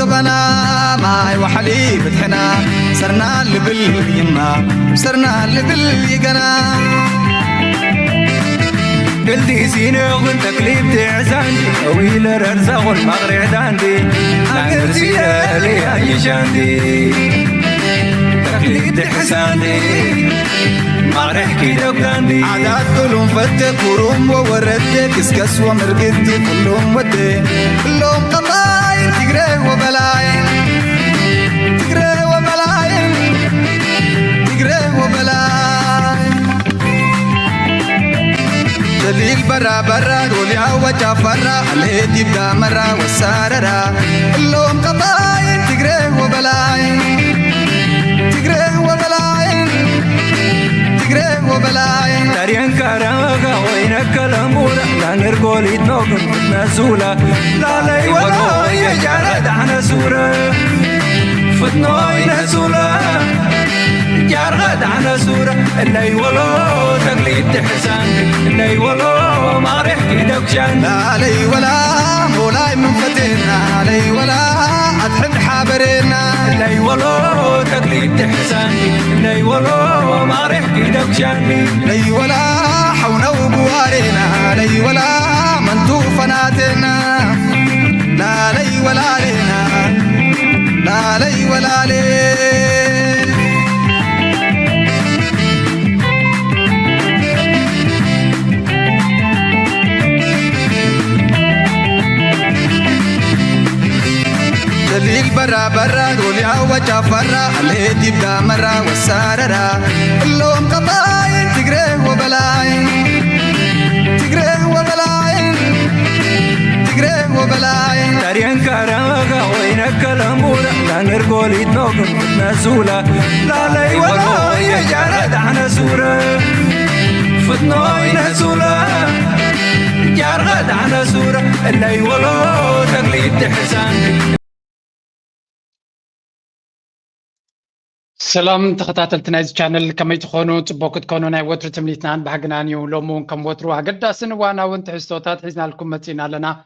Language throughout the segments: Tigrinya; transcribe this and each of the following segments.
وبنا ماي وحليب تحنا صرنا لبل يما صرنا لبل يقنا قلتي سينو كنت تكليب تعزاندي ويل رزاق المغرب داندي نعرسي لي اي شاندي تكليب تحساندي مغرب كيدو كاندي عادات كلهم فتك وروم ووردك كسكس ومرقدتي كلهم ودي كلهم قطاين تقري وبلاين تقري وبلاين تقري وبلاين دليل برا برا قولي عوجة فرا الهيد يبقى مرة والساررة كلهم قطاين تقري وبلاين تقري وبلاين تقري وبلاين داريان كاراغا وينك الامورة لا نرقول يتنوغن نزولة لا لي ولا يجارد عنا سورة فتنوي نزولة جارد عنا سورة اللي ولو تقليد تحسان اللي ولو ما ريح كيدك شان لا لي ولا مولاي من فتنا لي ولا أتحب حابرنا اللي ولو تقليد تحسان اللي ولو ما ريح كيدك شان لي ولا حونا وبوارنا لي ولا منتو فناتنا لا لي ولا لنا لا لي ولا لي دليل برا برا قولي عوجة فرا الهيد يبقى مرة والساررة كلهم قطاين تقري وبلاين تقري وبلاين تقري وبلاين داريان كاراغا وينك الامورة لا نرقول يتنوغن نزولة لا لي ولا يجارد عنا سورة فتنوي نزولة جارد عنا سورة اللي ولو تقليد تحسان سلام تخطاتلتنا نايز channel كما يتخونوا تبوكت كونوا ناي وتر تمليتنان بحقنانيو لومون كم وتروا قداسن وانا وانت حستوتات حزنا لكم متينا لنا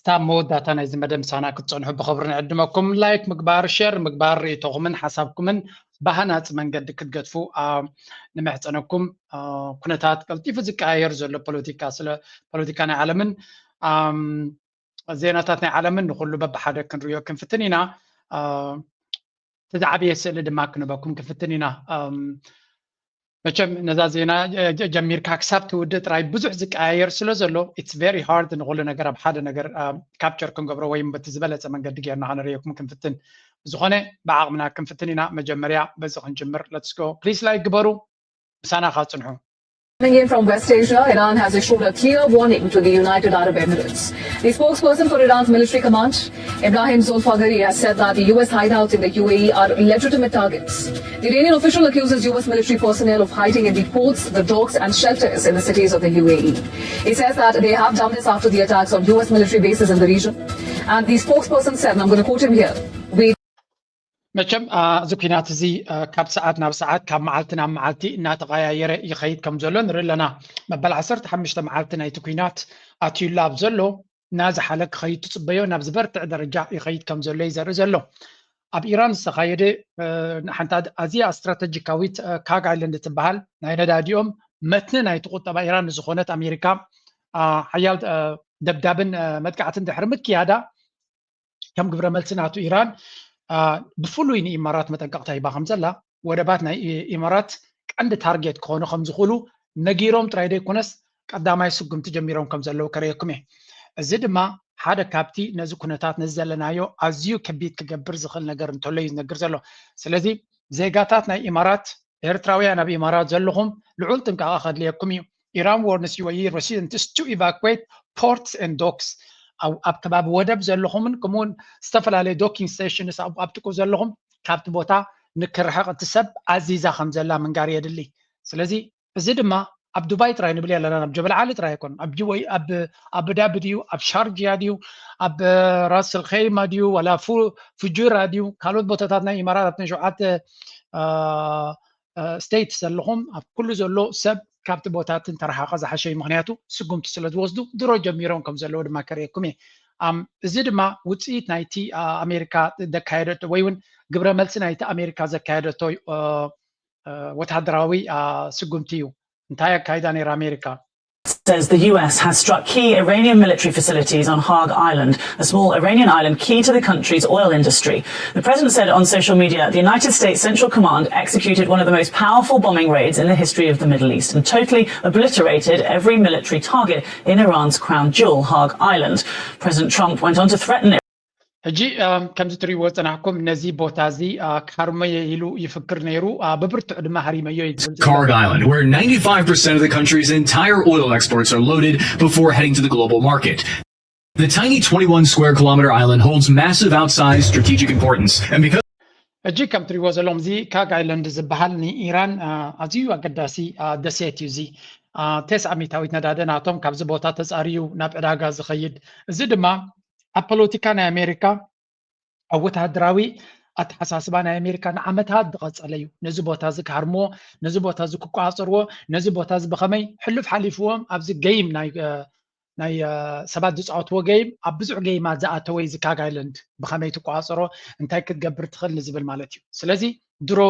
تام موداتا نايز مدام سانا كتصنحوا بخبرنا عدمكم لايك مقبار شير مقبار ريتوغمن حسابكم بهانات من قد كتقدفوا نمحتنكم كنتات قلتي فزك اير زلو بوليتيكا سلا بوليتيكانا عالمن زيناتاتنا عالمن نقولوا ببحادة كنريو كنفتنينا تدعبي يسأل دماغ نباكم كفتنينا مچم نزازينا جمير كاكسبت ودت راي بزح زك اير سلازلو it's very hard نقول نجر بحد نجر كابتشر كنقبرو ويم بتزبلت من قد جينا انا ريكم كنفتن زخونه بعضنا كنفتنينا مجمريا بزخ نجمر let's go please like قبرو بسانا خاصنحو Coming in from West Asia, Iran has issued a clear warning to the United Arab Emirates. The spokesperson for Iran's military command, Ibrahim Zolfaghari, has said that the US hideouts in the UAE are legitimate targets. The Iranian official accuses US military personnel of hiding in the ports, the docks and shelters in the cities of the UAE. He says that they have done this after the attacks on US military bases in the region. And the spokesperson said, and I'm going to quote him here, مچم زكينات زي كاب ساعات ناب ساعات كاب معالتنا معالتي إنها تغير يخيد كم زلون رلنا مبل عصرت حمشت معالتنا يتكوينات أتي لاب زلو نازح لك خيد تصبيو ناب زبرت درجة يخيد كم زلو يزر زلو أب إيران سخايدة حنتاد أزيا استراتيجيكاويت كاغ عيلند تبهال ناينا داديوم متن نايتقوط تبا إيران زخونة أمريكا حيال دبدابن مدقعتن دحرمت كيادا كم قبر ملسناتو إيران بفلوين إمارات متنقطع يبقى خمسة ودباتنا إمارات عند تارجت كونه خمس خلو نجيرهم ترايدي كونس قدامي سقم تجميرهم كم زلوا كريكمه زد ما هذا كابتي نزو كنتات نزلنا يو أزيو كبيت كجبر زخل نجر نتولي نجر زلوا سلذي زي قاتاتنا إمارات إرتراوي أنا بإمارات زلهم لعلتم كأخذ ليكمي إيران warns UAE residents to evacuate ports and docks أو أبكباب ودب زلهم كمون استفل على دوكينج ستيشنز أو أبتكو زلهم كابت بوتا نكر حق تسب عزيزة خمزلا من قارية دلي سلزي زد ما أب دبي تراي نبلي لنا أب جبل عالي تراي يكون أب جوي أب دابو ديو أب شارجيا ديو أب راس الخيمة ديو ولا فجورة ديو كالوت بوتاتنا إماراتنا جوعات ستيتس زلهم أب كل زلو سب كابت بوتات ترحق زح شيء مغنياتو سقوم تسلد وزدو درو جميرون كم زلو ما كريكمي እዚ ድማ ውፅኢት ናይቲ ኣሜሪካ ዘካየደቶ ወይ እውን ግብረ መልሲ ናይቲ ኣሜሪካ ዘካየደቶ ወታደራዊ ስጉምቲ እዩ እንታይ ኣካይዳ ነይራ ኣሜሪካ says the US has struck key Iranian military facilities on Haag Island, a small Iranian island key to the country's oil industry. The president said on social media the United States Central Command executed one of the most powerful bombing raids in the history of the Middle East and totally obliterated every military target in Iran's crown jewel, Haag Island. President Trump went on to threaten it. ሕጂ ከምዚ ትሪእዎ ፀናሕኩም ነዚ ቦታ እዚ ካርመየ ኢሉ ይፍክር ነይሩ በብርቱዕ ድማ ሃሪመዮ ይብል Haag Island, where 95% of the country's entire oil exports are loaded before heading to the global market. The tiny 21 square kilometer island holds massive outsized strategic importance, and because ሕጂ ከም ትሪእዎ ዘለኹም እዚ ካግ ኣይላንድ ዝበሃል ንኢራን ኣዝዩ ኣገዳሲ ደሴት እዩ እዚ 9 ሚታዊት ነዳዲ ናቶም ካብዚ ቦታ ተፃርዩ ናብ ዕዳጋ ዝኸይድ እዚ ድማ ኣብ ፖለቲካ ናይ ኣሜሪካ ኣብ ወታደራዊ ኣተሓሳስባ ናይ ኣሜሪካ ንዓመታት ዝቐፀለ እዩ ነዚ ቦታ እዚ ክሃርምዎ ነዚ ቦታ እዚ ክቋፀርዎ ነዚ ቦታ እዚ ብኸመይ ሕሉፍ ሓሊፍዎም ኣብዚ ገይም ናይ ሰባት ዝፃወትዎ ገይም ኣብ ብዙሕ ገይማት ዝኣተወ እዚ ካግ ኣይላንድ ብኸመይ ትቋፀሮ እንታይ ክትገብር ትኽእል ንዝብል ማለት እዩ ስለዚ ድሮ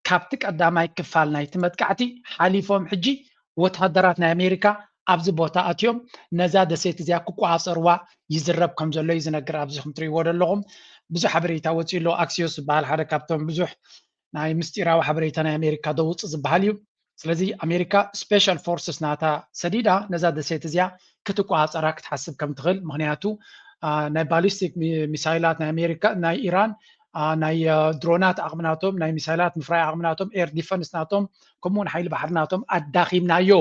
ካብቲ ቀዳማይ ክፋል ናይቲ መጥቃዕቲ ሓሊፎም ሕጂ ወታደራት ናይ ኣሜሪካ ኣብዚ ቦታ ኣትዮም ነዛ ደሴት እዚኣ ክቋፀርዋ ይዝረብ ከም ዘሎ እዩ ዝነግር ኣብዚ ከም ትሪእዎ ዘለኹም ብዙሕ ሓበሬታ ወፂሎ ኣክሲዮስ ዝበሃል ሓደ ካብቶም ብዙሕ ናይ ምስጢራዊ ሓበሬታ ናይ ኣሜሪካ ደውፅ ዝበሃል እዩ ስለዚ ኣሜሪካ ስፔሻል ፎርስስ ናታ ሰዲዳ ነዛ ደሴት እዚኣ ክትቋፀራ ክትሓስብ ከም ትኽእል ምክንያቱ ናይ ባሊስቲክ ሚሳይላት ናይ ኣሜሪካ ናይ ኢራን ናይ ድሮናት ኣቕምናቶም ናይ ሚሳይላት ምፍራይ ኣቕምናቶም ኤር ዲፈንስ ናቶም ከምኡውን ሓይሊ ባሕሪ ናቶም ኣዳኺምናዮ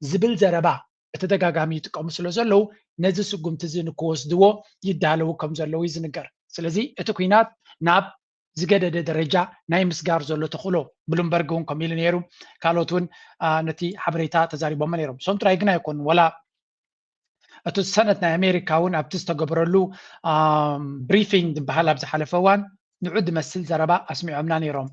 ዝብል ዘረባ ብተደጋጋሚ ይጥቀሙ ስለ ዘለው ነዚ ስጉምቲ እዚ ንክወስድዎ ይዳለዉ ከም ዘለው እዩ ዝንገር ስለዚ እቲ ኩናት ናብ ዝገደደ ደረጃ ናይ ምስጋር ዘሎ ተኽእሎ ብሉምበርግ እውን ከምኡ ኢሉ ነይሩ ካልኦት እውን ነቲ ሓበሬታ ተዛሪቦም ነይሮም ሶም ጥራይ ግን ኣይኮኑን ወላ እቲ ሰነት ናይ ኣሜሪካ እውን ኣብቲ ዝተገበረሉ ብሪፊንግ ዝበሃል ኣብ ዝሓለፈ እዋን ንዑ ዝመስል ዘረባ ኣስሚዖምና ነይሮም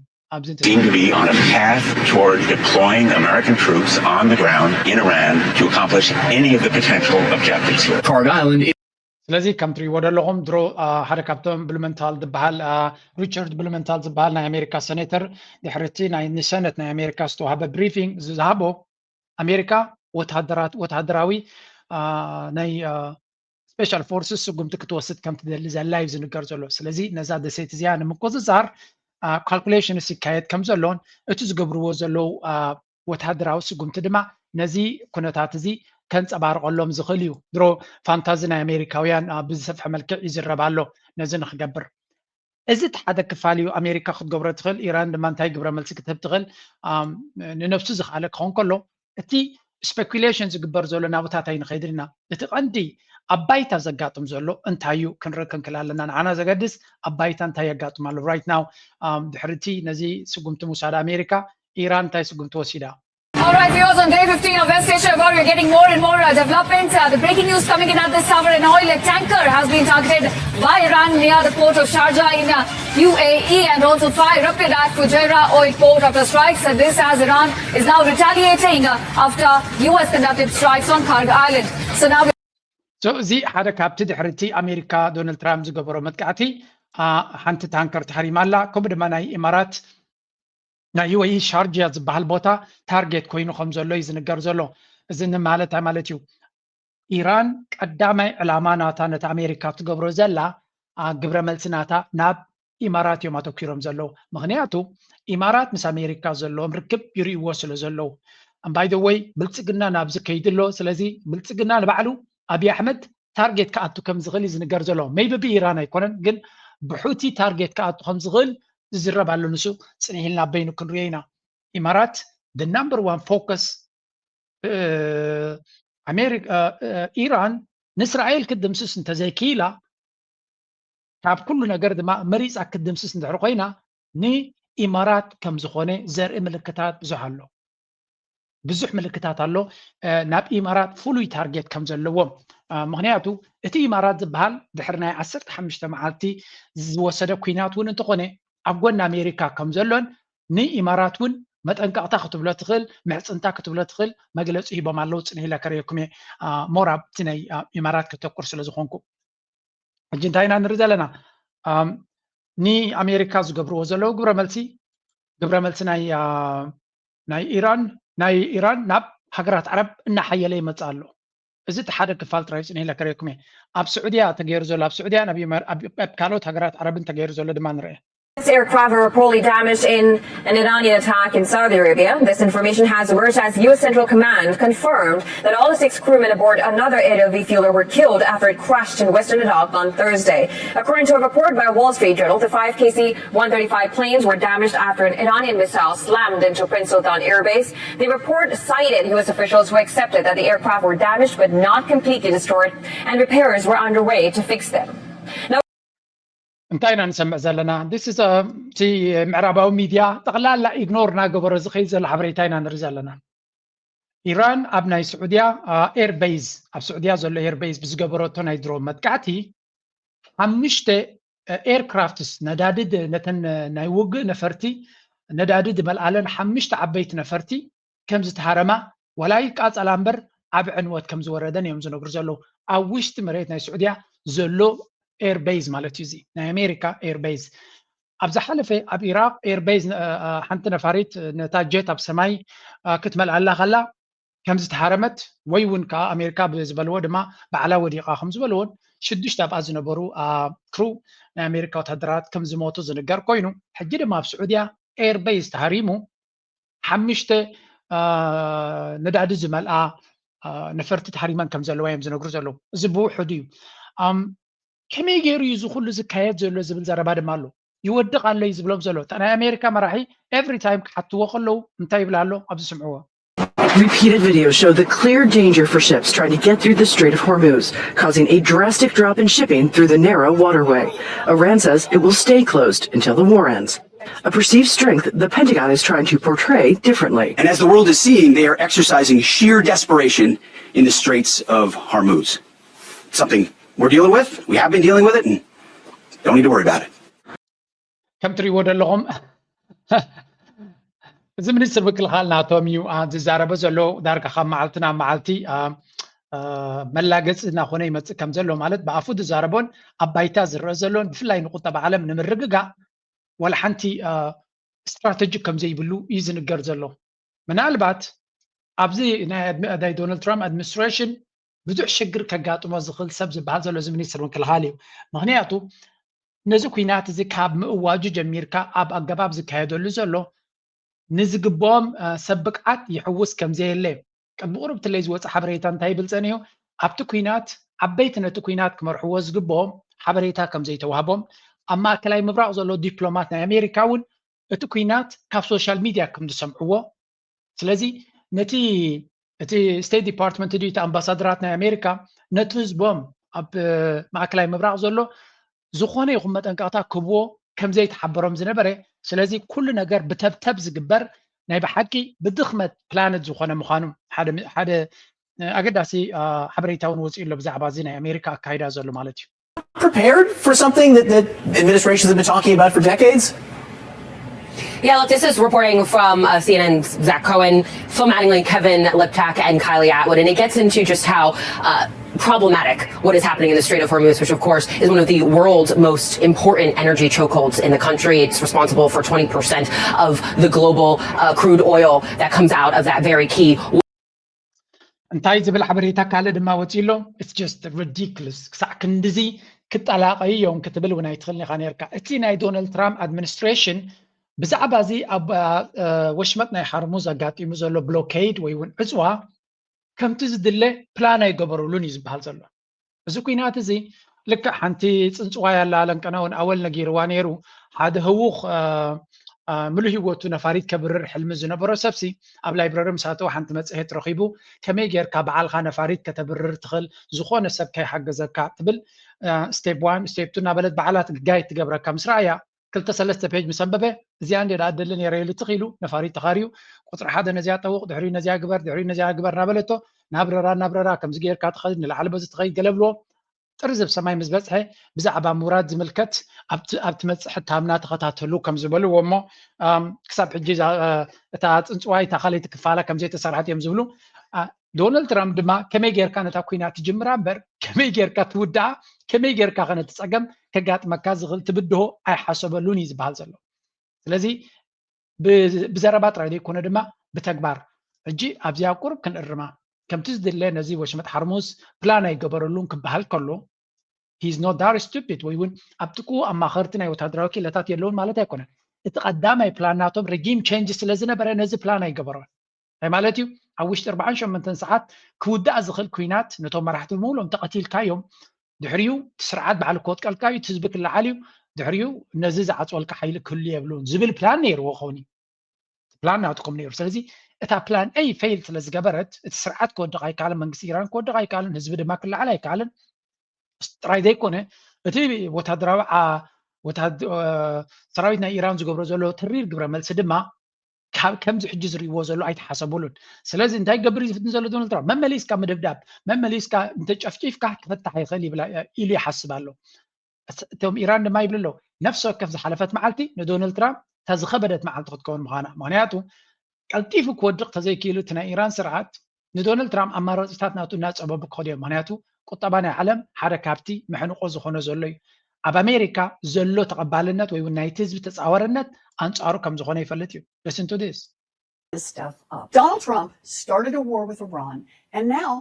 seem to be on a path toward deploying American troops on the ground in Iran to accomplish any of the potential objectives here. Haag Island ስለዚ ከም ትሪእዎ ዘለኹም ድሮ ሓደ ካብቶም ብሉመንታል ዝበሃል ሪቻርድ ብሉመንታል ዝበሃል ናይ ኣሜሪካ ሴኔተር ድሕርቲ ናይ ንሰነት ናይ ኣሜሪካ ዝተዋሃበ ብሪፊንግ ዝሃቦ ኣሜሪካ ወታደራዊ ናይ ስፔሻል ፎርስስ ስጉምቲ ክትወስድ ከም ትደሊ ዘላ እዩ ዝንገር ዘሎ ስለዚ ነዛ ደሴት እዚኣ ንምቁፅፃር ካልኩሌሽንስ ይካየድ ከም ዘሎን እቲ ዝገብርዎ ዘለው ወታደራዊ ስጉምቲ ድማ ነዚ ኩነታት እዚ ከንፀባርቀሎም ዝኽእል እዩ ድሮ ፋንታዚ ናይ ኣሜሪካውያን ብዝሰፍሐ መልክዕ ይዝረብ ኣሎ ነዚ ንክገብር እዚ እቲ ሓደ ክፋል እዩ ኣሜሪካ ክትገብሮ ትኽእል ኢራን ድማ እንታይ ግብረ መልሲ ክትህብ ትኽእል ንነፍሱ ዝኽኣለ ክኸውን ከሎ እቲ ስፔኩሌሽን ዝግበር ዘሎ ናብታት ኣይንኸይድ ኢና እቲ ቀንዲ ኣብ ባይታ ዘጋጥም ዘሎ እንታይ እዩ ክንርኢ ክንክል ኣለና ንዓና ዘገድስ ኣብ ባይታ እንታይ የጋጥም ኣሎ ራይት ናው ድሕርቲ ነዚ ስጉምቲ ምውሳድ ኣሜሪካ ኢራን እንታይ ስጉምቲ ወሲዳ All right, viewers, on day 15 of West Asia War, we're getting more and more developments. The breaking news coming in at this hour, an oil tanker has been targeted by Iran near the port of Sharjah in UAE and also fired rapid at Fujairah oil port after strikes. This as Iran is now retaliating after US conducted strikes on Karg Island. So now እዚ ሓደ ካብቲ ድሕርቲ ኣሜሪካ ዶናልድ ትራምፕ ዝገበሮ መጥቃዕቲ ሓንቲ ታንከር ተሓሪማ ኣላ ከምኡ ድማ ናይ ኢማራት ናይ ዩኤኢ ሻርጃ ዝበሃል ቦታ ታርጌት ኮይኑ ከም ዘሎ እዩ ዝንገር ዘሎ እዚ ማለት ማለት እዩ ኢራን ቀዳማይ ዕላማ ናታ ነቲ ኣሜሪካ ትገብሮ ዘላ ግብረ መልሲ ናታ ናብ ኢማራት እዮም ኣተኪሮም ዘለው ምክንያቱ ኢማራት ምስ ኣሜሪካ ዘለዎም ርክብ ይርእይዎ ስለ ዘለው ባይ ደ ወይ ብልፅግና ናብ ዝከይድሎ ስለዚ ብልፅግና ንባዕሉ ኣብይ ኣሕመድ ታርጌት ከኣቱ ከም ዝኽእል እዩ ዝንገር ዘሎ ሜይቢ ብኢራን ኣይኮነን ግን ብሑቲ ታርጌት ከኣቱ ከም ዝኽእል ዝዝረብ ኣሎ ንሱ ፅኒሕልና በይኑ ክንሪኦ ኢና ኢማራት the number one focus ኢራን ንእስራኤል ክድምስስ እንተዘይክኢላ ካብ ኩሉ ነገር ድማ መሪፃ ክድምስስ እንድሕር ኮይና ንኢማራት ከም ዝኾነ ዘርኢ ምልክታት ብዙሕ ኣሎ ብዙሕ ምልክታት ኣሎ ናብ ኢማራት ፍሉይ ታርጌት ከም ዘለዎም ምክንያቱ እቲ ኢማራት ዝበሃል ድሕሪ ናይ 15 መዓልቲ ዝወሰደ ኩናት እውን እንትኾነ ኣብ ጎኒ ኣሜሪካ ከም ዘሎን ንኢማራት እውን መጠንቀቕታ ክትብሎ ትኽእል ምዕፅንታ ክትብሎ ትኽእል መግለፂ ሂቦም ኣለዉ ፅኒሕ ኢለ ከርእየኩም ሞራብ እቲ ናይ ኢማራት ከተኩር ስለ ዝኾንኩ أجنتاينا نرزلنا ني أمريكا زقبرو وزلو قبر ملسي ناي إيران ناب حقرات عرب إن حيالي متسألو إذا تحرك فالت رئيس إنه لكريكمي أب سعودية تغير زول أب سعودية نبي أب كالوت حقرات عرب تغير زول دمان رأي. This aircraft were reportedly damaged in an Iranian attack in Saudi Arabia. This information has emerged as U.S. Central Command confirmed that all the 6 crewmen aboard another AW fueler were killed after it crashed in Western Iraq on Thursday. According to a report by Wall Street Journal, the 5 KC-135 planes were damaged after an Iranian missile slammed into Prince Sultan Air Base. The report cited U.S. officials who accepted that the aircraft were damaged but not completely destroyed, and repairs were underway to fix them. Now, انتاينا نسمع زلنا this is a في معرباو ميديا تقلال لا إغنورنا قبر زخيز الحبريتاينا نرزلنا إيران أبناء السعودية إير بيز أب السعودية زل إير بيز بس قبرتو نايدرو متكعتي همشت إير كرافتس ندادد نتن نايوج نفرتي ندادد ملالن حمشت عبيت نفرتي كم زتهرما ولا يقاص الأمبر عب عنوات كم زوردن يوم زنقر زلو أوشت مريتنا السعودية زلو إير بيز مالتي زي نا أمريكا إير بيز أبز حلفة أب العراق إير بيز حنتنا فريت نتاجت أب سماي كتمل الله خلا كم زتحرمت ويون كا أمريكا بزبلود ما بعلا وديقة خمس بلون شدش تاب أزنبرو كرو نا أمريكا وتهدرات كم زموتو زنقر كوينو حجر ما بسعودية إير بيز تحريمو حمشت نداد زمل نفرت تحريما كم زلوين زنقر زلو زبو حديو كم يجيرو يزخل زكايات زلو زبل زرباد مالو يودق على يزبلهم زلو أنا أمريكا مراحي every time حتى وقلو انتايب لالو أبز سمعوه. Repeated videos show the clear danger for ships trying to get through the Strait of Hormuz, causing a drastic drop in shipping through the narrow waterway. Iran says it will stay closed until the war ends. A perceived strength the Pentagon is trying to portray differently. And as the world is seeing, they are exercising sheer desperation in the Straits of Hormuz. Something we're dealing with, we have been dealing with it, and don't need to worry about it. كم تريود لهم زمن السبق الحالنا توميو زاربة زلو دارك خام معلتنا معلتي ملاقص ناخونه يمت كم زلو مالت بعفود زاربون أبايتا زر زلون بفلاي نقطة بعالم نمرققا ولا حنتي استراتيجي كم زي بلو يزن الجر زلو من البات أبزي داي دونالد ترامب ادمنستريشن بدو شجر كقاطو مزخل سبز بهذا لو زمن السبق الحالي مهنياتو نزو كينات زي كاب مواجه جميركا أب أجباب زي كايدو زلو نزقبهم سبقات يحوس كم زي اللي كم بقرب تلاقي وصح حبريتان تايبل ثانيو أبتو كوينات عبيتنا تكوينات كم رحوا زقبهم حبريتها كم زي توهبهم أما كلاي مبرع زلو دبلوماتنا أمريكاون تكوينات كاف سوشيال ميديا كم تسمعوه سلازي نتي ستيت ديبارتمنت دي أمباسادراتنا أمريكا نتوزبهم أب مع كلاي مبرع زلو زخونه يقوم أنقطع كبو كم زي تحبرهم زنبره سلازي كل نجار بتبتب زجبر نايب حكي بدخمة بلانت زخونه مخانم حدا أقداسي حبريتاون وزير بزعبازين أمريكا كايدا زلو مالتي. Prepared for something that administrations have been talking about for decades? Yeah, look, this is reporting from CNN's Zach Cohen, Phil Mattingly, Kevin Liptak, and Kylie Atwood, and it gets into just how problematic what is happening in the Strait of Hormuz, which of course is one of the world's most important energy chokeholds in the country. It's responsible for 20% of the global crude oil that comes out of that very key. انتاي زبل حبريتك على دما وتيلو it's just ridiculous ساع كندزي كتلاقي يوم كتبل ونا يدخلني خانيركا اتينا دونالد ترامب ادمنستريشن بزعبا زي اب وشمتنا يحرموزا قاطي مزلو بلوكيد ويون عزوا كم تزدله بلانا يقبرولون يزبحال زلو ازو كوينات زي لك حنتي صنصوا يالا لنقناون اول نغير وانيرو حد هوخ ملو هيوتو نفاريد كبرر حلم زنبرو سبسي اب لايبراري مساتو حنت مصحت رخيبو كمي غير كبعال خا نفاريد كتبرر تخل زخونه سب كاي حجزك تبل ستيب 1 ستيب 2 نابلت بعلات جاي تجبر كم سرايا كلتا سلسته بيج مسببه زي عندي رادلن يريل تخيلو نفاريد تخاريو قطر حدا نزيا طوق دحري نزيا غبر دحري نزيا غبر نابلتو نابررا كم زغير كاتخذ نلعل بز تخيل قلبلو ترزب سماي مزبصحه بزعبا مراد زملكت ابت مصح تامنا تخاتلو كم زبلو ومو كسب حجي اتا صنصواي تخليت كفاله كم زي تسرحت يم زبلو ዶናልድ ትራምፕ ድማ ከመይ ጌርካ ነታ ኩናት ትጅምራ እምበር ከመይ ጌርካ ትውዳኣ ከመይ ጌርካ ከነትፀገም ከጋጥመካ ዝኽእል ትብድሆ ኣይሓሰበሉን እዩ ዝበሃል ዘሎ ስለዚ ብዘረባ ጥራይ ዘይኮነ ድማ ብተግባር ሕጂ ኣብዚኣ ቁርብ ክንእርማ ከምቲ ዝድለ ነዚ ወሽመጥ ሓርሙዝ ፕላን ኣይገበረሉን ክበሃል ከሎ he's not that stupid ወይ እውን ኣብ ጥቁ ኣማኸርቲ ናይ ወታደራዊ ክእለታት የለውን ማለት ኣይኮነን እቲ ቀዳማይ ፕላን ናቶም ሬጂም ቼንጅ ስለ ዝነበረ ነዚ ፕላን ኣይገበሮን ኣይ ማለት እዩ ኣብ ውሽጢ 48 ሰዓት ክውዳእ ዝኽእል ኩናት ነቶም መራሕቲ ምብሎም ተቐቲልካዮም ድሕሪኡ ስርዓት ባዕሉ ክወጥቀልካ እዩ ህዝቢ ክለዓል እዩ ድሕሪኡ ነዚ ዝዓፅወልካ ሓይሊ ክህሉ የብሉን ዝብል ፕላን ነይርዎ ኾኒ ፕላን ናትኩም ነይሩ ስለዚ እታ ፕላን ኤይ ፌይል ስለ ዝገበረት እቲ ስርዓት ክወድቕ ኣይከኣልን መንግስቲ ኢራን ክወድቕ ኣይከኣልን ህዝቢ ድማ ክለዓል ኣይከኣልን ጥራይ ዘይኮነ እቲ ወታደራዊ ሰራዊት ናይ ኢራን ዝገብሮ ዘሎ ትሪር ግብረ መልሲ ድማ ከምዚ ሕጂ ዝርእይዎ ዘሎ ኣይተሓሰቡሉን ስለዚ እንታይ ገብር እዩ ዝፍትን ዘሎ ዶናልድ ትራምፕ መመሊስካ ምድብዳብ መመሊስካ እንተጨፍጪፍካ ክፈታሕ ይኽእል ኢሉ ይሓስብ ኣሎ እቶም ኢራን ድማ ይብሉ ኣለዉ ነፍሲ ወከፍ ዝሓለፈት መዓልቲ ንዶናልድ ትራምፕ እታ ዝኸበደት መዓልቲ ክትከውን ምዃና ምክንያቱ ቀልጢፉ ክወድቕ ተዘይክኢሉ እቲ ናይ ኢራን ስርዓት ንዶናልድ ትራምፕ ኣማራፂታት ናቱ እናፀበቡ ክኸዱ እዮም ምክንያቱ ቁጠባ ናይ ዓለም ሓደ ካብቲ ምሕንቆ ዝኾነ ዘሎ እዩ ኣብ ኣሜሪካ ዘሎ ተቐባልነት ወይ እውን ናይቲ ህዝቢ ተፃወረነት አንጻሩ ከም ዝኾነ ይፈልጥ እዩ listen to this stuff up. Donald Trump started a war with Iran and now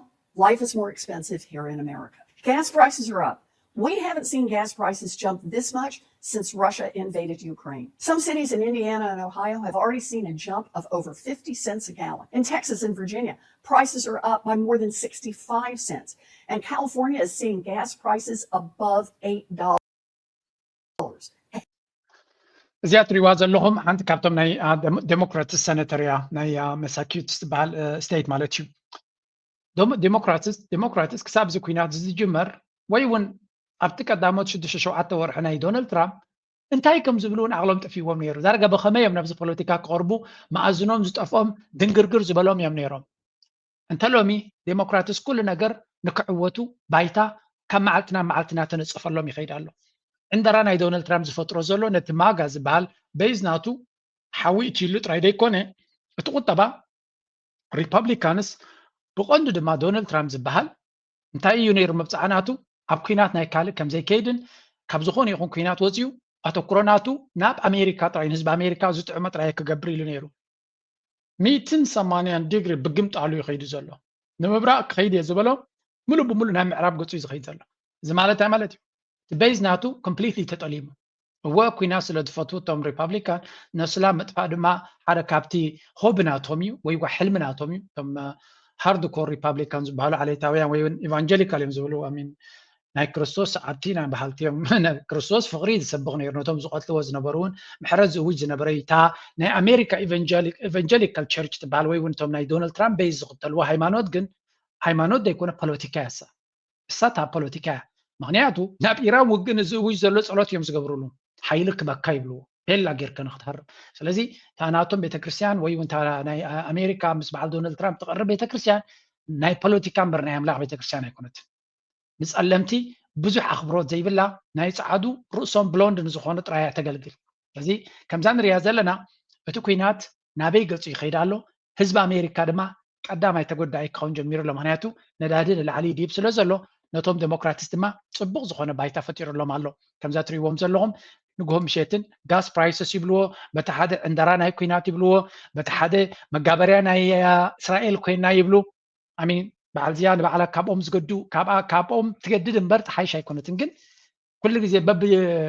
life is more expensive here in America. Gas prices are up. We haven't seen gas prices jump this much since Russia invaded Ukraine. Some cities in Indiana and Ohio have already seen a jump of over 50 cents a gallon. In Texas and Virginia, prices are up by more than 65 cents. And California is seeing gas prices above $8. እዚኣ ትሪእዋ ዘለኹም ሓንቲ ካብቶም ናይ ዴሞክራትስ ሰነተርያ ናይ መሳኪዩትስ ትበሃል ስቴት ማለት እዩ ዴሞክራትስ ክሳብ እዚ ኩናት ዝጅመር ወይ እውን ኣብቲ ቀዳሞት 6-7 ወርሒ ናይ ዶናልድ ትራምፕ እንታይ ከም ዝብሉን ኣቕሎም ጠፊዎም ነይሩ ዛርጋ ብኸመይ እዮም ናብዚ ፖለቲካ ክቐርቡ ማእዝኖም ዝጠፍኦም ድንግርግር ዝበሎም እዮም ነይሮም እንተሎሚ ዴሞክራትስ ኩሉ ነገር ንክዕወቱ ባይታ ካብ መዓልቲ ናብ መዓልቲ እናተነፅፈሎም ይኸይድ ኣሎ عندنا ناي دونالد ترامب زفترو زلو نت ماغا زبال بيزناتو حوي تشيلو تراي داي كوني اتقطبا ريبابليكانس بقندو دما دونالد ترامب زبال انتاي يونير مبصعناتو اب كينات ناي كال كم زي كيدن كاب زخون يكون كينات وزيو اتوكروناتو ناب امريكا تراي حزب امريكا زطعمه تراي كغبري لنيرو 180 ديجري بقمط علو يخيدو زلو نمبراق خيد يزبلو ملو بملو نام عرب قصو يخيد زلو زمالته مالتي بيز ناتو كومبليتلي تطليم هو كويناس لدفتو توم ريبابليكان نسلا مطفا دما حدا كابتي هوبناتوميو وي حلمناتوميو توم هارد كور ريبابليكانز بحالو عليتاويان وي ايفانجيليكال يمزبلو امين ناي كريستوس عتينا بحالتيهم كريستوس فقري يسبغ نيرنو توم زقتلو زنبرون محرز وج نبريتا ناي امريكا ايفانجيليكال تشيرش تبال وي ونتوم ناي دونالد ترامب بيز زقتلو هايمانوت جن هايمانوت دا يكون بوليتيكاسا ساتا بوليتيكا مغنياتو ناب إيران وقن زوج زلو صلوات يوم زقبرولو حيلك بكايبلو هلا غير كان اختار سلازي تاناتهم بيت كريستيان وي وانت ناي امريكا مسبع دونالد ترامب تقرب بيت كريستيان ناي بوليتيكان برنامج لا بيت كريستيان يكونت مسألمتي بزح اخبروت زي بلا ناي صعدو رؤسهم بلوند نزخونه طرايا تغلغل سلازي كمزان ريا زلنا اتو كوينات نابي قلص يخيدالو حزب امريكا دما قداماي تغداي كون جمير لمهنياتو ندادي للعلي ديب سلازلو نتوم ديموكراتس دما صبغ زخونه بايتا فطيرلهم الله كمزا تريوم زلهم نغهم مشيتن غاس برايسس يبلو بتحد اندرا ناي كوينات يبلو بتحد مغابريا ناي اسرائيل كوينا يبلو امين بعلزيان بعلا كابوم زغدو كابوم تجدد امبرت حيش يكونتن جن كل غزي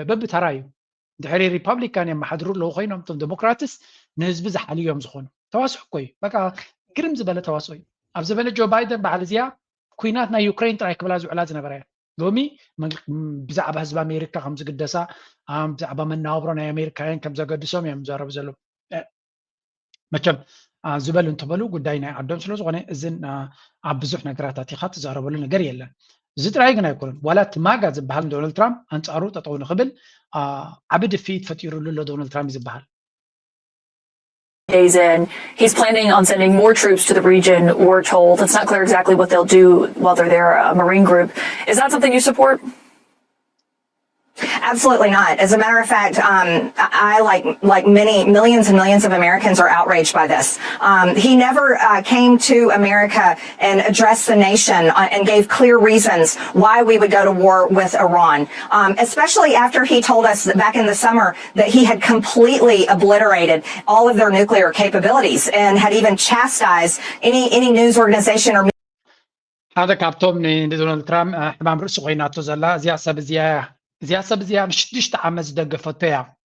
بب ترايو دحري ريبابليكان يم حضروا لو خوينهم توم ديموكراتس نهزب زحاليوم زخونه تواسح كوي بقى كرم زبله تواسوي اب زبله جو بايدن بعلزيا كويناتنا يوكرين تراي كبلا زعلا زنبريا لومي بزعبه حزب امريكا خمس قدسا بزعبه مناوبرو ناي امريكاين كم زقدسوم يم زارب زلو مچم زبل انتبلو ጉዳይ ናይ ዓዶም ስለ ዝኾነ እዝን ኣብ ብዙሕ ነገራታት ኢኻ ተዛረበሉ ነገር የለን እዚ ጥራይ ግን ኣይኮነን ዋላ ትማጋ ዝበሃል ዶናልድ ትራምፕ አንጻሩ ጠጠው ንኽብል ዓብ ድፊት ፈጢሩሉ ሎ ዶናልድ ትራምፕ ዝበሃል days in. He's planning on sending more troops to the region, we're told. It's not clear exactly what they'll do while they're there, a Marine group. Is that something you support? Absolutely not. As a matter of fact, I like millions and millions of Americans are outraged by this. He never came to America and addressed the nation and gave clear reasons why we would go to war with Iran, especially after he told us that back in the summer that he had completely obliterated all of their nuclear capabilities and had even chastised any news organization or هذا كابتوم دونالد ترامب حمام رأسه غيناتو زلا زي سب زيا مشتش تعمز دقفتها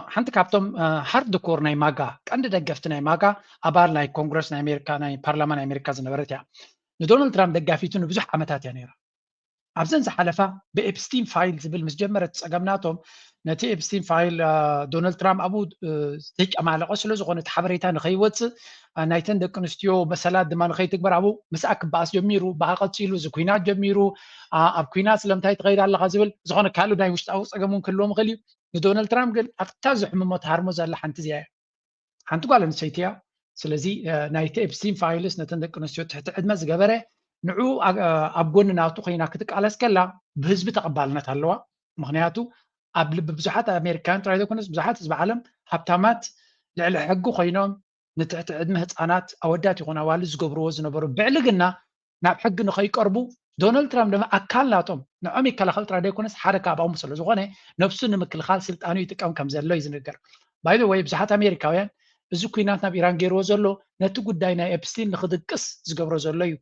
حنت كابتوم هارد كور ناي ماغا كاند دقفت ناي ماغا أبار ناي كونغرس ناي أمريكا ناي برلمان أمريكا زنبرتها دونالد ترامب دقافيتون بزح عمتات يعني أبزن زحلفة بإبستين فايل زبل مسجمرة تسقمناتهم نتي إبستين فايل دونالد ترامب أبو هيك أمال قصلو زغونة حبريتها نخيوت نايتن دكنستيو مسألة دمان نخي تكبر أبو مساك باس جميرو بحقات تشيلو زكوينات جميرو أب كوينات لم تاي تغير على غزبل زغونة كالو ناي وشت أو سقمون كلهم غليو دونالد ترامب قال أتازح من موت هرمز على حنت زيها حنتو قال نسيتيا سلزي نايتي إبستين فايلس نتن دكنستيو تحت عدمز جبره نعو أبغون ناتو خينا كتك على سكلا بحزب تقبلنا تلوا مغنياتو قبل بزحات أمريكان ترى إذا كنت بزحات حزب عالم حبتامات لعل حقو خينام نتحت عدمه أنات أودات يكون أوالز قبروز نبرو بعلقنا ناب حق نخي قربو دونالد ترامب لما أكلناتهم نعمي كلا خلط رادي يكونس حركة أبو مسلو زغانه نفسه نمكل خال سلطانو يتكام كم زلو يزنقر باي ذا واي بزحات أمريكاويان إذا كويناتنا بإيران جيرو زلو نتو قداينا إبستين نخد قص زقبرو زلو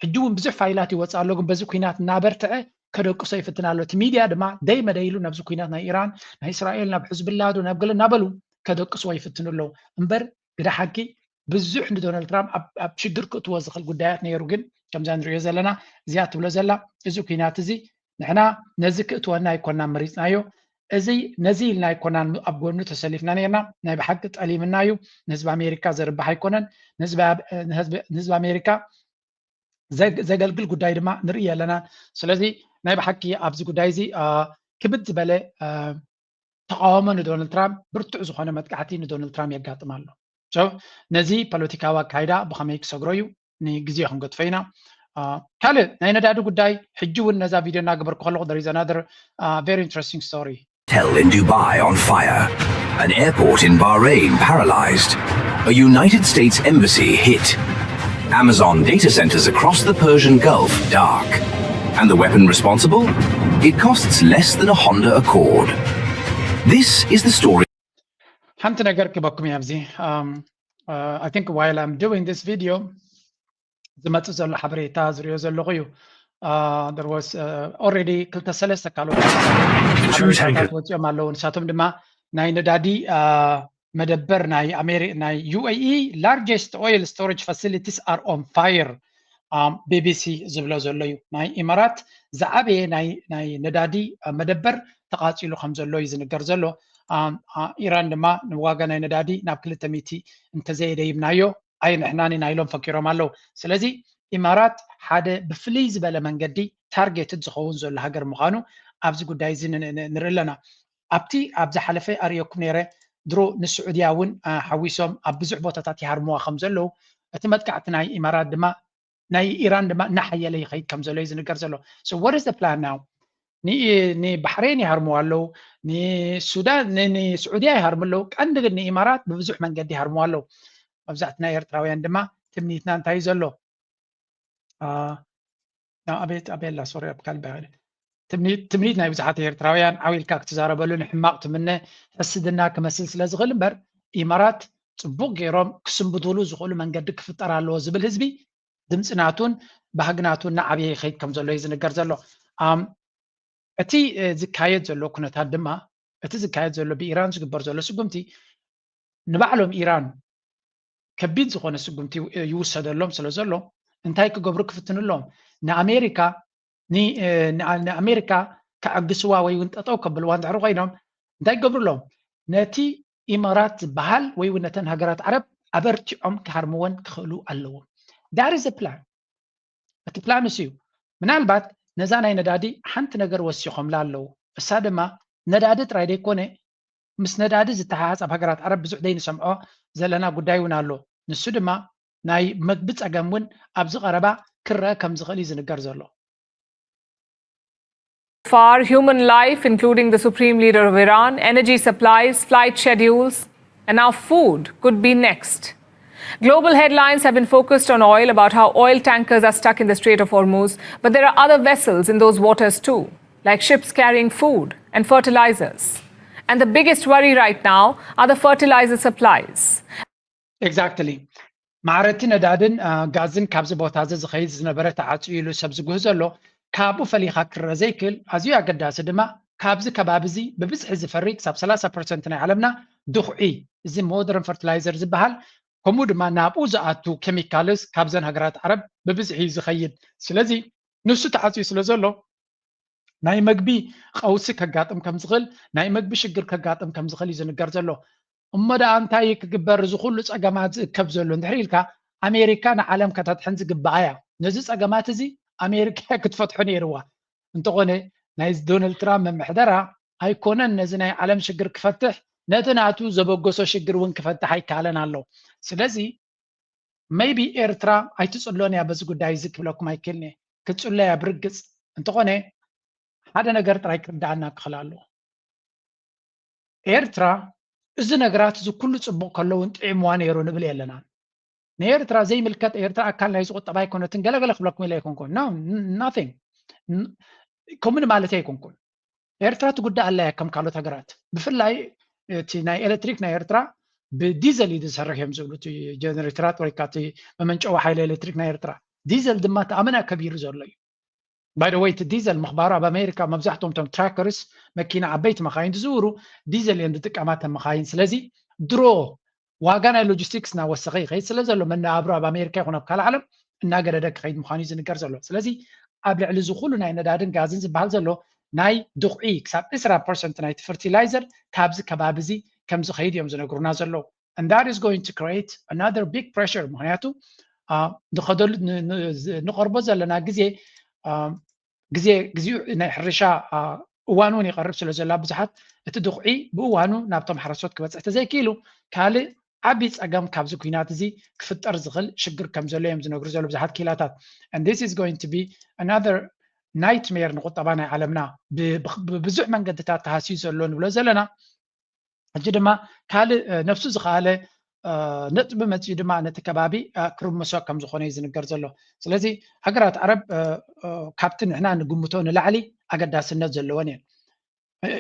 حجوم بزح فايلاتي وصالوغم بزو كوينات نابرتعه كدوق صيفتنا لو تميديا دما دايما دايلو نبزو كوينات نا ايران نا اسرائيل ناب حزب الله دو نابقل نابلو كدوق صيفتنا لو امبر قدا حقي بزح دونالد ترامب اب شجر كتوزخ القدايات نيرو جن كم زاندريو زلنا زيات بلا زلا ازو كوينات زي نحنا نزك تونا يكوننا مريصنايو ازي نزيلنا يكوننا ابغونو تسلفنا نيرنا ناي بحق تعليمنايو نسبه امريكا زرب حيكونن نسبه امريكا زغلغل قداي دما نري لنا سلازي ناي بحكي ابز قداي زي كبد بله تقاوم دونالد ترامب برتع زخونه متقعتي دونالد ترامب يغاطمالو شوف نزي بوليتيكاوا كايدا بخميك سغرويو ني غزي خنقط فينا كاله ناي ندادو قداي حجون نزا فيديو ناغبر كخلو there is another very interesting story. Hotel in Dubai on fire, an airport in Bahrain paralyzed, a United States embassy hit, Amazon data centers across the Persian Gulf dark. And the weapon responsible? It costs less than a Honda Accord. This is the story. I think while I'm doing this video, there was already Two tankers. مدبر ناي UAE largest oil storage facilities are on fire. BBC زبلو زلو ناي إمارات زعبي ناي ندادي مدبر تقاتلو خمزلو يزنقر زلو إيران لما نواقع ناي ندادي نابكل تميتي انت زي دايبنايو أي نحناني نايلون فكيرو مالو سلازي إمارات حدا بفليز بلا منقدي تارجيتد زخون زلو هاقر مغانو أبز قداي زين نرلنا أبتي أبز حلفي أريوكم نيري درو نسعودياون حويسهم أبزع بوتاتات يهرموها خمزلو أتمتكعت ناي إمارات دما ناي إيران دما نحيا لي خيط كمزلو يزنقر زلو. So what is the plan now? ني بحرين يهرموها له ني السودان ني سعودية يهرموا له عندك ني إمارات ببزح من قد يهرموها له أبزعتنا يرتراويان دما تمنيتنا انتهي زلو أبيت لا سوري أبكال بغير تمنيتنا يبزحات يرتراويان عويل كاك تزاربلون حماقت منه حسدنا كمسلسلة زغل مبر إمارات صبوق غيرهم كسم بدولو زغلو من قدك فطر له زبل هزبي دمصناتون بهقناتون نعبي خيط كم زلو يزنقر زلو أتي زكاية زلو كنت هادما أتي زكاية زلو بإيران زقبر زلو سقمتي نبعلهم إيران كبيد زغون سقمتي يوسد لهم سلو زلو انتهي كقبرك فتن لهم نأمريكا نأمريكا كأقسوا وينتطو قبلوان دعرو غينهم انتهي قبر لهم ناتي إمارات بحال ويونتن هجرات عرب أبرتعهم كهرمون كخلو اللوم. That is the plan. But the plan is you. من البعد نزانا ندادي حنت نجر وسيخم لالو. السادما ندادي ترايدي كونه مس ندادي زتحاس أبهجرات عرب بزعدين سمعه زلنا قدايونا له. نسودما ناي مقبض أجمعون أبزغ عربا كرة كم زغلي زنجر زلو. far, human life, including the supreme leader of Iran, energy supplies, flight schedules, and now food could be next. Global headlines have been focused on oil, about how oil tankers are stuck in the Strait of Hormuz, but there are other vessels in those waters too, like ships carrying food and fertilizers. And the biggest worry right now are the fertilizer supplies. Exactly. معرتي ندادن غازن كابز بوتاز زخيز زنبره تعاطيلو سبز غوزلو كابو فليخا كرزيكل ازيو اقداس دما كابز كبابزي ببزح زفريق سب 30% ናይ ዓለምና ድኹዒ እዚ ሞደርን ፈርቲላይዘር ዝበሃል ከምኡ ድማ ናብኡ ዝኣቱ ኬሚካልስ ካብዘን ሃገራት ዓረብ በብዝሒ ዝኸይድ ስለዚ ንሱ ተዓፅዩ ስለ ዘሎ ናይ መግቢ ቀውሲ ከጋጥም ከም ዝኽእል ናይ መግቢ ሽግር ከጋጥም ከም ዝኽእል እዩ ዝንገር ዘሎ እሞዳ እንታይ ክግበር ዝኹሉ ፀገማት ዝእከብ ዘሎ እንድሕር ኢልካ ኣሜሪካ ንዓለም ከተትሕን ዝግባኣያ ነዚ ፀገማት እዚ ኣሜሪካ ክትፈትሖ ነይርዋ እንተኾነ ናይ ዶናልድ ትራምፕ መምሕደራ ኣይኮነን ነዚ ናይ ዓለም ሽግር ክፈትሕ ነቲ ናቱ ዘበገሶ ሽግር እውን ክፈትሕ ኣይከኣለን ኣሎ ስለዚ maybe ኤርትራ ኣይትፅሎን እያ በዚ ጉዳይ እዚ ክብለኩም ኣይክእልን እየ ክትፅሎ እያ ብርግፅ እንተኾነ ሓደ ነገር ጥራይ ክርዳኣና ክኽእል ኣለዎ ኤርትራ እዚ ነገራት እዚ ኩሉ ፅቡቅ ከለውን ጥዕምዋ ነይሩ ንብል የለና ንኤርትራ ዘይምልከት ኤርትራ ኣካል ናይ ዝቁጠባ ኣይኮነትን ገለገለ ክብለኩም ኢለ ኣይኮንኩን no nothing ኮምን ማለት ኣይኮንኩን ኤርትራ ትጉዳእ ኣላ ከም ካልኦት ሃገራት ብፍላይ እቲ ናይ ኤሌክትሪክ ናይ ኤርትራ ብዲዘል እዩ ዝሰርሕ እዮም ዝብሉ እቲ ጀነሬተራት ወይ ከዓ እቲ መመንጨዊ ሓይሊ ኤሌክትሪክ ናይ ኤርትራ ዲዘል ድማ ተኣመና ከቢሩ ዘሎ እዩ by the way እቲ ዲዘል ምኽባሩ ኣብ ኣሜሪካ መብዛሕትኦም ቶም ትራከርስ መኪና ዓበይቲ መኻይን ዝዝውሩ ዲዘል እዮም ዝጥቀማ ተን መኻይን ስለዚ ድሮ ዋጋ ናይ ሎጂስቲክስ እናወሰኸ ይኸይድ ስለ ዘሎ መነባብሮ ኣብ ኣሜሪካ ይኹን ኣብ ካልእ ዓለም እናገደደ ክኸይድ ምዃኑ እዩ ዝንገር ዘሎ ስለዚ ኣብ ልዕሊ እዚ ኩሉ ናይ ነዳድን ጋዝን ዝበሃል ዘሎ ናይ ድኹዒ ክሳብ 20% ናይቲ ፈርቲላይዘር ካብዚ ከባቢ እዚ ከም ዝኸይድ እዮም ዝነግሩና ዘለዉ and that is going to create another big pressure ምክንያቱ ንኸደሉ ንቐርቦ ዘለና ግዚኡ ናይ ሕርሻ እዋን እውን ይቐርብ ስለ ዘላ ብዙሓት እቲ ድኹዒ ብእዋኑ ናብቶም ሓረስቶት ክበፅሕ ተዘይክኢሉ ካልእ ዓብዪ ፀገም ካብዚ ኩናት እዚ ክፍጠር ዝኽእል ሽግር ከም ዘሎ እዮም ዝነግሩ ዘሎ ብዙሓት ኪላታት and this is going to be another nightmare ንቁጠባ ናይ ዓለምና ብብዙሕ መንገድታት ተሃስዩ ዘሎ ንብሎ ዘለና ሕጂ ድማ ካልእ ነፍሱ ዝኸኣለ ነጥቢ መፅኡ ድማ ነቲ ከባቢ ክርምሶ ከም ዝኾነ እዩ ዝንገር ዘሎ ስለዚ ሃገራት ዓረብ ካብቲ ንሕና ንግምቶ ንላዕሊ ኣገዳስነት ዘለወን እየን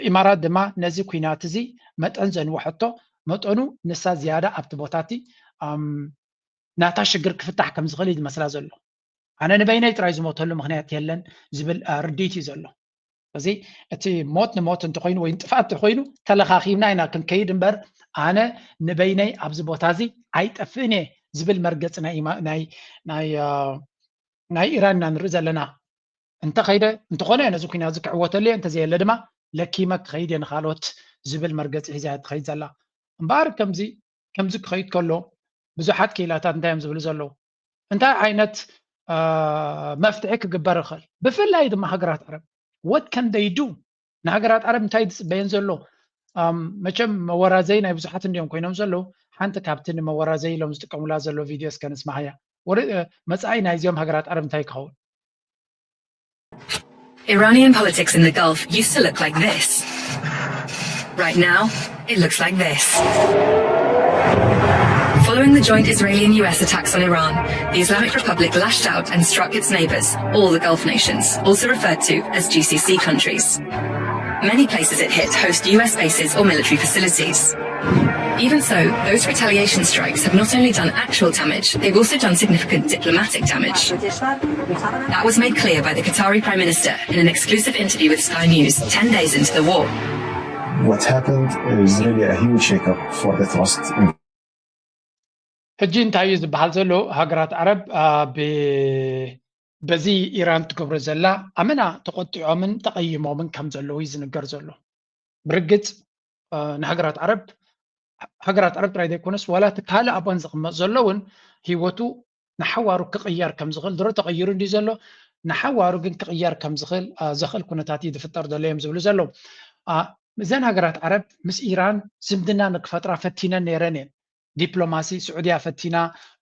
ኢማራት ድማ ነዚ ኩናት እዚ መጠን ዘንውሐቶ መጠኑ ንሳ ዝያዳ ኣብቲ ቦታቲ ናታ ሽግር ክፍታሕ ከም ዝኽእል እዩ ዝመስላ ዘሎ ኣነ ንበይነይ ጥራይ ዝሞተሉ ምክንያት የለን ዝብል ርዲት እዩ ዘሎ ስለዚ እቲ ሞት ንሞት እንተኮይኑ ወይ ጥፋት እንተኮይኑ ተለኻኺብና ኢና ክንከይድ እምበር ኣነ ንበይነይ ኣብዚ ቦታ እዚ ኣይጠፍእን እየ ዝብል መርገፂ ናይ ኢራን ኢና ንርኢ ዘለና እንተኸይደ እንተኾነ ነዚ ኩናት እዚ ክዕወተሉ እየ እንተዘየለ ድማ ለኪመ ክኸይድ እየ ንካልኦት ዝብል መርገፂ ሒዛ ትኸይድ ዘላ እምበር ከምዚ ክኸይድ ከሎ ብዙሓት ክኢላታት እንታይ እዮም ዝብሉ ዘለዉ እንታይ ዓይነት መፍትሒ ክግበር ይኽእል ብፍላይ ድማ ሃገራት ዓረብ what can they do ንሃገራት ዓረብ እንታይ ዝፅበየን ዘሎ መቸም መወራዘይ ናይ ብዙሓት እንዲኦም ኮይኖም ዘለዉ ሓንቲ ካብቲ ንመወራዘይ ኢሎም ዝጥቀሙላ ዘሎ ቪድዮ እስከ ንስማዕ እያ መፃኢ ናይ እዚኦም ሃገራት ዓረብ እንታይ ክኸውን Iranian politics in the Gulf used to look like this. Right now, it looks like this. Following the joint Israeli and US attacks on Iran, the Islamic Republic lashed out and struck its neighbors, all the Gulf nations, also referred to as GCC countries. Many places it hit host US bases or military facilities. Even so, those retaliation strikes have not only done actual damage, they've also done significant diplomatic damage. That was made clear by the Qatari Prime Minister in an exclusive interview with Sky News 10 days into the war. What happened is really a huge shakeup for the trust. ሕጂ እንታይ እዩ ዝበሃል ዘሎ ሃገራት ዓረብ በዚ ኢራን ትገብሮ ዘላ ኣመና ተቆጢዖምን ተቐይሞምን ከም ዘለዉ እዩ ዝንገር ዘሎ ብርግፅ ንሃገራት ዓረብ ጥራይ ዘይኮነስ ዋላ እቲ ካልእ ኣቦን ዝቕመጥ ዘሎ እውን ሂወቱ ንሓዋሩ ክቕያር ከም ዝኽእል ድሮ ተቐይሩ እንዲ ዘሎ ንሓዋሩ ግን ክቕያር ከም ዝኽእል ኩነታት እዩ ዝፍጠር ዘሎ እዮም ዝብሉ ዘለዉ እዘን ሃገራት ዓረብ ምስ ኢራን ዝምድና ንክፈጥራ ፈቲነን ነይረን እየን ዲፕሎማሲ ስዑድያ ፈቲና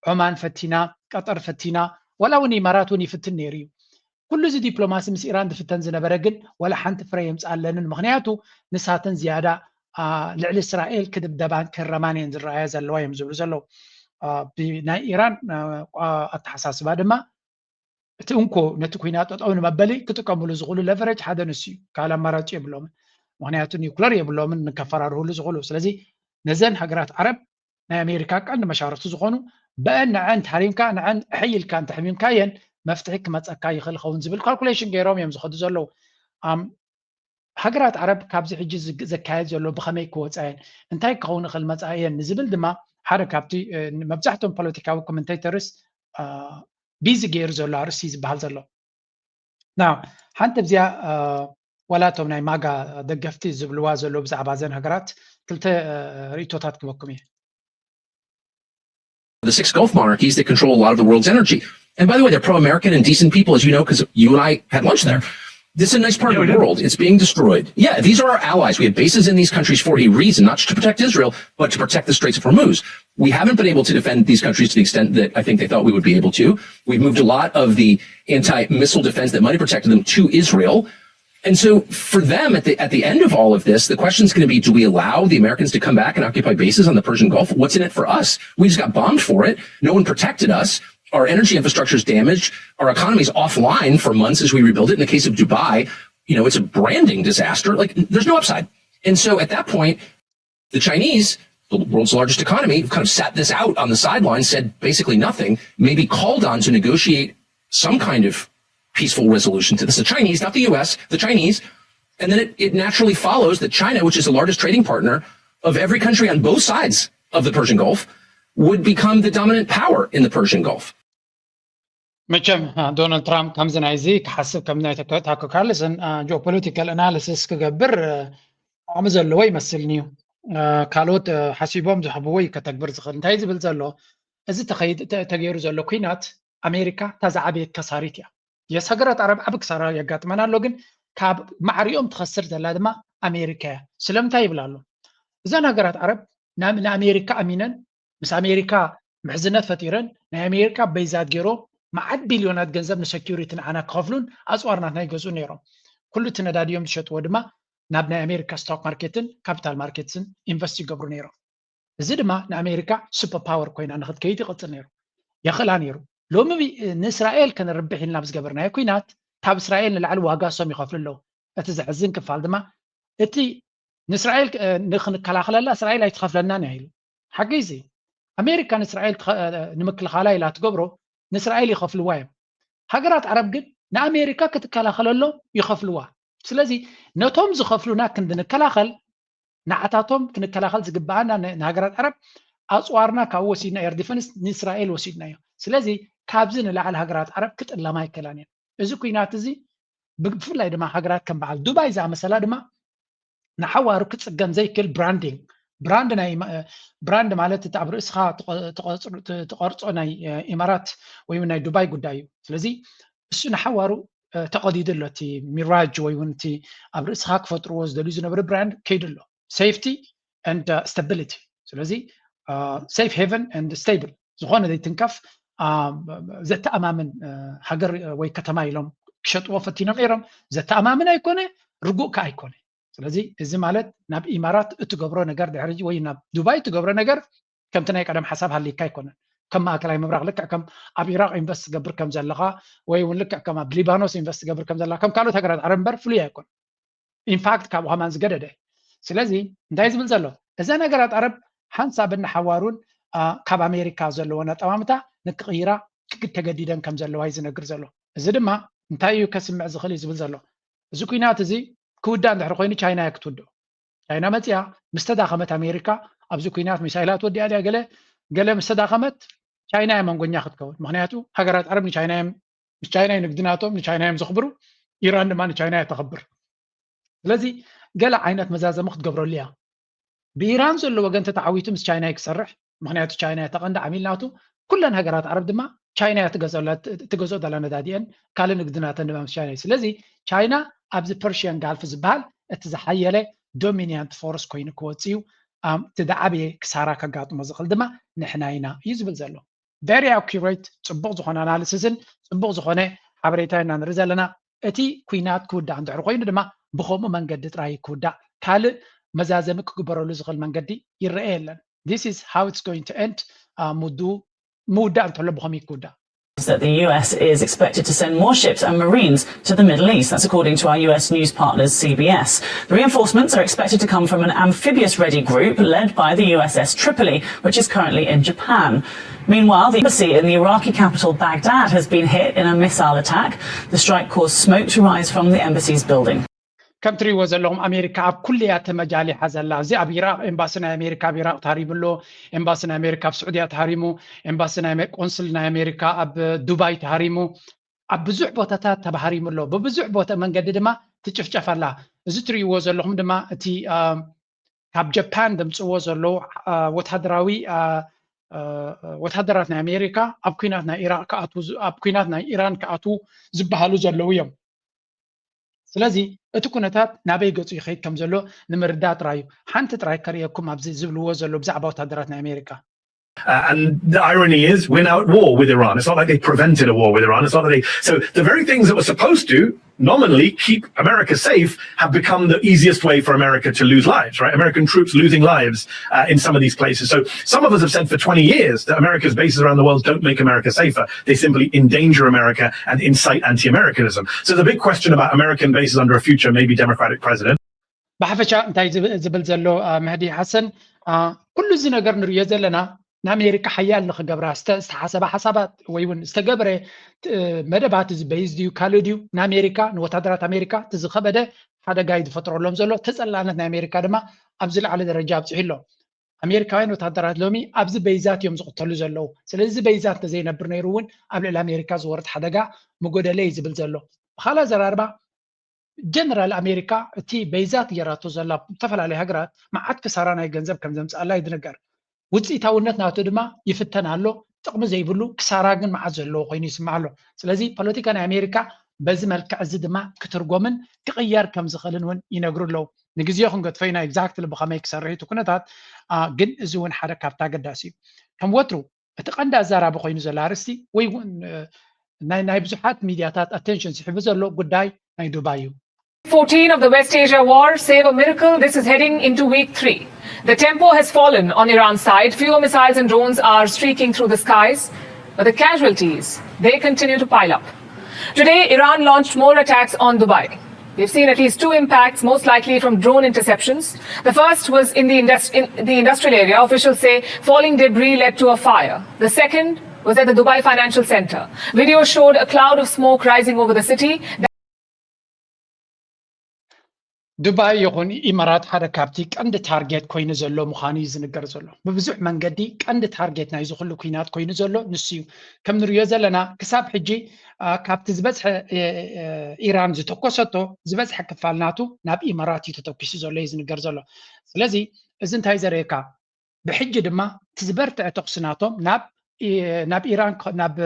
ዑማን ፈቲና ቀጠር ፈቲና ወላ እውን ኢማራት እውን ይፍትን ነይሩ እዩ كل زي دبلوماسي مس إيران دفتن زنبرة جن ولا حنت فريم سألن مغنياتو نساتن زيادة لعل إسرائيل كدب دبان كرماني ينزل رأي زلوا يمزلوا زلوا بنا إيران التحساس بعد ما تونكو نتكوينات أو نمبلي كتكملوا زغلوا لفرج حدا نسيو كلام مرات يبلوم مغنياتو نيوكلير يبلوم من كفراره لزغلوا سلزي نزن حجرات عرب نا أمريكا كان مشارف زغونو بأن عند حريم كان عند حيل كان تحميم كاين مفتحك ما تأكاي خل خون زبل calculation جيروم يمز خد زلوا حجرات عرب كابز حجز زكاية زلوا بخمي كوت عين انتهي كون خل ما عين نزبل دما حركاتي مبزحتهم political commentators بيزي جير زلوا رسيز بحال زلوا نعم حنت بزيا ولا تومناي ماجا دقفتي زبلوا زلوا بزع بعضين حجرات كلتا ريتوتات كمكمية. The 6 Gulf monarchies that control a lot of the world's energy. And by the way, they're pro-American and decent people, as you know, because you and I had lunch there. This is a nice part of the world. It's being destroyed. Yeah, these are our allies. We have bases in these countries for a reason, not just to protect Israel, but to protect the Straits of Hormuz. We haven't been able to defend these countries to the extent that I think they thought we would be able to. We've moved a lot of the anti-missile defense that might have protected them to Israel. And so for them, at the end of all of this, the question is going to be, do we allow the Americans to come back and occupy bases on the Persian Gulf? What's in it for us? We just got bombed for it. No one protected us. Our energy infrastructure is damaged. Our economy is offline for months as we rebuild it. In the case of Dubai, you know, it's a branding disaster. Like, there's no upside. And so at that point, the Chinese, the world's largest economy, kind of sat this out on the sidelines, said basically nothing, maybe called on to negotiate some kind of peaceful resolution to this. The Chinese, not the US, the Chinese. And then it naturally follows that China, which is the largest trading partner of every country on both sides of the Persian Gulf, would become the dominant power in the Persian Gulf. مچم دونالد ترامب كم زنايزي كحسب كم نايتكت هاكو كارلسن جيوبوليتيكال اناليسيس كجبر عمزل لوي مسلنيو كالوت حسيبهم زحبوي كتكبر زخل انتهي زبل زلو እዚ ተገይሩ ዘሎ ኩናት ኣሜሪካ ተዛዓበየት ከሳሪት እያ የስ ሃገራት ዓረብ ዓብ ክሳራ የጋጥመና ኣሎ ግን ካብ ማዕሪኦም ትኸስር ዘላ ድማ ኣሜሪካ እያ ስለምንታይ ይብላ ኣሎ እዘን ሃገራት ዓረብ ንኣሜሪካ ኣሚነን ምስ ኣሜሪካ ምሕዝነት ፈጢረን ናይ ኣሜሪካ በይዛት ገይሮ ማዓት ቢልዮናት ገንዘብ ንሴኩሪቲ ንዓና ክኸፍሉን ኣፅዋርናትና ይገዝኡ ነይሮም ኩሉ እቲ ነዳድዮም ዝሸጥዎ ድማ ናብ ናይ ኣሜሪካ ስቶክ ማርኬትን ካፒታል ማርኬትን ኢንቨስት ይገብሩ ነይሮም እዚ ድማ ንኣሜሪካ ሱፐር ፓወር ኮይና ንኽትከይድ ይቕፅል ነይሩ የኽእላ ነይሩ ሎሚ ንእስራኤል ከነርብሕ ኢልና ብዝገበርናዮ ኩናት ካብ እስራኤል ንላዕሊ ዋጋ ሶም ይኸፍሉ ኣለዉ እቲ ዘሕዝን ክፋል ድማ እቲ ንእስራኤል ንክንከላኸለላ እስራኤል ኣይትኸፍለናን እያ ኢሉ ሓገይዚ ኣሜሪካ ንእስራኤል ንምክልኻላ ኢላ ትገብሮ ንእስራኤል ይኸፍልዋ እዮም ሃገራት ዓረብ ግን ንኣሜሪካ ክትከላኸለሎም ይኸፍልዋ ስለዚ ነቶም ዝኸፍሉና ክንድንከላኸል ንዓታቶም ክንከላኸል ዝግባአና ንሃገራት ዓረብ ኣፅዋርና ካብ ወሲድና ኤር ዲፈንስ ንእስራኤል ወሲድናዮ ስለዚ ካብዚ ንላዕሊ ሃገራት ዓረብ ክጥለማ ይከላን እየን እዚ ኩናት እዚ ብፍላይ ድማ ሃገራት ከም በዓል ዱባይ ዝኣመሰላ ድማ ንሓዋሩ ክፅገም ዘይክእል ብራንዲንግ ብራንድ ማለት እቲ ኣብ ርእስኻ ትቐርፆ ናይ ኢማራት ወይ ናይ ዱባይ ጉዳይ እዩ ስለዚ እሱ ንሓዋሩ ተቐዲዱ ኣሎ እቲ ሚራጅ ወይ እውን እቲ ኣብ ርእስኻ ክፈጥርዎ ዝደልዩ ዝነበረ ብራንድ ከይዱ ኣሎ ሴፍቲ ኤንድ ስታቢሊቲ ስለዚ ሴፍ ሄቨን ኤንድ ስቴብል ዝኾነ ዘይትንከፍ ዘተኣማምን ሃገር ወይ ከተማ ኢሎም ክሸጥዎ ፈቲኖም ነይሮም ዘተኣማምን ኣይኮነ ርጉእ ከ ኣይኮነ ስለዚ እዚ ማለት ናብ ኢማራት እትገብሮ ነገር ድሕሪ ወይ ናብ ዱባይ እትገብሮ ነገር ከምቲ ናይ ቀደም ሓሳብ ሃሊካ ኣይኮነን ከም ማእከላይ ምብራቅ ልክዕ ከም ኣብ ኢራቅ ኢንቨስት ትገብር ከም ዘለካ ወይ እውን ልክዕ ከም ኣብ ሊባኖስ ኢንቨስት ትገብር ከም ዘለካ ከም ካልኦት ሃገራት ዓረብ እምበር ፍሉይ ኣይኮነ ኢንፋክት ካብኡ ሃማን ዝገደደ ስለዚ እንታይ ዝብል ዘሎ እዘን ሃገራት ዓረብ ሓንሳብን ሓዋሩን ካብ ኣሜሪካ ዘለዎን ኣጠማምታ ንክቕይራ ተገዲደን ከም ዘለዋ እዩ ዝነግር ዘሎ እዚ ድማ እንታይ እዩ ከስምዕ ዝኽእል እዩ ዝብል ዘሎ እዚ ኩናት እዚ ክውዳእ እንድሕሪ ኮይኑ ቻይና እያ ክትውድኦ ቻይና መፅያ ምስ ተዳኸመት ኣሜሪካ ኣብዚ ኩናት ሚሳይላት ወዲኣ ድያ ገለ ምስ ተዳኸመት ቻይና እያ መንጎኛ ክትከውን ምክንያቱ ሃገራት ዓረብ ንቻይና እዩ ንግድናቶም ንቻይና እዮም ዘኽብሩ ኢራን ድማ ንቻይና እያ ተኽብር ስለዚ ገለ ዓይነት መዛዘሙ ክትገብረሉ እያ ብኢራን ዘሎ ወገን ተተዓዊቱ ምስ ቻይና ክሰርሕ ምክንያቱ ቻይና እያ ተቐንዲ ዓሚልናቱ ኩለን ሃገራት ዓረብ ድማ ቻይና እያ ትገዝኦ ዘላ ነዳዲአን ካልእ ንግድናተን ድማ ምስ ቻይና እዩ ስለዚ ቻይና ኣብዚ ፐርሽያን ጋልፍ ዝበሃል እቲ ዝሓየለ ዶሚኒያንት ፎርስ ኮይኑ ክወፅኡ እቲ ዝዓበየ ክሳራ ከጋጥሞ ዝኽእል ድማ ንሕና ኢና እዩ ዝብል ዘሎ ቨሪ ኣኩሬት ፅቡቕ ዝኾነ ኣናሊሲስን ፅቡቕ ዝኾነ ሓበሬታና ንርኢ ዘለና እቲ ኩናት ክውዳእ እንድሕር ኮይኑ ድማ ብኸምኡ መንገዲ ጥራይ ክውዳእ ካልእ መዛዘሚ ክግበረሉ ዝኽእል መንገዲ ይረአ የለን this is how it's going to end ምውዳእ እንተሎ ብኸመይ ክውዳእ that the US is expected to send more ships and Marines to the Middle East. That's according to our US news partners, CBS. The reinforcements are expected to come from an amphibious-ready group led by the USS Tripoli, which is currently in Japan. Meanwhile, the embassy in the Iraqi capital, Baghdad, has been hit in a missile attack. The strike caused smoke to rise from the embassy's building. كم تري وزلهم أمريكا أب كليات مجالي حزلا زي أبيراق إمباسنا أمريكا بيراق تهريب له إمباسنا أمريكا بسعودية تهريمو إمباسنا قنصلنا أمريكا أب دبي تهريمو أب بزوع بوتات تبهريم له ببزوع بوت من قد ما تشفشف الله زتري وزلهم دما تي كاب جابان دم وزلو وتهدراوي وتهدراتنا أمريكا أب كيناتنا إيران كأتو أب كيناتنا إيران كأتو زبهالو زلويهم ስለዚ እቲ ኩነታት ናበይ ገጹ ይኸይድ ከም ዘሎ ንምርዳእ ጥራዩ ሓንቲ ጥራይ ከርእየኩም ኣብዚ ዝብልዎ ዘሎ ብዛዕባ ወታደራት ናይ ኣሜሪካ And the irony is, we're now at war with Iran. It's not like they prevented a war with Iran. It's not that they... So the very things that were supposed to nominally keep America safe have become the easiest way for America to lose lives, right? American troops losing lives in some of these places. So some of us have said for 20 years that America's bases around the world don't make America safer. They simply endanger America and incite anti-Americanism. So the big question about American bases under a future, maybe Democratic president... ብሓፈሻ እንታይ ዝብል ዘሎ መህዲ ሓሰን ኩሉ እዚ ነገር ንሪኦ ዘለና ንኣሜሪካ ሓያል ንክገብራ ዝተሓሰበ ሓሳባት ወይ እውን ዝተገብረ መደባት ዝበይዝ ድዩ ካልእ ድዩ ንኣሜሪካ ንወታደራት ኣሜሪካ ትዝኸበደ ሓደጋ ዝፈጥረሎም ዘሎ ተፀላነት ናይ ኣሜሪካ ድማ ኣብ ዝለዓለ ደረጃ ኣብፅሑ ኣሎ ኣሜሪካውያን ወታደራት ሎሚ ኣብዚ በይዛት እዮም ዝቕተሉ ዘለዉ ስለዚ በይዛት ተዘይነብር ነይሩ እውን ኣብ ልዕሊ ኣሜሪካ ዝወርድ ሓደጋ ምጎደለ እዩ ዝብል ዘሎ ብኻልእ ዘራርባ ጀነራል ኣሜሪካ እቲ በይዛት ጌራቶ ዘላ ዝተፈላለዩ ሃገራት መዓት ክሳራ ናይ ገንዘብ ከም ዘምፅኣላ ይድነገር ውፅኢታውነት ናቱ ድማ ይፍተን ኣሎ ጥቕሚ ዘይብሉ ክሳራ ግን መዓት ዘለዎ ኮይኑ ይስማዕ ኣሎ ስለዚ ፖለቲካ ናይ ኣሜሪካ በዚ መልክዕ እዚ ድማ ክትርጎምን ክቕየር ከም ዝኽእልን እውን ይነግሩ ኣለዉ ንግዜኡ ክንገድፈይና ኤግዛክትሊ ብኸመይ ክሰርሕ እቲ ኩነታት ግን እዚ እውን ሓደ ካብቲ ኣገዳሲ እዩ ከም ወትሩ እቲ ቀንዲ ኣዘራቢ ኮይኑ ዘሎ ኣርእስቲ ወይ እውን ናይ ብዙሓት ሚድያታት ኣቴንሽን ዝሕቡ ዘሎ ጉዳይ ናይ ዱባይ እዩ 14 of the West Asia war, save a miracle, this is heading into week 3. The tempo has fallen on Iran's side. Fewer missiles and drones are streaking through the skies, but the casualties, they continue to pile up. Today, Iran launched more attacks on Dubai. We've seen at least 2 impacts, most likely from drone interceptions. The first was in the industrial area. Officials say falling debris led to a fire. The second was at the Dubai Financial Center. Video showed a cloud of smoke rising over the city. ዱባይ ይኹን ኢማራት ሓደ ካብቲ ቀንዲ ታርጌት ኮይኑ ዘሎ ምዃኑ እዩ ዝንገር ዘሎ ብብዙሕ መንገዲ ቀንዲ ታርጌት ናይ ዝኽሉ ኩናት ኮይኑ ዘሎ ንሱ እዩ ከም ንሪኦ ዘለና ክሳብ ሕጂ ካብቲ ዝበፅሐ ኢራን ዝተኮሰቶ ዝበፅሐ ክፋል ናቱ ናብ ኢማራት እዩ ተተኪሱ ዘሎ እዩ ዝንገር ዘሎ ስለዚ እዚ እንታይ ዘርእየካ ብሕጂ ድማ እቲ ዝበርትዐ ተኩሲ ናቶም ናብ ኢራን ናብ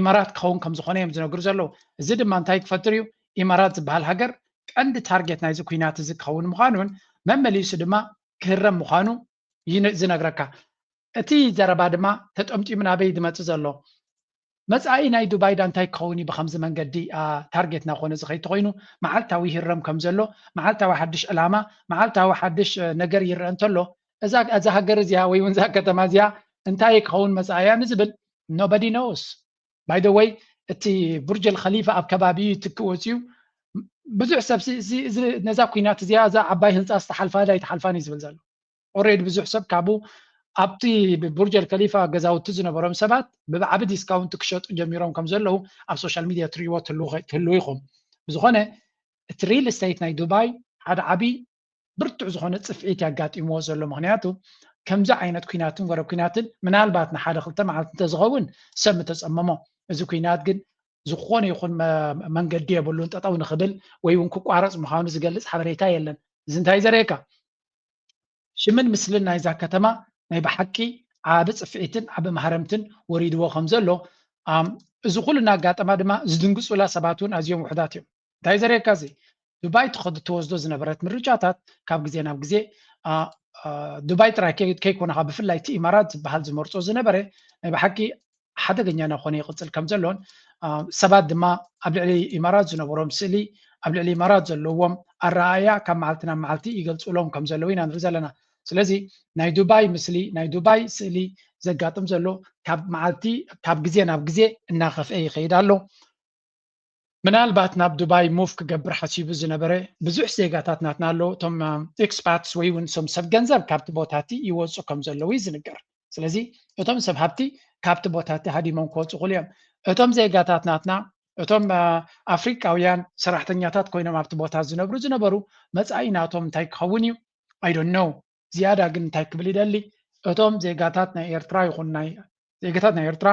ኢማራት ክኸውን ከም ዝኾነ እዮም ዝነግሩ ዘለዉ እዚ ድማ እንታይ ክፈጥር እዩ ኢማራት ዝበሃል ሃገር ቀንዲ ታርጌት ናይዚ ኩናት እዚ ክኸውን ምዃኑን መመሊሱ ድማ ክህረም ምዃኑ ዝነግረካ እቲ ዘረባ ድማ ተጠምጢሙ ናበይ ዝመፅእ ዘሎ መፃኢ ናይ ዱባይ ዳ እንታይ ክኸውን ብከምዚ መንገዲ ታርጌት ናኾነ ዝኸይድ ኮይኑ መዓልታዊ ይህረም ከም ዘሎ መዓልታዊ ሓድሽ ዕላማ መዓልታዊ ሓድሽ ነገር ይርአ እንተሎ እዛ ሃገር እዚኣ ወይ እውን እዛ ከተማ እዚኣ እንታይ ክኸውን መፃእያ ንዝብል ኖበዲ ኖውስ ባይ ደ ወይ እቲ ቡርጅል ኸሊፋ ኣብ ከባቢኡ ትክወፅዩ ብዙሕ ሰብ ነዛ ኩናት እዚኣ እዛ ዓባይ ህንፃ ዝተሓልፋ ዳ ይተሓልፋን እዩ ዝብል ዘሎ ኦልሬዲ ብዙሕ ሰብ ካብኡ ኣብቲ ቡርጅል ከሊፋ ገዛውቲ ዝነበሮም ሰባት ብዓቢ ዲስካውንት ክሸጡ ጀሚሮም ከም ዘለዉ ኣብ ሶሻል ሚድያ ትሪእዎ ትህልው ኢኹም ብዝኾነ እቲ ሪል ስቴት ናይ ዱባይ ሓደ ዓብይ ብርቱዕ ዝኾነ ፅፍዒት ያጋጢምዎ ዘሎ ምክንያቱ ከምዚ ዓይነት ኩናትን ወረብ ኩናትን ምናልባት ንሓደ 2 መዓልቲ እንተዝኸውን ሰብ ምተፀመሞ እዚ ኩናት ግን ዝኾነ ይኹን መንገዲ የብሉን ጠጠው ንኽብል ወይ እውን ክቋረፅ ምዃኑ ዝገልፅ ሓበሬታ የለን እዚ እንታይ ዘርእየካ ሽምን ምስልን ናይዛ ከተማ ናይ ብሓቂ ዓብ ፅፍዒትን ዓብ ማህረምትን ወሪድዎ ከም ዘሎ እዚ ኩሉ እናጋጠማ ድማ ዝድንግፁላ ሰባት እውን ኣዝዮም ውሕዳት እዮም እንታይ ዘርእየካ እዚ ዱባይ ትወስዶ ዝነበረት ምርጫታት ካብ ግዜ ናብ ግዜ ዱባይ ጥራይ ከይኮነካ ብፍላይ እቲ ኢማራት ዝበሃል ዝመርፆ ዝነበረ ናይ ብሓቂ ሓደገኛ ናኾነ ይቕፅል ከም ዘሎን ሰባት ድማ ኣብ ልዕሊ ኢማራት ዝነበሮም ስእሊ ኣብ ልዕሊ ኢማራት ዘለዎም ኣረኣእያ ካብ መዓልቲ ናብ መዓልቲ ይገልፅሎም ከም ዘለዉ ኢና ንርኢ ዘለና ስለዚ ናይ ዱባይ ምስሊ ናይ ዱባይ ስእሊ ዘጋጥም ዘሎ ካብ ግዜ ናብ ግዜ እናኸፍአ ይኸይድ ኣሎ ምናልባት ናብ ዱባይ ሙቭ ክገብር ሓሲቡ ዝነበረ ብዙሕ ዜጋታት ናትና ኣሎ እቶም ኤክስፓትስ ወይ እውን ሶም ሰብ ገንዘብ ካብቲ ቦታቲ ይወፁ ከም ዘለዉ ይዝንገር ስለዚ እቶም ሰብ ሃብቲ ካብቲ ቦታቲ ሃዲሞም ክወፁ ይኽእሉ እዮም እቶም ዜጋታት ናትና እቶም ኣፍሪካውያን ሰራሕተኛታት ኮይኖም ኣብቲ ቦታ ዝነበሩ መጻኢ ናቶም እንታይ ክኸውን እዩ I don't know ዝያዳ ግን እንታይ ክብል ይደሊ እቶም ዜጋታት ናይ ኤርትራ ይኹን ናይ ዜጋታት ናይ ኤርትራ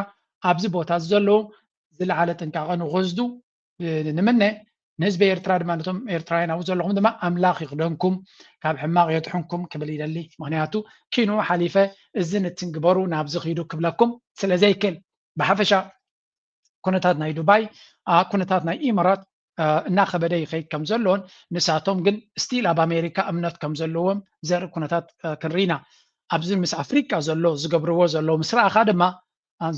ኣብዚ ቦታ ዘለዉ ዝለዓለ ጥንቃቐ ንወስዱ ንምነ ንህዝቢ ኤርትራ ድማ ነቶም ኤርትራውያን ኣብኡ ዘለኹም ድማ ኣምላኽ ይኽደንኩም ካብ ሕማቕ የጥሕንኩም ክብል ይደሊ ምክንያቱ ኪኑ ሓሊፈ እዚ ንትንግበሩ ናብዚ ኺዱ ክብለኩም ስለዘይክእል ብሓፈሻ ኩነታት ናይ ዱባይ ኩነታት ናይ ኢማራት እናኸበደ ይኸይድ ከም ዘለዎን ንሳቶም ግን ስቲል ኣብ ኣሜሪካ እምነት ከም ዘለዎም ዘርኢ ኩነታት ክንሪኢና ኣብዚ ምስ ኣፍሪካ ዘሎ ዝገብርዎ ዘሎ ምስ ረኣኻ ድማ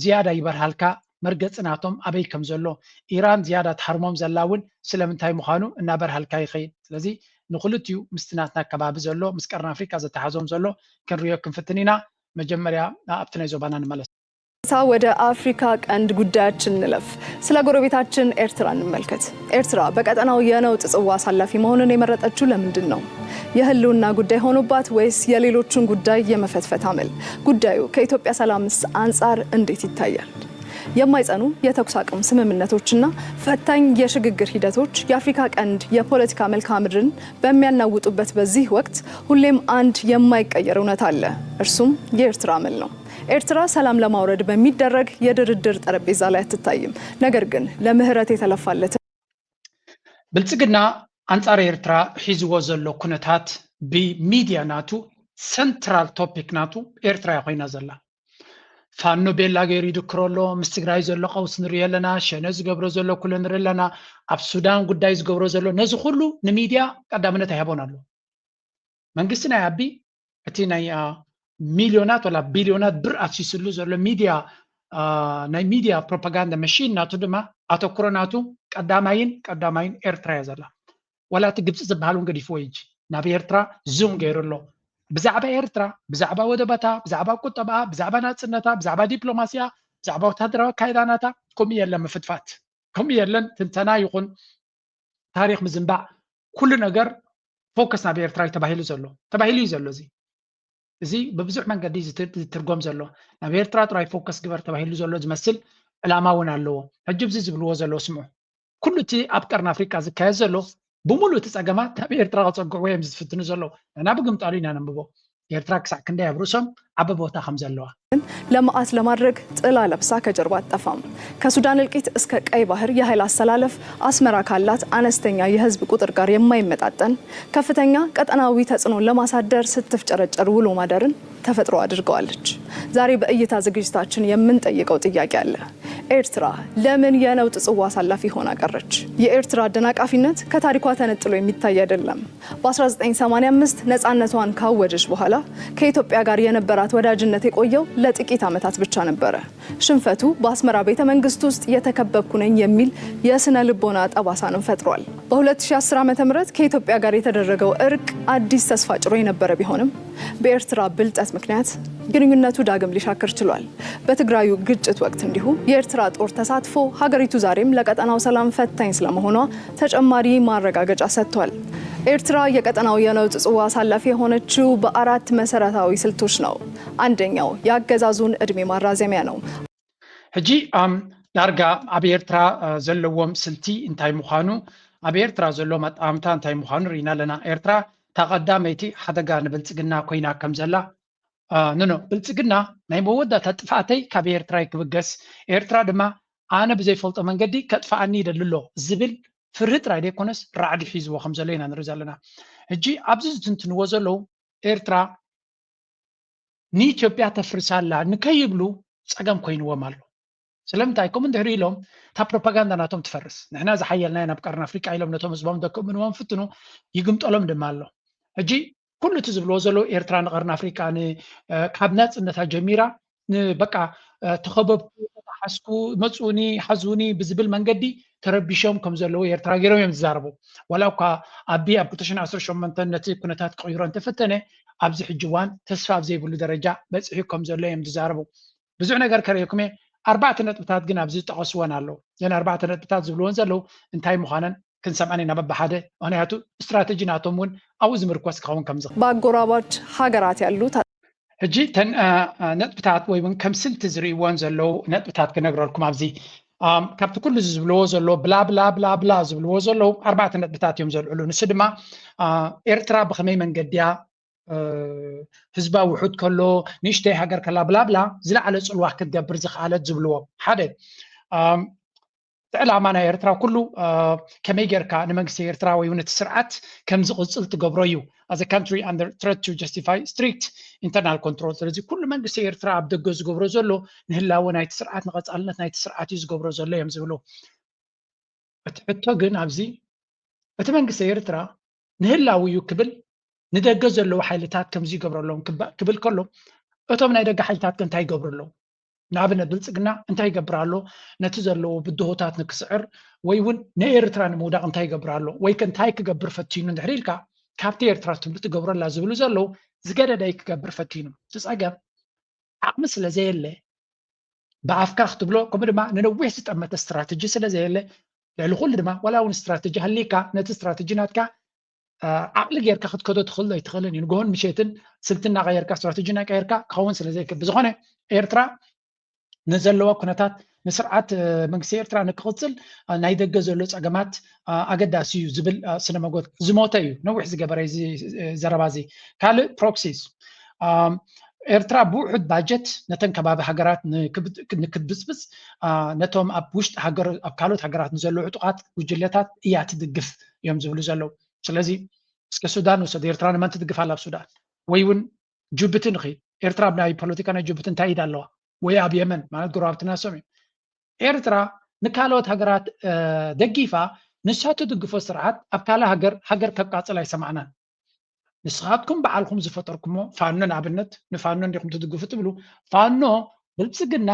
ዝያዳ ይበርሃልካ መርገፅናቶም ኣበይ ከም ዘሎ ኢራን ዝያዳ ተሓርሞም ዘላ እውን ስለምንታይ ምዃኑ እናበርሃልካ ይኸይድ ስለዚ ንኩልትዩ ምስቲ ናትና ከባቢ ዘሎ ምስ ቀርኒ ኣፍሪካ ዘተሓዞም ዘሎ ክንሪኦ ክንፍትን ኢና መጀመርያ ኣብቲ ናይ ዞባና ንመለስ ወደ አፍሪካ ቀንድ ጉዳያችን እንለፍ ስለ ጎረቤታችን ኤርትራ እንመልከት ኤርትራ በቀጠናው የነውጥ ጽዋ አሳላፊ መሆኑን የመረጠችው ለምንድን ነው የህልውና ጉዳይ ሆኖባት ወይስ የሌሎችን ጉዳይ የመፈትፈት አመል ጉዳዩ ከኢትዮጵያ ሰላምስ አንፃር እንዴት ይታያል የማይጸኑ የተኩስ አቁም ስምምነቶችና ፈታኝ የሽግግር ሂደቶች የአፍሪካ ቀንድ የፖለቲካ መልክዓ ምድርን በሚያናውጡበት በዚህ ወቅት ሁሌም አንድ የማይቀየር እውነት አለ እርሱም የኤርትራ አመል ነው ኤርትራ ሰላም ለማውረድ በሚደረግ የድርድር ጠረጴዛ ላይ አትታይም ነገር ግን ለምህረት የተለፋለት ብልጽግና አንጻር ኤርትራ ሒዝዎ ዘሎ ኩነታት በሚዲያ ናቱ ሰንትራል ቶፒክ ናቱ ኤርትራ ኮይና ዘላ ፋኖ ቤላ ገይሩ ይድክረሎ ምስ ትግራይ ዘሎ ቀውስ ንሪኦ ኣለና ሸነ ዝገብሮ ዘሎ ኩሉ ንሪኢ ኣለና ኣብ ሱዳን ጉዳይ ዝገብሮ ዘሎ ነዚ ኩሉ ንሚድያ ቀዳምነት ይሃቦን ኣሎ መንግስቲ ናይ ኣቢ እቲ ናይ ሚሊዮናት ወላ ቢሊዮናት ብር ኣፍሲስሉ ዘሎ ሚድያ ናይ ሚድያ ፕሮፓጋንዳ መሽን ናቱ ድማ ኣተኩሮ ናቱ ቀዳማይን ኤርትራ እያ ዘላ ወላ እቲ ግብፂ ዝበሃል እውን ገዲፍዎ ይጂ ናብ ኤርትራ ዙም ገይሩሎ ብዛዕባ ኤርትራ ብዛዕባ ወደባታ ብዛዕባ ቁጠባ ብዛዕባ ናጽነታ ብዛዕባ ዲፕሎማሲያ ብዛዕባ ወታደራዊ ካይዳናታ ከምኡ የለን ምፍትፋት ከምኡ የለን ትንተና ይኹን ታሪክ ምዝንባዕ ኩሉ ነገር ፎከስ ናብ ኤርትራ ተባሂሉ እዩ ዘሎ እዚ በብዙሕ መንገዲ ዝትርጎም ዘሎ ናብ ኤርትራ ጥራይ ፎከስ ግበር ተባሂሉ ዘሎ ዝመስል ዕላማ እውን ኣለዎ ሕጂ ብዚ ዝብልዎ ዘሎ ስምዑ ኩሉ እቲ ኣብ ቀርኒ ኣፍሪካ ዝካየድ ዘሎ بمولو تساقما تابي إرترا غصقوا ويم زفتنو زلو أنا بقوم طالعين أنا ببو إرترا كسا كندا يبروسهم عببوتا خمسة لوا لما لمرق طلع لبسا كجربات تفهم كسودان القيت اسك أي بحر يهيل السلالف أسمرا كالات أنستنيا يهزب قطر قار يما يمتعتن كفتنيا قد أنا ويتسنو لما صدر ستفجرج أرولو مادرن تفترو أدرقوالج زاري بأي تازقيستاتشن يمن تأيقو تياقي الله ኤርትራ ለምን የነውጥ ጽዋ አሳላፊ ሆና ቀረች የኤርትራ አደናቃፊነት ከታሪኳ ተነጥሎ የሚታይ አይደለም በ1985 ነፃነቷን ካወጀች በኋላ ከኢትዮጵያ ጋር የነበራት ወዳጅነት የቆየው ለጥቂት ዓመታት ብቻ ነበር ሽንፈቱ በአስመራ ቤተ መንግስት ውስጥ የተከበብኩ ነኝ የሚል የስነ ልቦና ጠባሳንም ፈጥሯል በ2010 ዓ.ም ከኢትዮጵያ ጋር የተደረገው እርቅ አዲስ ተስፋ ጭሮ የነበረ ቢሆንም በኤርትራ ብልጠት ምክንያት ግንኙነቱ ዳግም ሊሻከር ችሏል በትግራዩ ግጭት ወቅት እንዲሁ የኤርትራ ጦር ተሳትፎ ሀገሪቱ ዛሬም ለቀጠናው ሰላም ፈታኝ ስለመሆኗ ተጨማሪ ማረጋገጫ ሰጥቷል ኤርትራ የቀጠናው የነውጥ ጽዋ አሳላፊ የሆነችው በአራት መሰረታዊ ስልቶች ነው አንደኛው ያገዛዙን እድሜ ማራዘሚያ ነው ሕጂ ዳርጋ ኣብ ኤርትራ ዘለዎም ስልቲ እንታይ ምዃኑ ኣብ ኤርትራ ዘሎ መጣምታ እንታይ ምዃኑ ሪና ለና ኤርትራ ተቐዳመይቲ ሓደጋ ንብልጽግና ኮይና ከም ዘላ نو بلصقنا ناي مودات طفاتي ካብ ኤርትራ ይክብገስ ኤርትራ ድማ ኣነ ብዘይ ፈልጦ መንገዲ ከጥፋኣኒ ይደልሎ ዝብል ፍርጥ ራይደ ኮነስ ራዕዲ ሒዝዎ ከም ዘለና ንርኢ ዘለና እጂ ኣብዚ ዝትንትንዎ ዘለው ኤርትራ ንኢትዮጵያ ተፍርሳላ ንከይብሉ ፀገም ኮይንዎም ኣሎ ስለምንታይ ከም እንድሕሪ ኢሎም ታ ፕሮፓጋንዳ ናቶም ትፈርስ ንሕና ዝሓየልና ናብ ቀርኒ ኣፍሪቃ ኢሎም ነቶም ህዝቦም ደከምንዎም ፍትኑ ይግምጠሎም ድማ ኣሎ እጂ كل تزبلوا زلو إيرترا نقرن أفريقيا كاب ناصنتا جميرة بقى تخبب حسكو مصوني حزوني بزبل منقدي تربيشهم كم زلوا يرترا غيرهم يمزاربوا ولو كا ابي ابكتشن 18 نتي كنتات قيرون تفتنه ابزي حجوان تسفا ابزي بلو درجه بصحي كم زلوا يمزاربوا بزح ነገር ከረيكم 4 ነጥብታት ግን ኣብዚ ተቀስወን አለው ያን 4 ነጥብታት ዝብልዎን ዘለው እንታይ ምዃነን ክንሰምዓኒና በባሓደ ምክንያቱ ስትራቴጂ ናቶም ውን ኣብኡ ዝምርኮስ ክኸውን ከምዝ በአጎራባች ሀገራት ያሉት ሕጂ ተን ነጥብታት ወይ ውን ከም ስልቲ ዝርእይዎን ዘለው ነጥብታት ክነግረልኩም ኣብዚ ካብቲ ኩሉ ዝብልዎ ዘሎ ብላ ብላ ብላ ብላ ዝብልዎ ዘለው 4 ነጥብታት እዮም ዘልዕሉ ንሱ ድማ ኤርትራ ብኸመይ መንገድያ ህዝባ ውሑድ ከሎ ንሽተይ ሃገር ከላ ብላ ብላ ዝለዓለ ፅልዋህ ክትገብር ዝኽኣለት ዝብልዎ ሓደ ዕላማ ናይ ኤርትራ ኩሉ ከመይ ጌርካ ንመንግስቲ ኤርትራ ወይ ውን እቲ ስርዓት ከም ዝቕፅል ትገብሮ እዩ as a country under threat to justify strict internal control ስለዚ ኩሉ መንግስቲ ኤርትራ ኣብ ደገ ዝገብሮ ዘሎ ንህላወ ናይቲ ስርዓት ንቐፃልነት ናይቲ ስርዓት እዩ ዝገብሮ ዘሎ እዮም ዝብሉ እቲ ሕቶ ግን ኣብዚ እቲ መንግስቲ ኤርትራ ንህላው እዩ ክብል ንደገ ዘለዎ ሓይልታት ከምዚ ይገብረሎም ክብል ከሎ እቶም ናይ ደገ ሓይልታት እንታይ ይገብሩሎም ንኣብነት ብልፅግና እንታይ ይገብራሎ ነቲ ዘለዎ ብድሆታት ንክስዕር ወይ ውን ንኤርትራ ንምውዳቕ እንታይ ይገብራሎ ወይ እንታይ ክገብር ፈቲኑ እንድሕር ኢልካ ካብቲ ኤርትራ ትምርቲ ትገብረላ ዝብሉ ዘለው ዝገደዳይ ክገብር ፈቲኑ ትፀገም ዓቕሚ ስለዘየለ ብኣፍካ ክትብሎ ከምኡ ድማ ንነዊሕ ዝጠመተ ስትራቴጂ ስለዘየለ ልዕሊ ኩሉ ድማ ዋላ እውን ስትራቴጂ ሃሊካ ነቲ ስትራቴጂ ናትካ ዓቕሊ ጌርካ ክትከዶ ትኽእል ኣይትኽእልን እዩ ንጎሆን ምሸትን ስልትና ቀየርካ ስትራቴጂና ቀየርካ ክኸውን ስለዘይክእል ብዝኾነ ኤርትራ ንዘለዋ ኩነታት ንስርዓት መንግስቲ ኤርትራ ንክቕፅል ናይ ደገ ዘሎ ፀገማት ኣገዳሲ እዩ ዝብል ስነ መጎት ዝሞተ እዩ ነዊሕ ዝገበረ ዘረባ እዚ ካልእ ፕሮክሲስ ኤርትራ ብውሑድ ባጀት ነተን ከባቢ ሃገራት ንክትብፅብፅ ነቶም ኣብ ውሽጢ ሃገር ኣብ ካልኦት ሃገራት ንዘለዉ ዕጡቃት ጉጅለታት እያ ትድግፍ እዮም ዝብሉ ዘለው ስለዚ እስከ ሱዳን ወሰድ ኤርትራ ንመን ትድግፍ ኣላ ኣብ ሱዳን ወይ ውን ጅቡቲ ንኽእል ኤርትራ ናይ ፖለቲካ ናይ ጅቡቲ እንታይ ኢድ ኣለዋ ወይ ኣብ የመን ማለት ጎረባብትና ሶም እዮም ኤርትራ ንካልኦት ሃገራት ደጊፋ ንሳ ትድግፎ ስርዓት ኣብ ካልእ ሃገር ከቃፅል ኣይሰማዕናን ንስኻትኩም በዓልኩም ዝፈጠርኩሞ ፋኖ ንኣብነት ንፋኖ እንዲኹም ትድግፉ ትብሉ ፋኖ ብልፅግና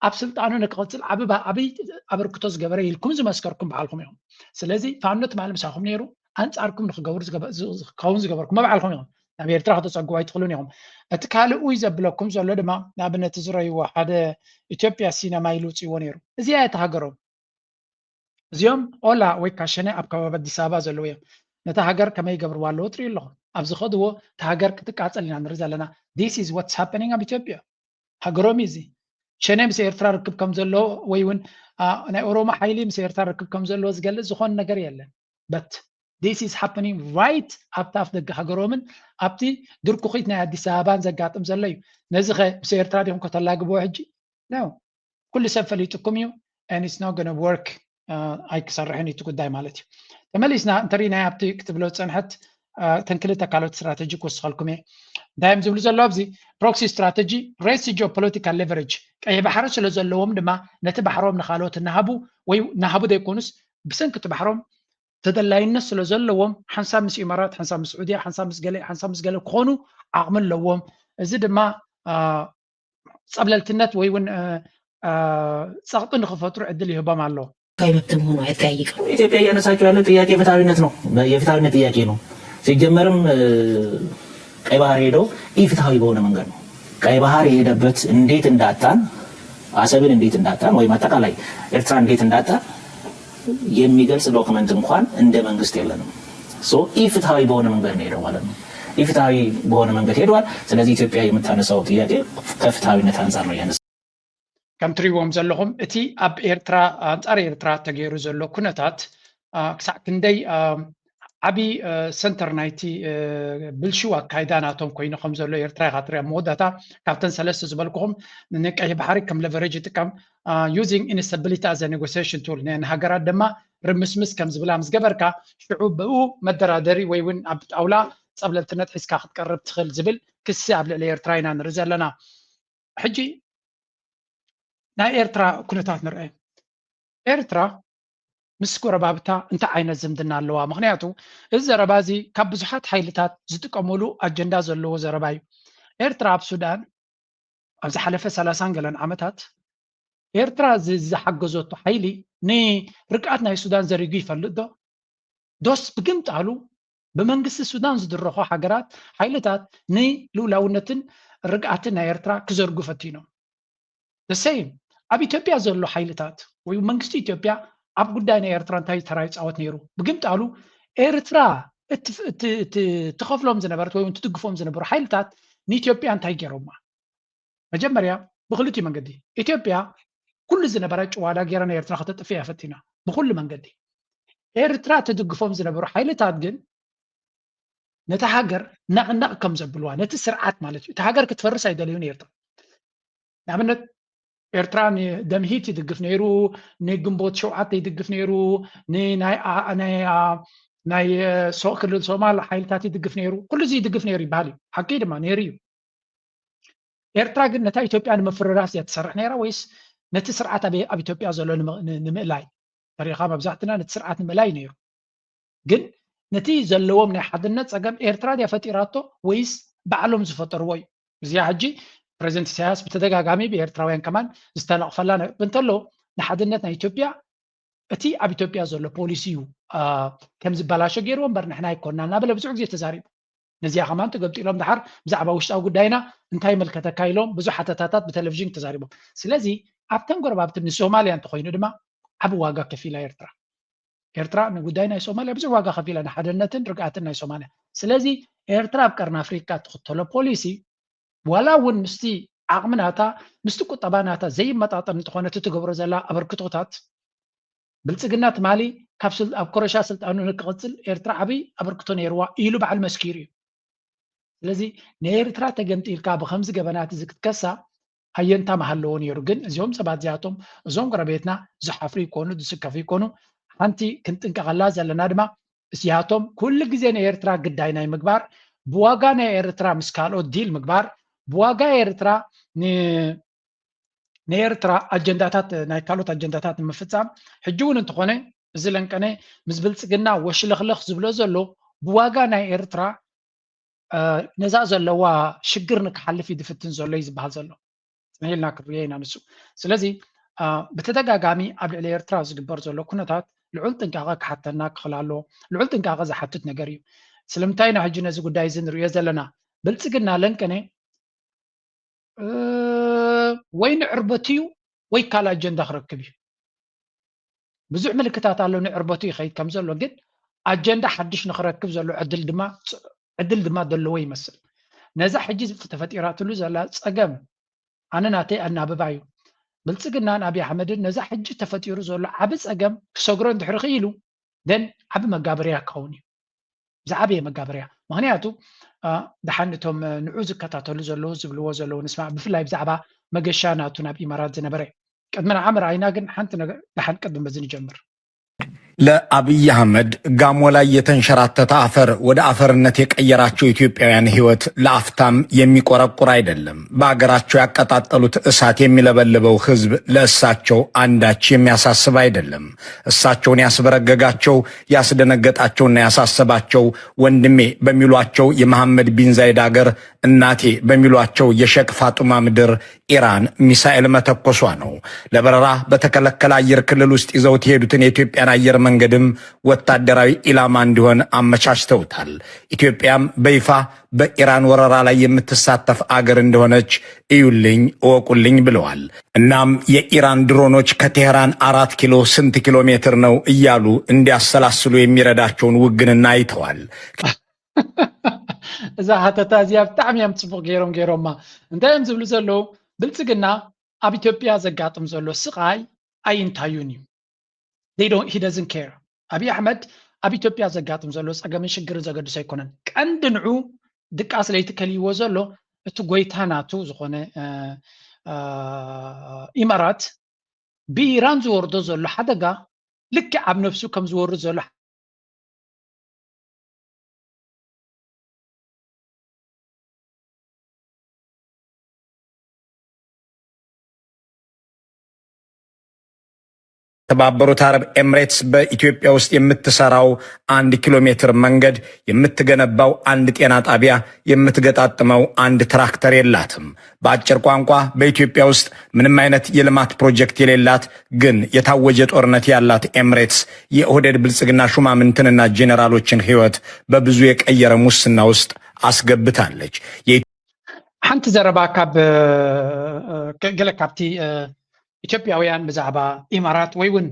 ኣብ ስልጣኑ ንክቕፅል ዓብይ ኣበርክቶ ዝገበረ ኢልኩም ዝመስከርኩም በዓልኩም ኢኹም ስለዚ ፋኖ ትማል ምሳኹም ነይሩ ኣንጻርኩም ንክገብሩ ዝኸውን ዝገበርኩም በዓልኩም ኢኹም ናብ ኤርትራ ክትፀግቡ ኣይትኽእሉን ኢኹም እቲ ካልእ ውይ ዘብለኩም ዘሎ ድማ ንኣብነት ዝረእይዎ ሓደ ኢትዮጵያ ሲነማ ኢሉ ውፅይዎ ነይሩ እዚኣ እቲ ሃገሮም እዚኦም ኦላ ወይ ካሸነ ኣብ ከባቢ ኣዲስ ኣበባ ዘለዎ እዮም ነታ ሃገር ከመይ ይገብርዋ ኣለዎ ትሪኡ ኣለኹም ኣብዚ ኸድዎ እቲ ሃገር ክትቃፀል ኢና ንርኢ ዘለና this is what's happening ኣብ ኢትዮጵያ ሃገሮም እዚ ሸነ ምስ ኤርትራ ርክብ ከም ዘለዎ ወይ ውን ናይ ኦሮሞ ሓይሊ ምስ ኤርትራ ርክብ ከም ዘለዎ ዝገልፅ ዝኾነ ነገር የለን but this is happening right ኣብቲ ኣፍ ደገ ሃገሮምን ኣብቲ ድርኩኺት ናይ ኣዲስ ኣበባን ዘጋጥም ዘሎ እዩ ነዚ ኸ ምስ ኤርትራ ዲኹም ከተላግብዎ ሕጂ ነው ኩሉ ሰብ ፈሊጥኩም እዩ and it's not going to work ኣይክሰርሕን እቲ ጉዳይ ማለት እዩ ተመሊስና እንተሪናይ ኣብቲ ክትብሎ ፀንሐት ተንክልተ ካልኦት ስትራቴጂ ክወስኸልኩም እየ ዳይም ዝብሉ ዘሎ ኣብዚ ፕሮክሲ ስትራቴጂ ሬስ ጂኦፖለቲካል ሌቨሬጅ ቀይሕ ባሕሪ ስለ ዘለዎም ድማ ነቲ ባሕሮም ንካልኦት እናሃቡ ወይ ናሃቡ ዘይኮኑስ ብሰንኪ እቲ ባሕሮም ተደላይነት ስለ ዘለዎም ሓንሳብ ምስ ኢማራት ሓንሳብ ምስ ዑድያ ሓንሳብ ምስ ገለ ክኾኑ ዓቕሚ ኣለዎም እዚ ድማ ፀብለልትነት ወይ ውን ፀቕጢ ንክፈጥሩ ዕድል ይህቦም ኣሎ ካይመትም ሆኖ አይጠያይቅም ኢትዮጵያ እያነሳቸው ያለ ጥያቄ ፍትሃዊነት ነው የፍትሃዊነት ጥያቄ ነው ሲጀመርም ቀይ ባህር ሄዶ ኢፍትሃዊ በሆነ መንገድ ነው ቀይ ባህር የሄደበት እንዴት እንዳጣን አሰብን እንዴት እንዳጣን ወይ አጠቃላይ ኤርትራ እንዴት እንዳጣን የሚገልጽ ዶክመንት እንኳን እንደ መንግስት የለንም ሶ ኢፍትሃዊ በሆነ መንገድ ነው ሄደው ማለት ነው ኢፍትሃዊ በሆነ መንገድ ሄዷል ስለዚህ ኢትዮጵያ የምታነሳው ጥያቄ ከፍትሃዊነት አንፃር ነው ያነሳው ከም ትሪእዎም ዘለኹም እቲ ኣብ ኤርትራ ኣንጻር ኤርትራ ተገይሩ ዘሎ ኩነታት ክሳዕ ክንደይ ዓብይ ሰንተር ናይቲ ብልሽው ኣካይዳ ናቶም ኮይኑ ከም ዘሎ ኤርትራ ኢኻ ትሪኣ መወዳእታ ካብተን ሰለስተ ዝበልኩኹም ንቀይሕ ባሕሪ ከም ሌቨሬጅ ይጥቀም ዩዚንግ ኢንስታቢሊቲ ኣዘ ኔጎሲዬሽን ቱል ንሃገራት ድማ ርምስምስ ከም ዝብላ ምስ ገበርካ ሽዑ ብኡ መደራደሪ ወይ ውን ኣብ ጣውላ ፀብለልትነት ሒዝካ ክትቀርብ ትኽእል ዝብል ክሲ ኣብ ልዕሊ ኤርትራ ኢና ንርኢ ዘለና ሕጂ ናይ ኤርትራ ኩነታት ንርአ ኤርትራ ምስ ጎረባብታ እንታይ ዓይነት ዝምድና ኣለዋ ምክንያቱ እዚ ዘረባ እዚ ካብ ብዙሓት ሓይልታት ዝጥቀመሉ ኣጀንዳ ዘለዎ ዘረባ እዩ ኤርትራ ኣብ ሱዳን ኣብ ዝሓለፈ 30 ገለን ዓመታት ኤርትራ ዝሓገዘቱ ሓይሊ ንርግኣት ናይ ሱዳን ዘሪጉ ይፈልጥ ዶ ዶስ ብግምጣሉ ብመንግስቲ ሱዳን ዝድረኹ ሃገራት ሓይልታት ንልኡላውነትን ርግኣትን ናይ ኤርትራ ክዘርጉ ፈቲኖም ደሰይም ኣብ ኢትዮጵያ ዘሎ ሓይልታት ወይ መንግስቲ ኢትዮጵያ ኣብ ጉዳይ ናይ ኤርትራ እንታይ ተራ ይፃወት ነይሩ ብግምጣሉ ኤርትራ ትኸፍሎም ዝነበረት ወይ ትድግፎም ዝነበሩ ሓይልታት ንኢትዮጵያ እንታይ ገይሮማ መጀመርያ ብክልቲኡ መንገዲ ኢትዮጵያ ኩሉ ዝነበረ ጭዋዳ ጌራ ኤርትራ ከተጥፍያ ፈቲና ብኩሉ መንገዲ ኤርትራ ትድግፎም ዝነበሩ ሓይልታት ግን ነታ ሃገር ናቅናቅ ከም ዘብልዋ ነቲ ስርዓት ማለት እዩ እቲ ሃገር ክትፈርስ ኣይደልዩን ኤርትራ ንኣብነት ኤርትራ ንደምሂት ይድግፍ ነይሩ ንግንቦት 7 ይድግፍ ነይሩ ናይ ክልል ሶማል ሓይልታት ይድግፍ ነይሩ ኩሉ እዚ ይድግፍ ነይሩ ይበሃል እዩ ሓቂ ድማ ነይሩ እዩ ኤርትራ ግን ነታ ኢትዮጵያ ንምፍርራስ እያ ትሰርሕ ነይራ ወይስ ነቲ ስርዓት ኣብ ኢትዮጵያ ዘሎ ንምእላይ ታሪኻ መብዛሕትና ነቲ ስርዓት ንምእላይ ነይሩ ግን ነቲ ዘለዎም ናይ ሓድነት ፀገም ኤርትራ ድያ ፈጢራቶ ወይስ ባዕሎም ዝፈጠርዎ እዩ እዚኣ ሕጂ ፕሬዚደንት ኢሳያስ ብተደጋጋሚ ብኤርትራውያን ከማን ዝተነቕፈላ እንተሎ ንሓድነት ናይ ኢትዮጵያ እቲ ኣብ ኢትዮጵያ ዘሎ ፖሊሲ እዩ ከም ዝበላሸ ገይርዎ እምበር ንሕና ኣይኮንና እናበለ ብዙሕ ግዜ ተዛሪቡ ነዚኣ ከማን ተገምጢሎም ድሓር ብዛዕባ ውሽጣዊ ጉዳይና እንታይ መልከተካ ኢሎም ብዙሕ ሓተታታት ብቴሌቭዥን ተዛሪቦም ስለዚ ኣብተን ጎረባብቲ ንሶማልያ እንተኮይኑ ድማ ዓብ ዋጋ ከፊላ ኤርትራ ንጉዳይ ናይ ሶማልያ ብዙሕ ዋጋ ከፊላ ንሓድነትን ርግኣትን ናይ ሶማልያ ስለዚ ኤርትራ ኣብ ቀርኒ ኣፍሪካ ትኽተሎ ፖሊሲ ዋላ እውን ምስቲ ዓቕሚ ናታ ምስቲ ቁጠባ ናታ ዘይመጣጠን እንትኾነ ትገብሮ ዘላ ኣበርክቶታት ብልፅግና ትማሊ ኣብ ኮረሻ ስልጣኑ ንክቕፅል ኤርትራ ዓብይ ኣበርክቶ ነይርዋ ኢሉ በዓል መስኪር እዩ ስለዚ ንኤርትራ ተገምጢልካ ብከምዚ ገበናት እዚ ክትከሳ ሃየንታ መሃለዎ ነይሩ ግን እዚኦም ሰባት እዚኣቶም እዞም ጎረቤትና ዝሓፍሩ ይኮኑ ዝስከፉ ይኮኑ ሓንቲ ክንጥንቀቐላ ዘለና ድማ እዚኣቶም ኩሉ ግዜ ንኤርትራ ግዳይ ናይ ምግባር ብዋጋ ናይ ኤርትራ ምስ ካልኦት ዲል ምግባር ብዋጋ ኤርትራ ንኤርትራ ኣጀንዳታት ናይ ካልኦት ኣጀንዳታት ንምፍፃም ሕጂ እውን እንትኾነ እዚ ለንቀነ ምስ ብልፅግና ወሽለኽለኽ ዝብሎ ዘሎ ብዋጋ ናይ ኤርትራ ነዛ ዘለዋ ሽግር ንክሓልፍ ይድፍትን ዘሎ እዩ ዝበሃል ዘሎ ፅምኢልና ክርዮ ኢና ንሱ ስለዚ ብተደጋጋሚ ኣብ ልዕሊ ኤርትራ ዝግበር ዘሎ ኩነታት ልዑል ጥንቃቐ ክሓተና ክኽእል ኣለዎ ልዑል ጥንቃቐ ዝሓትት ነገር እዩ ስለምንታይ ና ሕጂ ነዚ ጉዳይ እዚ ንሪኦ ዘለና ብልፅግና ለንቀነ ወይ ንዕርበቱ እዩ ወይ ካልእ ኣጀንዳ ክረክብ እዩ ብዙሕ ምልክታት ኣሎ ንዕርበቱ ይኸይድ ከም ዘሎ ግን ኣጀንዳ ሓድሽ ንክረክብ ዘሎ ዕድል ድማ ዘለዎ ይመስል ነዛ ሕጂ ተፈጢራትሉ ዘላ ፀገም ኣነ ናተይ ኣናብባ እዩ ብልፅግናን ኣብዪ ኣሕመድን ነዛ ሕጂ ተፈጢሩ ዘሎ ዓብ ፀገም ክሰግሮ እንድሕሪ ክኢሉ ደን ዓብ መጋበርያ ክኸውን እዩ ዝዓበየ መጋበርያ ምክንያቱ ድሓን እቶም ንዑ ዝከታተሉ ዘለዉ ዝብልዎ ዘለዉ ንስማዕ ብፍላይ ብዛዕባ መገሻ ናቱ ናብ ኢማራት ዝነበረ ቅድሚ ንዓም ረኣይና ግን ሓንቲ ድሓን ቅድም በዚ ንጀምር ለአብይ አህመድ ጋሞ ላይ የተንሸራተተ አፈር ወደ አፈርነት የቀየራቸው ኢትዮጵያውያን ህይወት ለአፍታም የሚቆረቁር አይደለም። በአገራቸው ያቀጣጠሉት እሳት የሚለበልበው ህዝብ ለእሳቸው አንዳች የሚያሳስብ አይደለም። እሳቸውን ያስበረገጋቸው ያስደነገጣቸውና ያሳሰባቸው ወንድሜ በሚሏቸው የመሐመድ ቢን ዛይድ አገር እናቴ በሚሏቸው የሼክ ፋጡማ ምድር ኢራን ሚሳኤል መተኮሷ ነው። ለበረራ በተከለከለ አየር ክልል ውስጥ ይዘውት የሄዱትን የኢትዮጵያን አየር መንገድም ወታደራዊ ኢላማ እንዲሆን አመቻችተውታል። ኢትዮጵያም በይፋ በኢራን ወረራ ላይ የምትሳተፍ አገር እንደሆነች እዩልኝ እወቁልኝ ብለዋል። እናም የኢራን ድሮኖች ከቴህራን 4 ኪሎ ስንት ኪሎ ሜትር ነው እያሉ እንዲያሰላስሉ የሚረዳቸውን ውግንና አይተዋል። እዛ ሃተታ እዚኣ ብጣዕሚ እዮም ፅቡቅ ገይሮማ እንታይ እዮም ዝብሉ ዘለዉ ብልፅግና ኣብ ኢትዮጵያ ዘጋጥም ዘሎ ስቃይ ኣይንታዩን እዩ he doesn't care አብይ አሕመድ ኣብ ኢትዮጵያ ዘጋጥም ዘሎ ፀገምን ሽግርን ዘገድሶ ኣይኮነን ቀንዲ ንዑ ድቃስ ለይቲ ከልይዎ ዘሎ እቲ ጎይታ ናቱ ዝኾነ ኢማራት ብኢራን ዝወርዶ ዘሎ ሓደጋ ልክዕ ኣብ ነፍሱ ከም ዝወርድ ዘሎ የተባበሩት አረብ ኤምሬትስ በኢትዮጵያ ውስጥ የምትሰራው 1 ኪሎ ሜትር መንገድ፣ የምትገነባው 1 ጤና ጣቢያ፣ የምትገጣጥመው 1 ትራክተር የላትም። በአጭር ቋንቋ በኢትዮጵያ ውስጥ ምንም አይነት የልማት ፕሮጀክት የሌላት ግን የታወጀ ጦርነት ያላት ኤምሬትስ የኦህዴድ ብልጽግና ሹማምንትንና ጄኔራሎችን ህይወት በብዙ የቀየረ ሙስና ውስጥ አስገብታለች። ሓንቲ ዘረባ ካብ ገለ ካብቲ ኢትዮጵያውያን ብዛዕባ ኢማራት ወይ እውን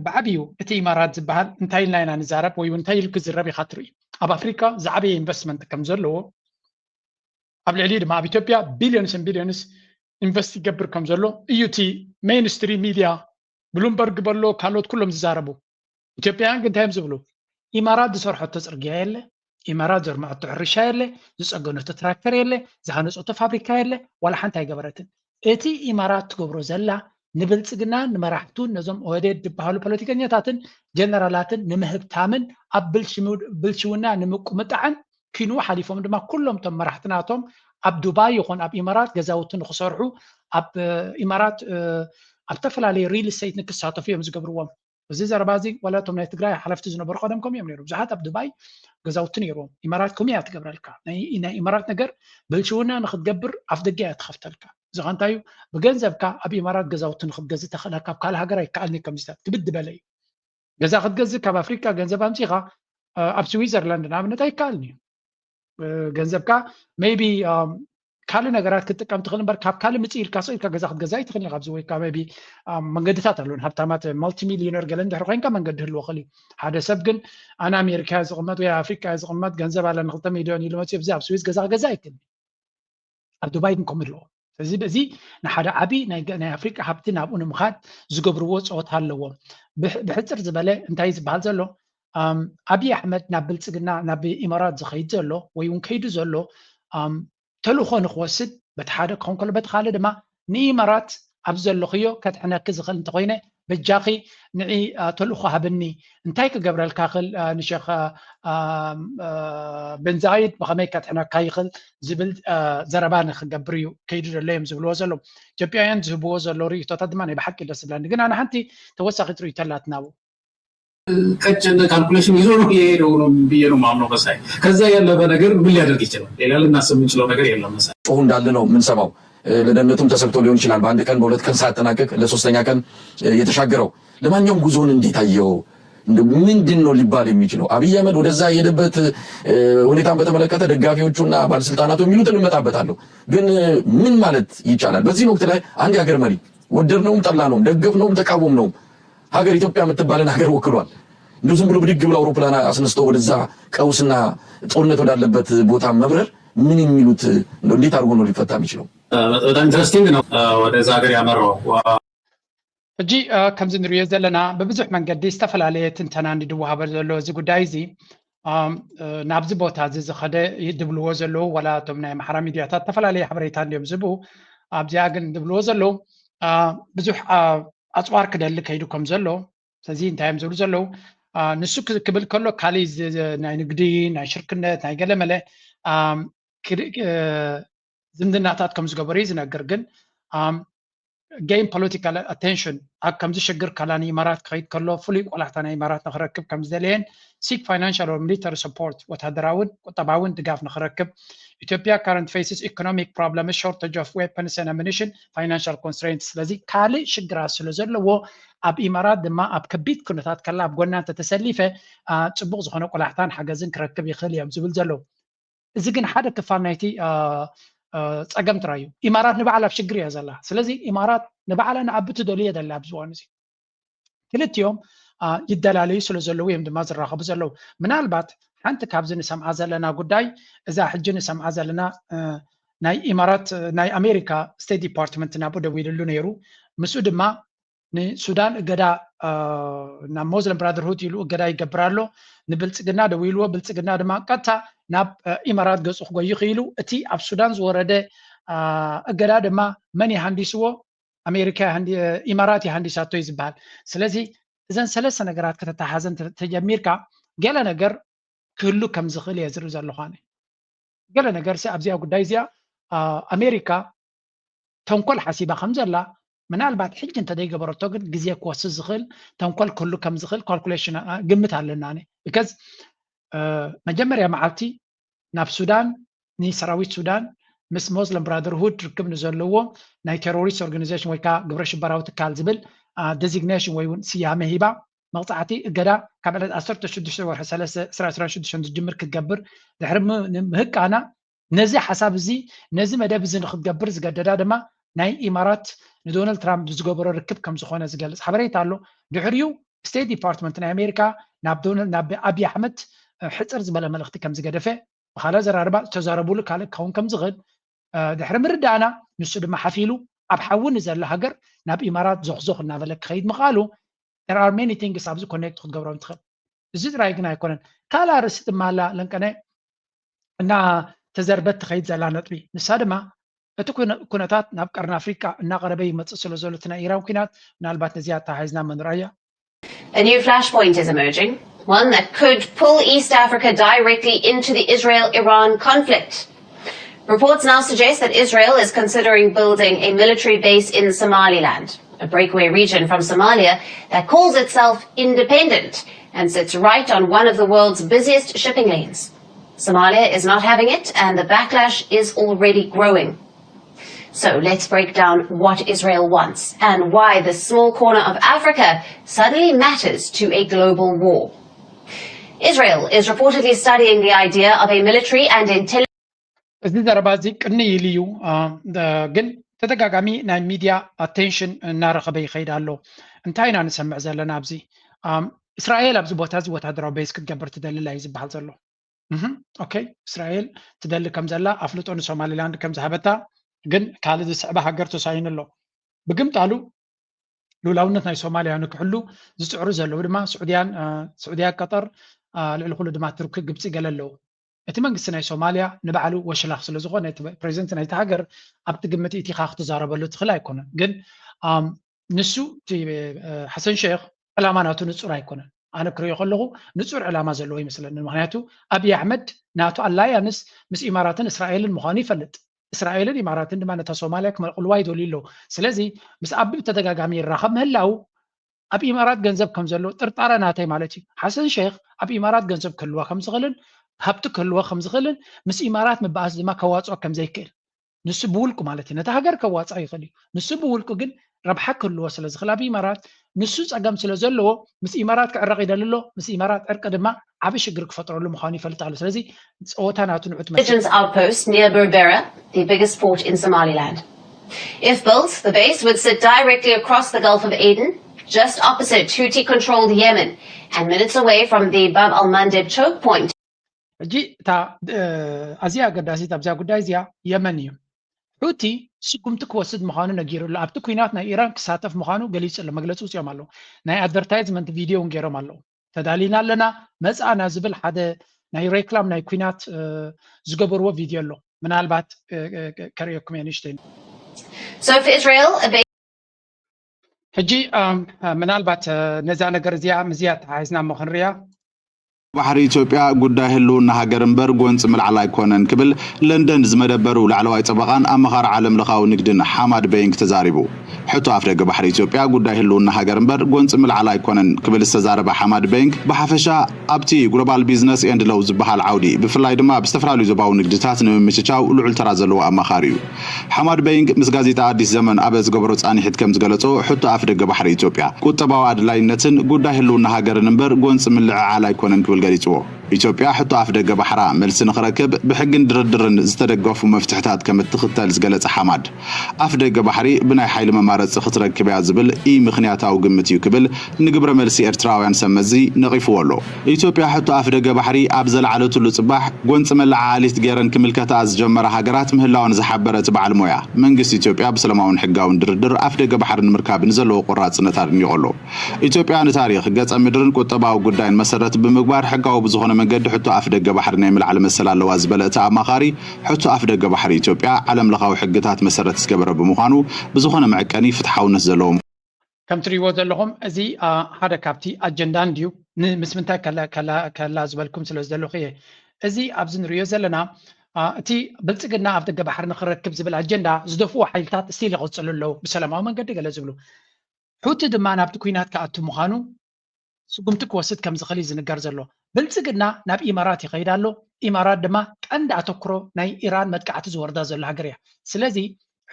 ብዓብዩ እቲ ኢማራት ዝበሃል እንታይ ኢልና ኢና ንዛረብ ወይ እውን እንታይ ኢሉ ክዝረብ ኢኻ ትርኢ። ኣብ ኣፍሪካ ዝዓበየ ኢንቨስትመንት ከም ዘለዎ ኣብ ልዕሊ ድማ ኣብ ኢትዮጵያ ቢልዮንስን ቢልዮንስ ኢንቨስት ይገብር ከም ዘሎ እዩ እቲ ሜይንስትሪም ሚድያ ብሉምበርግ በሎ ካልኦት ኩሎም ዝዛረቡ። ኢትዮጵያውያን ግን እንታይ እዮም ዝብሉ? ኢማራት ዝሰርሖቶ ፅርግያ የለ፣ ኢማራት ዘርምዐቶ ሕርሻ የለ፣ ዝፀገነቶ ትራክተር የለ፣ ዝሃነፀቶ ፋብሪካ የለ፣ ዋላ ሓንቲ ኣይገበረትን። እቲ ኢማራት ትገብሮ ዘላ ንብልጽግና ንመራሕቱን ነዞም ኦህዴድ ዝበሃሉ ፖለቲከኛታትን ጀነራላትን ንምህብታምን ኣብ ብልሽውና ንምቁምጣዕን ኪኑ ሓሊፎም ድማ ኩሎም ቶም መራሕትናቶም ኣብ ዱባይ ይኹን ኣብ ኢማራት ገዛውቲ ንክሰርሑ ኣብ ኢማራት ኣብ ዝተፈላለዩ ሪል ስቴት ንክሳተፉ እዮም ዝገብርዎም። እዚ ዘረባ እዚ ዋላቶም ናይ ትግራይ ሓለፍቲ ዝነበሩ ቀደም ከምኡ እዮም ነይሮም። ብዙሓት ኣብ ዱባይ ገዛውቲ ነይሮም። ኢማራት ከምኡ እያ ትገብረልካ። ናይ ኢማራት ነገር ብልሽውና ንክትገብር ኣፍ ደገ እያ ትኸፍተልካ። እዚ ኸ እንታይ እዩ? ብገንዘብካ ኣብ ኢማራት ገዛውቲ ንክትገዝእ ተኽእለካ ካብ ካልእ ሃገር ኣይከኣልኒ ከምዚታት ክብድ በለ እዩ። ገዛ ክትገዝእ ካብ ኣፍሪካ ገንዘብ ኣምፂኻ ኣብ ስዊዘርላንድ ንኣብነት ኣይከኣልኒ እዩ። ገንዘብካ ሜይቢ ካልእ ነገራት ክትጥቀም ትኽእል እምበር ካብ ካልእ ምፅእ ኢልካ ስኢልካ ገዛ ክትገዛ ኣይትኽእልኒ። ካብዚ ወይ ከዓ ሜይቢ መንገድታት ኣለዉን ሃብታማት መልቲ ሚልዮነር ገለ እንድሕር ኮይንካ መንገዲ ህልዎ ክእል እዩ። ሓደ ሰብ ግን ኣነ ኣሜሪካ ዝቕመጥ ወይ ኣፍሪካ ዝቕመጥ ገንዘብ ኣለኒ 2 ሚልዮን ኢሉ መፅኡ ብዚ ኣብ ስዊዝ ገዛ ክገዛ ኣይክእልኒ። ኣብ ዱባይ ግን ከምኡ ኣለዎ። ስለዚ በዚ ንሓደ ዓብይ ናይ ኣፍሪቃ ሃብቲ ናብኡ ንምኻድ ዝገብርዎ ፀወታ ኣለዎም። ብሕፅር ዝበለ እንታይ ዝበሃል ዘሎ ኣብይ ኣሕመድ ናብ ብልፅግና ናብ ኢማራት ዝኸይድ ዘሎ ወይ እውን ከይዱ ዘሎ ተልእኮ ንክወስድ በቲ ሓደ ክኸውን ከሎ በቲ ካልእ ድማ ንኢማራት ኣብ ዘለኽዮ ከትሕነኪ ዝኽእል እንተኮይነ በጃኺ ንዒ ተልእኮ ሃብኒ እንታይ ክገብረልካ ክእል ንሸኽ ቤንዛይድ ብኸመይ ከትሕነካ ይኽእል ዝብል ዘረባ ንክገብር እዩ ከይዱ ዘሎ እዮም ዝብልዎ ዘሎ። ኢትዮጵያውያን ዝህብዎ ዘሎ ርእቶታት ድማ ናይ ብሓቂ ደስ ዝብለኒ። ግን ኣነ ሓንቲ ተወሳኺት ርእቶ ኣላትና ናብኡ ቀጭን ካልኩሌሽን ይዞ ነው የሄደው ነው ብዬ ነው የማምነው። መሳይ ከዛ ያለፈ ነገር ምን ሊያደርግ ይችላል? ሌላ ልናስብ የምንችለው ነገር የለም። መሳይ ጮሁ እንዳለ ነው የምንሰማው። ለደህንነቱም ተሰግቶ ሊሆን ይችላል። በአንድ ቀን በሁለት ቀን ሳያጠናቅቅ ለሶስተኛ ቀን የተሻገረው። ለማንኛውም ጉዞውን እንዴት አየው? ምንድን ነው ሊባል የሚችለው? አብይ አህመድ ወደዛ የሄደበት ሁኔታን በተመለከተ ደጋፊዎቹና ባለስልጣናቱ የሚሉትን እንመጣበታለሁ። ግን ምን ማለት ይቻላል? በዚህ ወቅት ላይ አንድ የሀገር መሪ ወደድነውም ጠላነውም ደገፍነውም ተቃወምነውም ሀገር ኢትዮጵያ የምትባልን ሀገር ወክሏል። እንደው ዝም ብሎ ብድግ ብሎ አውሮፕላን አስነስቶ ወደዛ ቀውስና ጦርነት ወዳለበት ቦታ መብረር ምን የሚሉት እንዴት አድርጎ ነው ሊፈታ የሚችለው? በጣም ኢንትረስቲንግ ነው ወደዛ ሀገር ያመራው። ሕጂ ከምዚ ንሪኦ ዘለና ብብዙሕ መንገዲ ዝተፈላለየ ትንተና እንድወሃበ ዘሎ እዚ ጉዳይ እዚ ናብዚ ቦታ እዚ ዝኸደ ድብልዎ ዘለዉ ዋላ እቶም ናይ ኣምሓራ ሚድያታት ዝተፈላለየ ሓበሬታ እንዲዮም ዝህቡ ኣብዚኣ ግን ድብልዎ ዘለዉ ብዙሕ ኣፅዋር ክደሊ ከይዱ ከም ዘሎ ስለዚ እንታይ እዮም ዝብሉ ዘለዉ ንሱ ክብል ከሎ ካሊእ ናይ ንግዲ ናይ ሽርክነት ናይ ገለመለ ዝምድናታት ከም ዝገበሩ እዩ ዝነገር። ግን ጌም ፖለቲካል ኣቴንሽን ኣብ ከምዚ ሽግር ካላኒ ኢማራት ክኸይድ ከሎ ፍሉይ ቆላሕታ ናይ ኢማራት ንክረክብ ከም ዝደለየን ሲክ ፋይናንሻል ኦር ሚሊታሪ ሰፖርት ወታደራውን ቁጠባውን ድጋፍ ንክረክብ ኢትዮጵያ ካረንት ፌስስ ኢኮኖሚክ ፕሮብለም ሾርቴጅ ኦፍ ዌፐንስ ኤንድ አሚኒሽን ፋይናንሻል ኮንስትሬንትስ ስለዚ ካልእ ሽግራት ስለ ዘለዎ ኣብ ኢማራት ድማ ኣብ ከቢድ ኩነታት ከላ ኣብ ጎና እንተተሰሊፈ ፅቡቅ ዝኮነ ቆላሕታን ሓገዝን ክረክብ ይኽእል እዮም ዝብል ዘለዉ። እዚ ግን ሓደ ክፋል ናይቲ ፀገም ጥራይ እዩ። ኢማራት ንባዕላ ኣብ ሽግር እያ ዘላ። ስለዚ ኢማራት ንባዕላ ንዓቢ ትደልዩ እያ ዘላ ኣብዚ እዋን እዚ ክልቲኦም ይደላለዩ ስለ ዘለዉ እዮም ድማ ዝራኸቡ ዘለዉ። ምናልባት ሓንቲ ካብዚ ንሰምዓ ዘለና ጉዳይ እዛ ሕጂ ንሰምዓ ዘለና ናይ ኢማራት ናይ ኣሜሪካ ስቴት ዲፓርትመንት ናብኡ ደው ኢሉሉ ነይሩ። ምስኡ ድማ ንሱዳን እገዳ ናብ ሞስሊም ብራደርሁድ ኢሉ እገዳ ይገብር ኣሎ። ንብልፅግና ደው ኢልዎ ብልፅግና ድማ ቀጥታ ናብ ኢማራት ገፁ ክጎይ ክኢሉ እቲ ኣብ ሱዳን ዝወረደ እገዳ ድማ መን ይሃንዲስዎ? ኣሜሪካ ኢማራት ይሃንዲሳቶ እዩ ዝበሃል። ስለዚ እዘን ሰለስተ ነገራት ከተተሓዘን ተጀሚርካ ገለ ነገር ክህሉ ከም ዝኽእል እየ ዝርኢ ዘለኹ። ገለ ነገር ኣብዚኣ ጉዳይ እዚኣ ኣሜሪካ ተንኮል ሓሲባ ከም ዘላ ምናልባት ሕጂ እንተደይ ገበረቶ ግን ግዜ ክወስድ ዝኽእል ተንኮል ኩሉ ከም ዝኽእል ካልኩሌሽን ግምት ኣለና ነ because መጀመርያ መዓልቲ ናብ ሱዳን ንሰራዊት ሱዳን ምስ ሙስሊም ብራደርሁድ ርክብ ንዘለዎ ናይ ቴሮሪስት ኦርጋናይዜሽን ወይ ከዓ ግብረ ሽበራዊ ትካል ዝብል ዴዚግኔሽን ወይ እውን ስያመ ሂባ መቕፃዕቲ እገዳ ካብ ዕለት 16 ወርሒ 3 ዝጅምር ክትገብር ድሕሪ ምህቃና ነዚ ሓሳብ እዚ ነዚ መደብ እዚ ንክትገብር ዝገደዳ ድማ ናይ ኢማራት ንዶናልድ ትራምፕ ዝገበሮ ርክብ ከም ዝኾነ ዝገልጽ ሓበሬታ ኣሎ ድሕሪኡ ስቴት ዲፓርትመንት ናይ ኣሜሪካ ናብ ኣብይ ኣሕመድ ሕፅር ዝበለ መልእኽቲ ከም ዝገደፈ ብካልእ ዘራርባ ተዛረብሉ ካልእ ክኸውን ከም ዝኽእል ድሕሪ ምርዳእና ንሱ ድማ ሓፊሉ ኣብ ሓዊ ንዘላ ሃገር ናብ ኢማራት ዞኽዞኽ እናበለ ክኸይድ ምኻሉ there are many things ኣብዚ ኮኔክት ክትገብሮም ትኽእል እዚ ጥራይ ግን ኣይኮነን ካልእ ርእሲ ድማ ኣላ ለንቀነ እና ተዘርበት ትኸይድ ዘላ ነጥቢ ንሳ ድማ እቲ ኩነታት ናብ ቀርኒ ኣፍሪካ እናቐረበ ይመፅእ ስለ ዘሎ እቲ ናይ ኢራን ኩናት ምናልባት ነዚኣ ተሓሒዝና መንርኣያ A new flashpoint is emerging, one that could pull East Africa directly into the Israel-Iran conflict. Reports now suggest that Israel is considering building a military base in Somaliland, a breakaway region from Somalia that calls itself independent and sits right on one of the world's busiest shipping lanes. Somalia is not having it, and the backlash is already growing. So let's break down what Israel wants and why this small corner of Africa suddenly matters to a global war. Israel is reportedly studying the idea of a military and intelligence. እዚ ዘረባ እዚ ቅኒ ኢሉ እዩ ግን ተደጋጋሚ ናይ ሚድያ ኣቴንሽን እናረኸበ ይኸይድ ኣሎ እንታይ ኢና ንሰምዕ ዘለና ኣብዚ እስራኤል ኣብዚ ቦታ እዚ ወታደራዊ ቤዝ ክትገብር ትደሊ እዩ ዝበሃል ዘሎ ኦኬ እስራኤል ትደሊ ከም ዘላ ኣፍልጦ ንሶማሊላንድ ከም ዝሃበታ ግን ካልእ ዝስዕባ ሃገር ተሳይኑ ኣሎ ብግምጣሉ ሉላውነት ናይ ሶማልያ ንክሕሉ ዝፅዕሩ ዘለዉ ድማ ስዑድያ ቀጠር ልዕሊ ኩሉ ድማ ትርኪ ግብፂ ገለ ኣለዉ እቲ መንግስቲ ናይ ሶማልያ ንባዕሉ ወሽላኽ ስለ ዝኾነ እቲ ፕሬዚደንት ናይቲ ሃገር ኣብቲ ግምቲ እቲ ኢኻ ክትዛረበሉ ትኽእል ኣይኮነን ግን ንሱ ሓሰን ሼክ ዕላማ ናቱ ንፁር ኣይኮነን ኣነ ክሪኦ ከለኹ ንፁር ዕላማ ዘለዎ ይመስለኒ ምክንያቱ ኣብይ ኣሕመድ ናቱ ኣላያንስ ምስ ኢማራትን እስራኤልን ምዃኑ ይፈልጥ እስራኤልን ኢማራትን ድማ ነታ ሶማልያ ክመልቅልዋ ይደልዩ ኣለዉ ስለዚ ምስ ኣቢ ብተደጋጋሚ ይራኸብ ምህላው ኣብ ኢማራት ገንዘብ ከም ዘሎ ጥርጣረ ናተይ ማለት እዩ ሓሰን ሼክ ኣብ ኢማራት ገንዘብ ክህልዋ ከም ዝኽእልን ሃብቲ ክህልዋ ከም ዝኽእልን ምስ ኢማራት ምባኣስ ድማ ከዋፅኦ ከም ዘይክእል ንሱ ብውልቁ ማለት እዩ ነቲ ሃገር ከዋፅኦ ይኽእል እዩ ንሱ ብውልቁ ግን ረብሓ ክህልዎ ስለ ዝኽእል ኣብ ኢማራት ንሱ ፀገም ስለ ዘለዎ ምስ ኢማራት ክዕረቕ ይደሊ ኣሎ ምስ ኢማራት ዕርቂ ድማ ዓብይ ሽግር ክፈጥረሉ ምዃኑ ይፈልጥ ኣሎ ስለዚ ፀወታ ናቱ ንዑት intelligence outpost near Berbera, the biggest port in Somaliland. If built, the base would sit directly across the Gulf of Aden, just opposite Houthi-controlled Yemen, and minutes away from the Bab al-Mandeb choke point. ሕጂ እታ ኣዝያ ኣገዳሲት ኣብዛ ጉዳይ እዚኣ የመን እዩ ሑቲ ስጉምቲ ክወስድ ምዃኑ ነጊሩሉ ኣብቲ ኩናት ናይ ኢራን ክሳተፍ ምዃኑ ገሊጹ ኣሎ መግለፂ ውፅኦም ኣለዉ ናይ ኣድቨርታይዝመንት ቪድዮ እውን ገይሮም ኣለዉ ተዳሊና ኣለና መፅኣና ዝብል ሓደ ናይ ሬክላም ናይ ኩናት ዝገበርዎ ቪድዮ ኣሎ ምናልባት ከሪኦኩም እየ ንእሽተይ ሕጂ ምናልባት ነዛ ነገር እዚኣ ምዝያ ተሓሒዝና እሞ ክንሪያ ባሕሪ ኢትዮጵያ ጉዳይ ህልውና ሃገር እምበር ጎንፂ ምልዓል ኣይኮነን ክብል ለንደን ዝመደበሩ ላዕለዋይ ፀበቓን ኣመኻሪ ዓለም ለኻዊ ንግድን ሓማድ በይንግ ተዛሪቡ ሕቶ ኣፍ ደገ ባሕሪ ኢትዮጵያ ጉዳይ ህልውና ሃገር እምበር ጎንፂ ምልዓል ኣይኮነን ክብል ዝተዛረበ ሓማድ በይንግ ብሓፈሻ ኣብቲ ግሎባል ቢዝነስ ኤንድ ሎው ዝበሃል ዓውዲ ብፍላይ ድማ ብዝተፈላለዩ ዞባዊ ንግድታት ንምምችቻው ልዑል ተራ ዘለዎ ኣመኻሪ እዩ ሓማድ በይንግ ምስ ጋዜጣ ኣዲስ ዘመን ኣበ ዝገበሮ ፃኒሒት ከም ዝገለጾ ሕቶ ኣፍ ደገ ባሕሪ ኢትዮጵያ ቁጠባዊ ኣድላይነትን ጉዳይ ህልውና ሃገርን እምበር ጎንፂ ምልዓል ኣይኮነን ክብል ገሊጽዎ ኢትዮጵያ ሕቶ ኣፍ ደገ ባሕራ መልሲ ንኽረክብ ብሕግን ድርድርን ዝተደገፉ መፍትሕታት ከም እትኽተል ዝገለጸ ሓማድ ኣፍ ደገ ባሕሪ ብናይ ሓይሊ መማረፂ ክትረክብ እያ ዝብል ምክንያታዊ ግምት እዩ ክብል ንግብረ መልሲ ኤርትራውያን ሰመዚ ነቒፍዎ ኣሎ ኢትዮጵያ ሕቶ ኣፍ ደገ ባሕሪ ኣብ ዘለዓለትሉ ጽባሕ ጎንፂ መለዓሊት ገይረን ክምልከታ ዝጀመረ ሃገራት ምህላውን ዝሓበረት በዓል ሞያ መንግስቲ ኢትዮጵያ ብሰላማውን ሕጋውን ድርድር ኣፍ ደገ ባሕሪ ንምርካብ ንዘለዎ ቆራጽነት ኣድኒቑ ኣሎ ኢትዮጵያ ንታሪክ ገጸ ምድርን ቁጠባዊ ጉዳይን መሰረት ብምግባር ሕጋዊ ብዝኾነ መንገዲ ሕቶ ኣፍ ደገ ባሕሪ ናይ ምልዓል መሰል ኣለዋ ዝበለ እቲ ኣማኻሪ ሕቶ ኣፍ ደገ ባሕሪ ኢትዮጵያ ዓለም ለኻዊ ሕግታት መሰረት ዝገበረ ብምዃኑ ብዝኾነ መዕቀኒ ፍትሓውነት ዘለዎም ከም ትሪእዎ ዘለኹም እዚ ሓደ ካብቲ ኣጀንዳ እንድዩ ምስ ምንታይ ከላ ዝበልኩም ስለ ዘለኹ እየ እዚ ኣብዚ ንሪኦ ዘለና እቲ ብልጽግና ኣብ ደገ ባሕሪ ንኽረክብ ዝብል ኣጀንዳ ዝደፍኡ ሓይልታት እስቲል ይቕጽሉ ኣለዉ ብሰላማዊ መንገዲ ገለ ዝብሉ ሑቲ ድማ ናብቲ ኩናት ክኣቱ ምዃኑ ስጉምቲ ክወስድ ከም ዝኽእል ዝንገር ዘሎ ብልጽግና ናብ ኢማራት ይኸይድ ኣሎ ኢማራት ድማ ቀንዲ ኣተኩሮ ናይ ኢራን መጥቃዕቲ ዝወርዳ ዘሎ ሃገር እያ ስለዚ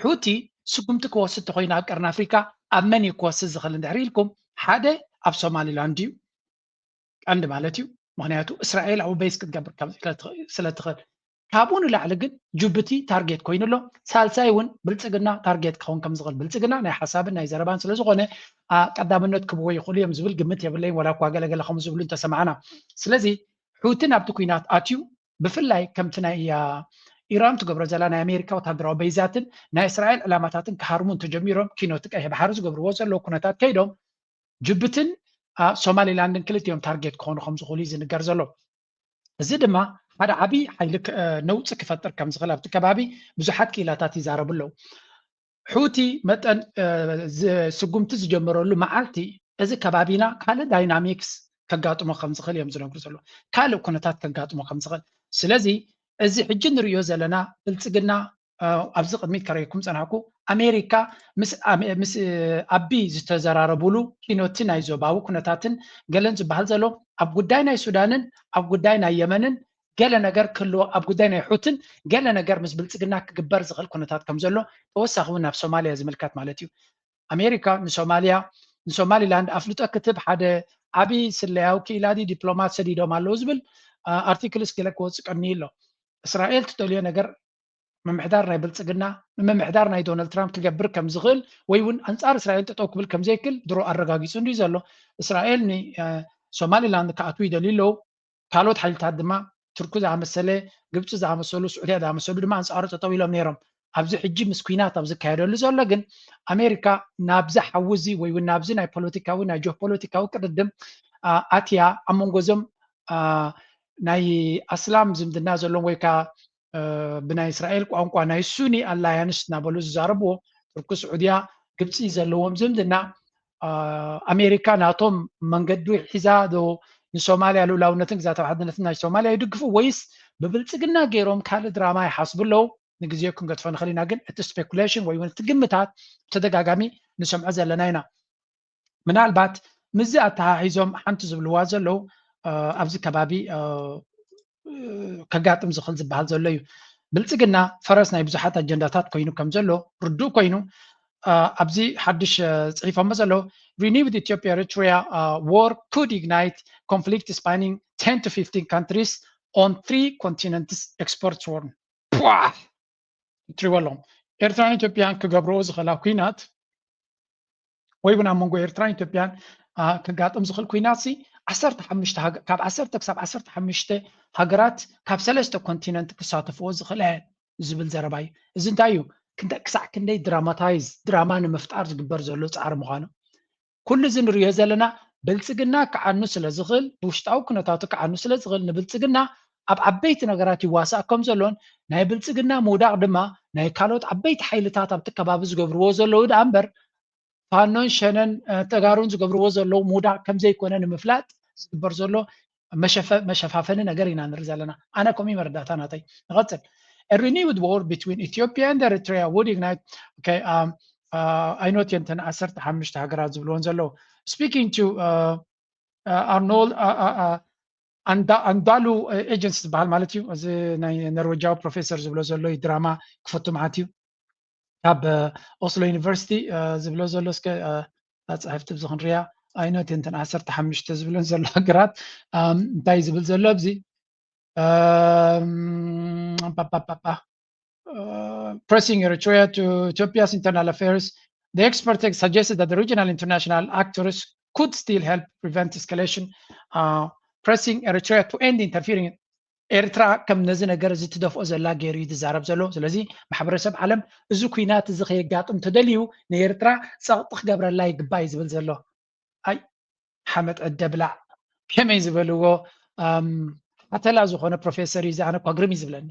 ሑቲ ስጉምቲ ክወስድ ተኮይኑ ኣብ ቀርኒ ኣፍሪካ ኣብ መን ክወስድ ዝኽእል እንድሕር ኢልኩም ሓደ ኣብ ሶማሊላንድ እዩ ቀንዲ ማለት እዩ ምክንያቱ እስራኤል ኣብ ቤዝ ክትገብር ስለትኽእል ካብኡ ንላዕሊ ግን ጅቡቲ ታርጌት ኮይኑ ኣሎ ሳልሳይ እውን ብልጽግና ታርጌት ክኸውን ከም ዝኽእል ብልጽግና ናይ ሓሳብን ናይ ዘረባን ስለ ዝኾነ ቀዳምነት ክብዎ ይኽእሉ እዮም ዝብል ግምት የብለይን ወላ እኳ ገለገለ ከም ዝብሉ እንተሰማዕና ስለዚ ሑቲ ናብቲ ኩናት ኣትዩ ብፍላይ ከምቲ ናይ ኢራን ትገብሮ ዘላ ናይ ኣሜሪካ ወታደራዊ በይዛትን ናይ እስራኤል ዕላማታትን ክሃርሙ እንተጀሚሮም ኪኖት ቀይሕ ባሕሪ ዝገብርዎ ዘለዉ ኩነታት ከይዶም ጅቡትን ሶማሊላንድን ክልቲኦም ታርጌት ክኾኑ ከም ዝኽእሉ ዝንገር ዘሎ እዚ ድማ ሓደ ዓብይ ሓይሊ ነውፂ ክፈጥር ከም ዝኽእል ኣብቲ ከባቢ ብዙሓት ክኢላታት ይዛረቡ ኣለዉ ሑቲ መጠን ስጉምቲ ዝጀመረሉ መዓልቲ እዚ ከባቢና ካልእ ዳይናሚክስ ከጋጥሞ ከም ዝኽእል እዮም ዝነግሩ ዘሎ ካልእ ኩነታት ከጋጥሞ ከም ዝኽእል ስለዚ እዚ ሕጂ ንሪኦ ዘለና ብልጽግና ኣብዚ ቅድሚት ከረይኩም ፀናሕኩ ኣሜሪካ ምስ ኣቢ ዝተዘራረብሉ ኪኖቲ ናይ ዞባዊ ኩነታትን ገለን ዝበሃል ዘሎ ኣብ ጉዳይ ናይ ሱዳንን ኣብ ጉዳይ ናይ የመንን ገለ ነገር ክህልዎ ኣብ ጉዳይ ናይ ሑትን ገለ ነገር ምስ ብልጽግና ክግበር ዝኽእል ኩነታት ከም ዘሎ ተወሳኺ እውን ናብ ሶማልያ ዝምልከት ማለት እዩ ኣሜሪካ ንሶማሊላንድ ኣፍልጦ ክትብ ሓደ ዓብይ ስለያዊ ክኢላዲ ዲፕሎማት ሰዲዶም ኣለዉ ዝብል ኣርቲክልስ ገለ ክወፅእ ቀኒ ኣሎ እስራኤል ትደልዮ ነገር ምምሕዳር ናይ ብልጽግና ምምሕዳር ናይ ዶናልድ ትራምፕ ክገብር ከም ዝኽእል ወይ እውን ኣንጻር እስራኤል ጠጠው ክብል ከም ዘይክእል ድሮ ኣረጋጊፁ እንዲ ዘሎ እስራኤል ንሶማሊላንድ ክኣትዉ ይደልዩ ኣለዉ ካልኦት ሓይልታት ድማ ቱርክ ዝኣመሰለ ግብፂ ዝኣመሰሉ ስዑድያ ዝኣመሰሉ ድማ ኣንጻሩ ጠጠው ኢሎም ነይሮም ኣብዚ ሕጂ ምስ ኩናት ኣብ ዝካየደሉ ዘሎ ግን ኣሜሪካ ናብዚ ሓውዚ ወይ እውን ናብዚ ናይ ፖለቲካዊ ናይ ጂኦፖለቲካዊ ቅድድም ኣትያ ኣብ መንጎዞም ናይ ኣስላም ዝምድና ዘሎም ወይ ከዓ ብናይ እስራኤል ቋንቋ ናይ ሱኒ ኣላያንስ እናበሉ ዝዛረብዎ ቱርክ ስዑድያ ግብፂ ዘለዎም ዝምድና ኣሜሪካ ናቶም መንገዲ ሒዛ ዶ ንሶማልያ ልኡላውነትን ግዛት ሓድነትን ናይ ሶማልያ ይድግፉ ወይስ ብብልጽግና ገይሮም ካልእ ድራማ ይሓስቡ ኣለዉ ንግዜኡ ክንገድፎ ንኽእል ኢና ግን እቲ ስፔኩሌሽን ወይ እውን እቲ ግምታት ብተደጋጋሚ ንሰምዖ ዘለና ኢና ምናልባት ምዚ ኣተሓሒዞም ሓንቲ ዝብልዋ ዘለዉ ኣብዚ ከባቢ ከጋጥም ዝኽእል ዝበሃል ዘሎ እዩ ብልጽግና ፈረስ ናይ ብዙሓት ኣጀንዳታት ኮይኑ ከም ዘሎ ርዱእ ኮይኑ ኣብዚ ሓድሽ ጽሒፎሞ ዘለዉ renewed Ethiopia Eritrea war could ignite conflict spanning 10 to 15 countries on 3 continents exports warn ትሪወሎም ኤርትራን ኢትዮጵያን ክገብርዎ ዝኽእላ ኩናት ወይ እውን ኣብ መንጎ ኤርትራን ኢትዮጵያን ክጋጥም ዝኽእል ኩናት ካብ 10 ክሳብ 15 ሃገራት ካብ 3 ኮንቲነንት ክሳተፍዎ ዝኽእል ዝብል ዘረባ እዩ እዚ እንታይ እዩ ክሳዕ ክንደይ ድራማታይዝ ድራማ ንምፍጣር ዝግበር ዘሎ ፃዕሪ ምዃኑ ኩሉ እዚ ንሪኦ ዘለና ብልጽግና ክዓኑ ስለ ዝኽእል ብውሽጣዊ ኩነታቱ ክዓኑ ስለ ዝኽእል ንብልጽግና ኣብ ዓበይቲ ነገራት ይዋሳእ ከም ዘሎን ናይ ብልጽግና ምውዳቕ ድማ ናይ ካልኦት ዓበይቲ ሓይልታት ኣብቲ ከባቢ ዝገብርዎ ዘለዉ ዳ እምበር ፋኖን ሸነን ተጋሩን ዝገብርዎ ዘለዉ ምውዳቕ ከም ዘይኮነ ንምፍላጥ ዝግበር ዘሎ መሸፋፈኒ ነገር ኢና ንርኢ ዘለና ኣነ ከምኡ መረዳእታ ናተይ ንቐፅል A renewed war between Ethiopia and Eritrea would ignite ኣይኖት የንተን 15 ሃገራት ዝብልዎን ዘለዉ speaking to Arnold ኣንዳሉ ኤጀንሲ ዝበሃል ማለት እዩ እዚ ናይ ኖርዌጃዊ ፕሮፌሰር ዝብሎ ዘሎ ድራማ ክፈቱ መዓት እዩ ካብ ኦስሎ ዩኒቨርሲቲ ዝብሎ ዘሎ እስከ ኣፅሕፍቲ ብዚ ክንሪያ ኣይኖት የንተን 15 ዝብሎን ዘሎ ሃገራት እንታይ ዝብል ዘሎ ኣብዚ pressing Eritrea to Ethiopia's internal affairs, the expert suggested that the regional international actors could still help prevent escalation, pressing Eritrea to end interfering. ኤርትራ ከም ነዚ ነገር እዚ ትደፍኦ ዘላ ገይሩ እዩ ትዛረብ ዘሎ ስለዚ ማሕበረሰብ ዓለም እዚ ኩናት እዚ ከየጋጥም ተደልዩ ንኤርትራ ፀቕጢ ክገብረላ ይግባእ ዝብል ዘሎ ኣይ ሓመድ ዕደብላዕ ከመይ ዝበልዎ ሓተላ ዝኾነ ፕሮፌሰር እዩ ኣነ ኳ ግርም እዩ ዝብለኒ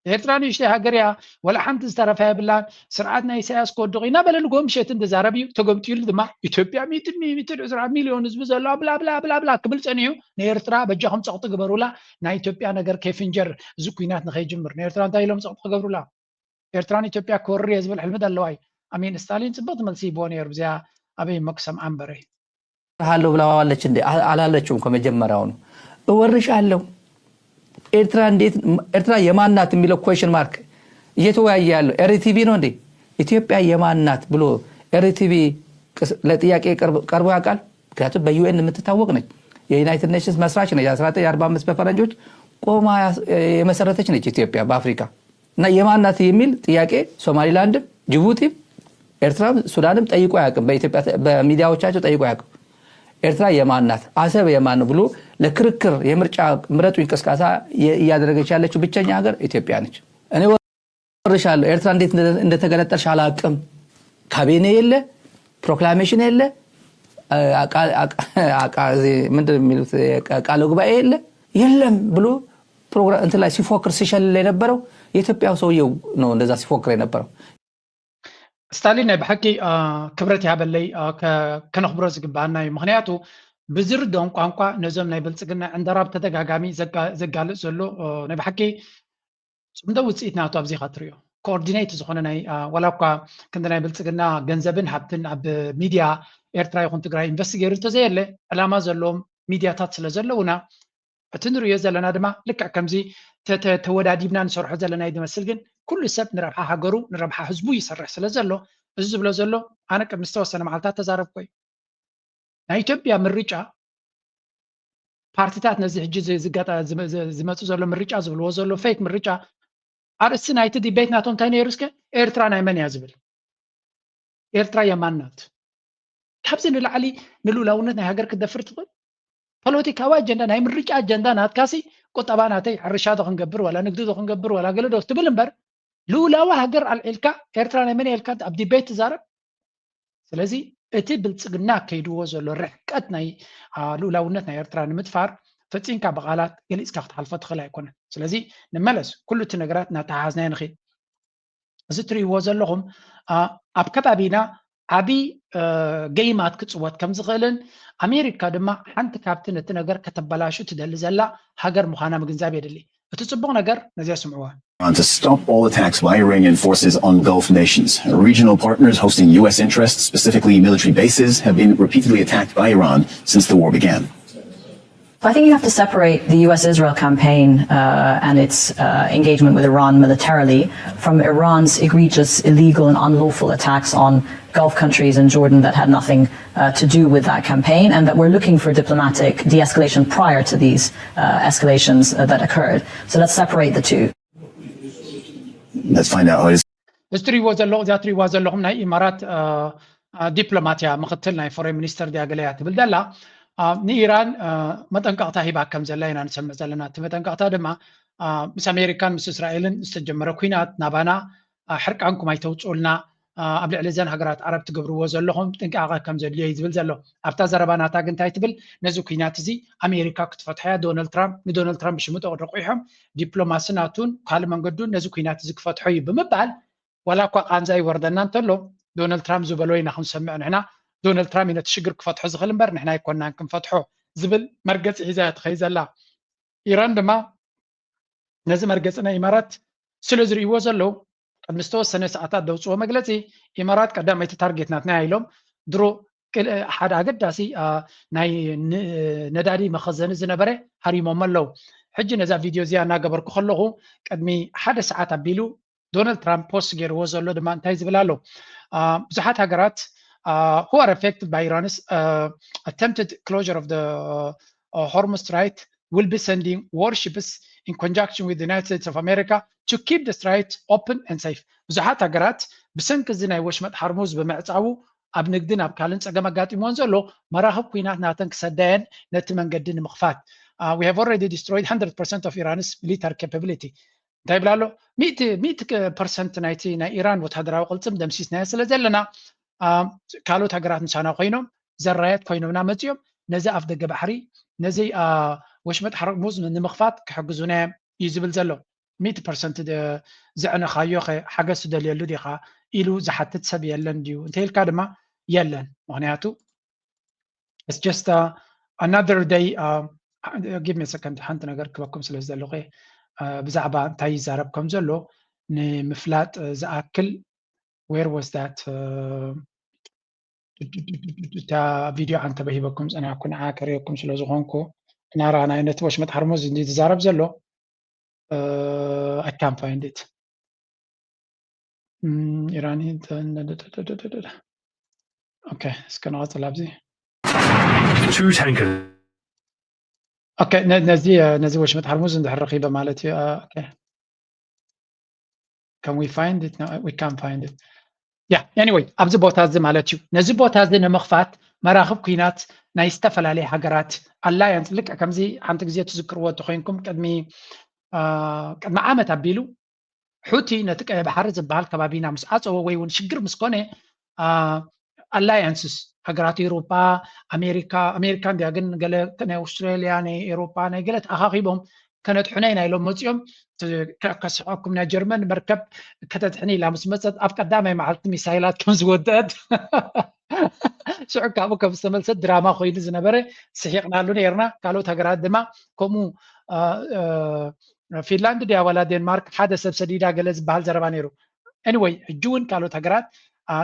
ኤርትራ ንእሽተይ ሃገር እያ ወላ ሓንቲ ዝተረፈ የብላን ስርዓትና ኢሳያስ ክወድቕ ኢና በለልጎም ሸት እንተዛረብ እዩ ተገምጢሉ ድማ ኢትዮጵያ 120 ሚሊዮን ህዝቢ ዘለዋ ብላ ብላ ብላ ብላ ክብል ፀኒሑ ንኤርትራ በጃኹም ፀቕጢ ግበሩላ ናይ ኢትዮጵያ ነገር ከይፍንጀር እዚ ኩናት ንኸይጅምር ንኤርትራ እንታይ ኢሎም ፀቕጢ ክገብሩላ ኤርትራን ኢትዮጵያ ክወርር እየ ዝብል ሕልሚ ኣለዋ አሚን ስታሊን ጽብቕቲ መልሲ ይቦ ነይሩ ብዚያ አበይ መቅሰም አንበረ ሃለው ብላዋለች እንዴ አላለችውም ከመጀመሪያው ነው እወርሻለሁ ኤርትራ እንዴት ኤርትራ የማናት የሚለው ኩዌስችን ማርክ እየተወያየ ያለው ኤርቲቪ ነው እንዴ ኢትዮጵያ የማናት ብሎ ኤርቲቪ ለጥያቄ ቀርቦ ያውቃል ምክንያቱም በዩኤን የምትታወቅ ነች የዩናይትድ ኔሽንስ መስራች ነች 1945 በፈረንጆች ቆማ የመሰረተች ነች ኢትዮጵያ በአፍሪካ እና የማናት የሚል ጥያቄ ሶማሊላንድ ጅቡቲ ኤርትራ ሱዳንም ጠይቆ ያውቅም በኢትዮጵያ በሚዲያዎቻቸው ጠይቆ ያውቅም ኤርትራ የማናት አሰብ የማን ብሎ ለክርክር የምርጫ ምረጡ እንቅስቃሴ ያደረገች ያለችው ብቸኛ ሀገር ኢትዮጵያ ነች እኔ ወርሻለሁ ኤርትራ እንዴት እንደተገነጠልሽ አላውቅም ካቢኔ የለ ፕሮክላሜሽን የለ ምንድነው የሚሉት ቃል ጉባኤ የለም ብሎ ፕሮግራም እንት ላይ ሲፎክር ሲሸልል የነበረው የኢትዮጵያ ሰውየው ነው እንደዛ ሲፎክር የነበረው ስታሊን ናይ ብሓቂ ክብረት ያበለይ ከነኽብሮ ዝግባአና እዩ ምክንያቱ ብዝርድኦም ቋንቋ ነዞም ናይ ብልፅግና ዕንደራብ ተደጋጋሚ ዘጋልፅ ዘሎ ናይ ብሓቂ ፅምዶ ውፅኢት ናቱ ኣብዚ ኢኻ ትሪኦ ኮኦርዲኔት ዝኾነ ናይ ዋላ እኳ ክንዲ ናይ ብልፅግና ገንዘብን ሃብትን ኣብ ሚድያ ኤርትራ ይኹን ትግራይ ኢንቨስቲ ገይሩ እንተዘየለ ዕላማ ዘለዎም ሚድያታት ስለ ዘለውና እቲ ንሪኦ ዘለና ድማ ልክዕ ከምዚ ተወዳዲብና ንሰርሖ ዘለና ይመስል ግን ኩሉ ሰብ ንረብሓ ሃገሩ ንረብሓ ህዝቡ ይሰርሕ ስለ ዘሎ እዚ ዝብሎ ዘሎ ኣነ ቅድሚ ዝተወሰነ መዓልታት ተዛረብኮ እዩ ናይ ኢትዮጵያ ምርጫ ፓርቲታት ነዚ ሕጂ ዝመፁ ዘሎ ምርጫ ዝብልዎ ዘሎ ፌክ ምርጫ ኣርእስቲ ናይቲ ዲቤት ናቶም እንታይ ነይሩ እስከ ኤርትራ ናይ መን እያ ዝብል ኤርትራ የማን ናት ካብዚ ንላዕሊ ንሉላውነት ናይ ሃገር ክደፍር ትኽእል ፖለቲካዊ አጀንዳ ናይ ምርጫ አጀንዳ ናትካሲ ቁጠባ ናተይ ሕርሻ ክንገብር ወላ ንግዲ ክንገብር ወላ ገለ ዶ ትብል እምበር ሉላዊ ሃገር አልዒልካ ኤርትራ ናይ መን ኤልካ ኣብ ዲቤት ትዛረብ ስለዚ እቲ ብልፅግና ከይድዎ ዘሎ ርሕቀት ናይ ሉላውነት ናይ ኤርትራ ንምትፋር ፈፂንካ በቃላት ገሊፅካ ክትሓልፎ ትኽእል ኣይኮነን ስለዚ ንመለስ ኩሉ እቲ ነገራት እናተሓሓዝና ንኽእል እዚ ትሪእዎ ዘለኹም ኣብ ከባቢና ዓብይ ገይማት ክፅወት ከም ዝኽእልን ኣሜሪካ ድማ ሓንቲ ካብቲ ነቲ ነገር ከተበላሹ ትደሊ ዘላ ሃገር ምዃና ምግንዛብ የድሊ እቲ ፅቡቅ ነገር ነዚያ ስምዕዋ To stop all attacks by Iranian forces on Gulf nations. Regional partners hosting U.S. interests, specifically military bases, have been repeatedly attacked by Iran since the war began. I think you have to separate the US-Israel campaign and its engagement with Iran militarily from Iran's egregious, illegal and unlawful attacks on Gulf countries and Jordan that had nothing to do with that campaign, and that we're looking for diplomatic de-escalation prior to these escalations that occurred. So let's separate the two. Let's find out how it is. استري وزلو ذاتري وزلهم ناي إمارات دبلوماتيا مختلنا فورين مينستر دي أغليات بلدلا نيران متنقطع هيبا كم زلاينا نسمى زلنا تمتنقطع دما مس أمريكان مس إسرائيل استجمروا كوينات نابانا حرق عنكم أي توصلنا قبل علزان هجرات عرب تجبروا وزلهم تنقطع كم زليا يزبل زلو أبتا زربانا تاجن تايتبل نزو كوينات زي أمريكا كتفتحها دونالد ترامب بشموت أو رقيهم دبلوماسياتون قال من قدون نزو كوينات زي كفتحوا بمبال ولا قان زي وردنا نتلو دونالد ترامب زبلوينا خم سمعنا هنا دونالد ترامب ينتشجر كفتحو زغل مبر نحنا يكوننا نكم فتحو زبل مرقص عزات خيزلا إيران دما نزي مرقصنا إمارات سلوزري وزلو قد مستوى السنة ساعتات دوصوه مقلتي إمارات قدام يتتارجت ناتنا عيلوم درو حد عقد داسي ناي نداري مخزن زنبره هاري مملو حج نزا فيديو زيانا قبركو خلوه قدمي حد ساعات بيلو دونالد ترامب post ገይርዎ ዘሎ ድማ እንታይ ዝብል ኣሎ ብዙሓት ሃገራት who are affected by Iran's attempted closure of the Hormuz Strait will be sending warships in conjunction with the United States of America to keep the strait open and safe. ብዙሓት ሃገራት ብሰንኪ እዚ ናይ ወሽመጥ ሃርሙዝ ብምዕፃው ኣብ ንግድን ኣብ ካልእን ፀገም ኣጋጢሞን ዘሎ መራኸብ ኩናት ናተን ክሰዳየን ነቲ መንገዲ ንምኽፋት we have already destroyed 100% of Iran's military capability. እንታይ ብላሎ 100% ናይቲ ናይ ኢራን ወታደራዊ ቅልፅም ደምሲስና ስለ ዘለና ካልኦት ሃገራት ምሳና ኮይኖም ዘራየት ኮይኖምና መፅዮም ነዚ ኣፍ ደገ ባሕሪ ነዚ ወሽመጥ ሃርሙዝ ንምኽፋት ክሕግዙና እዩ ዝብል ዘሎ 100% ዘዕነኻዮ ሓገዝ ትደልየሉ ዲኻ ኢሉ ዝሓትት ሰብ የለን ድዩ እንተኢልካ ድማ የለን ምክንያቱ it's just another day give me a second ሓንቲ ነገር ክበኩም ስለ ዘለኹ ብዛዕባ እንታይ ይዛረብ ከም ዘሎ ንምፍላጥ ዝኣክል where was that እታ ቪድዮ አንተ በሂበኩም ፀናኩን ዓከሪኩም ስለ ዝኾንኩ ናራና አይነት ወሽመጥ ሃርሙዝ እንዲ ዝዛረብ ዘሎ I can't find it Iranian okay እስከናወጥ ላብዚ two tankers okay ነዚ ወሽመጥ ሃርሙዝ እንድሕረኺ በማለት okay can we find it no we can't find it yeah anyway ኣብዚ ቦታ እዚ ማለት እዩ ነዚ ቦታ እዚ ንምኽፋት መራኽብ ኩናት ናይ ዝተፈላለዩ ሃገራት አላያንስ ልክ ከምዚ ሓንቲ ግዜ ትዝክርዎ ተኮይንኩም ቅድሚ ዓመት ኣቢሉ ሑቲ ነቲ ቀይ ባሕሪ ዝበሃል ከባቢና ምስ ዓፀወ ወይ እውን ሽግር ምስ ኮነ አላያንስስ ሃገራት ኤውሮፓ ኣሜሪካ እንድያ ግን ገለ ናይ ኣውስትራልያ ናይ ኤውሮፓ ናይ ገለ ተኣኻኺቦም ከነጥሑና ኢና ኢሎም መፂኦም ከስሐኩም ናይ ጀርመን መርከብ ከተጥሕኒ ኢላ ምስ መፀት ኣብ ቀዳማይ መዓልቲ ሚሳይላት ከም ዝወደአት ሽዑ ካብኡ ከም ዝተመልሰት ድራማ ኮይኑ ዝነበረ ስሒቕናሉ ነርና ካልኦት ሃገራት ድማ ከምኡ ፊንላንድ ድያ ዋላ ዴንማርክ ሓደ ሰብ ሰዲዳ ገለ ዝበሃል ዘረባ ነይሩ anyway ሕጂ እውን ካልኦት ሃገራት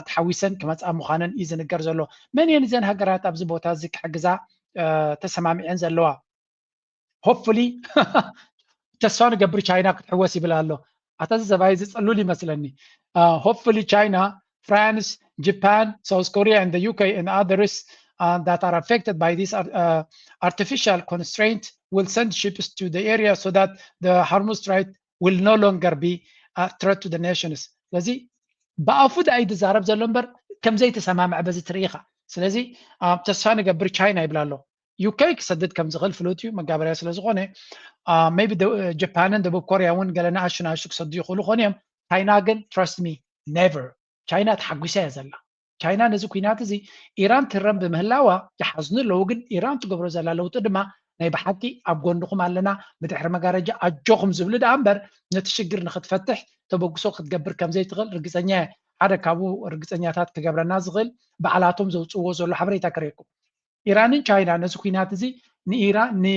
ተሓዊሰን ክመፅኣ ምዃነን እዩ ዝንገር ዘሎ መን እየን እዘን ሃገራት ኣብዚ ቦታ እዚ ክሕግዛ ተሰማሚዐን ዘለዋ hopefully ተስፋ ንገብር ቻይና ክትሕወስ ይብል ኣሎ ኣታ ሰብኣይ ዝፀሉል ይመስለኒ hopefully China, France, Japan, South Korea and the UK and others that are affected by this artificial constraint will send ships to the area so that the Hormuz Strait will no longer be a threat to the nations. ስለዚህ ብኣፉ ዳይ ዝዛረብ ዘሎ እምበር ከምዘይ ተሰማምዐ በዚ ትርኢኻ ስለዚ ተስፋ ንገብር ቻይና ይብል ኣሎ UK ክሰድድ ከም ዝኽእል ፍሉጥ እዩ መጋበርያ ስለ ዝኾነ maybe ጃፓንን ደቡብ ኮርያ እውን ገለ ንኣሽቱ ክሰዱ ይኽእሉ ኾን እዮም ቻይና ግን trust me never ቻይና ተሓጒሳ እያ ዘላ ቻይና ነዚ ኩናት እዚ ኢራን ትረም ብምህላዋ ይሓዝኑ ኣለዉ ግን ኢራን ትገብሮ ዘላ ለውጢ ድማ ናይ ብሓቂ ኣብ ጎንኩም ኣለና ብድሕሪ መጋረጃ ኣጆኹም ዝብሉ ዳ እምበር ነቲ ሽግር ንክትፈትሕ ተበግሶ ክትገብር ከም ዘይትኽእል ርግፀኛ ሓደ ካብኡ ርግፀኛታት ክገብረና ዝኽእል በዓላቶም ዘውፅዎ ዘሎ ሓበሬታ ክሬኩም ኢራንን ቻይና ነዚ ኩናት እዚ ንኢራን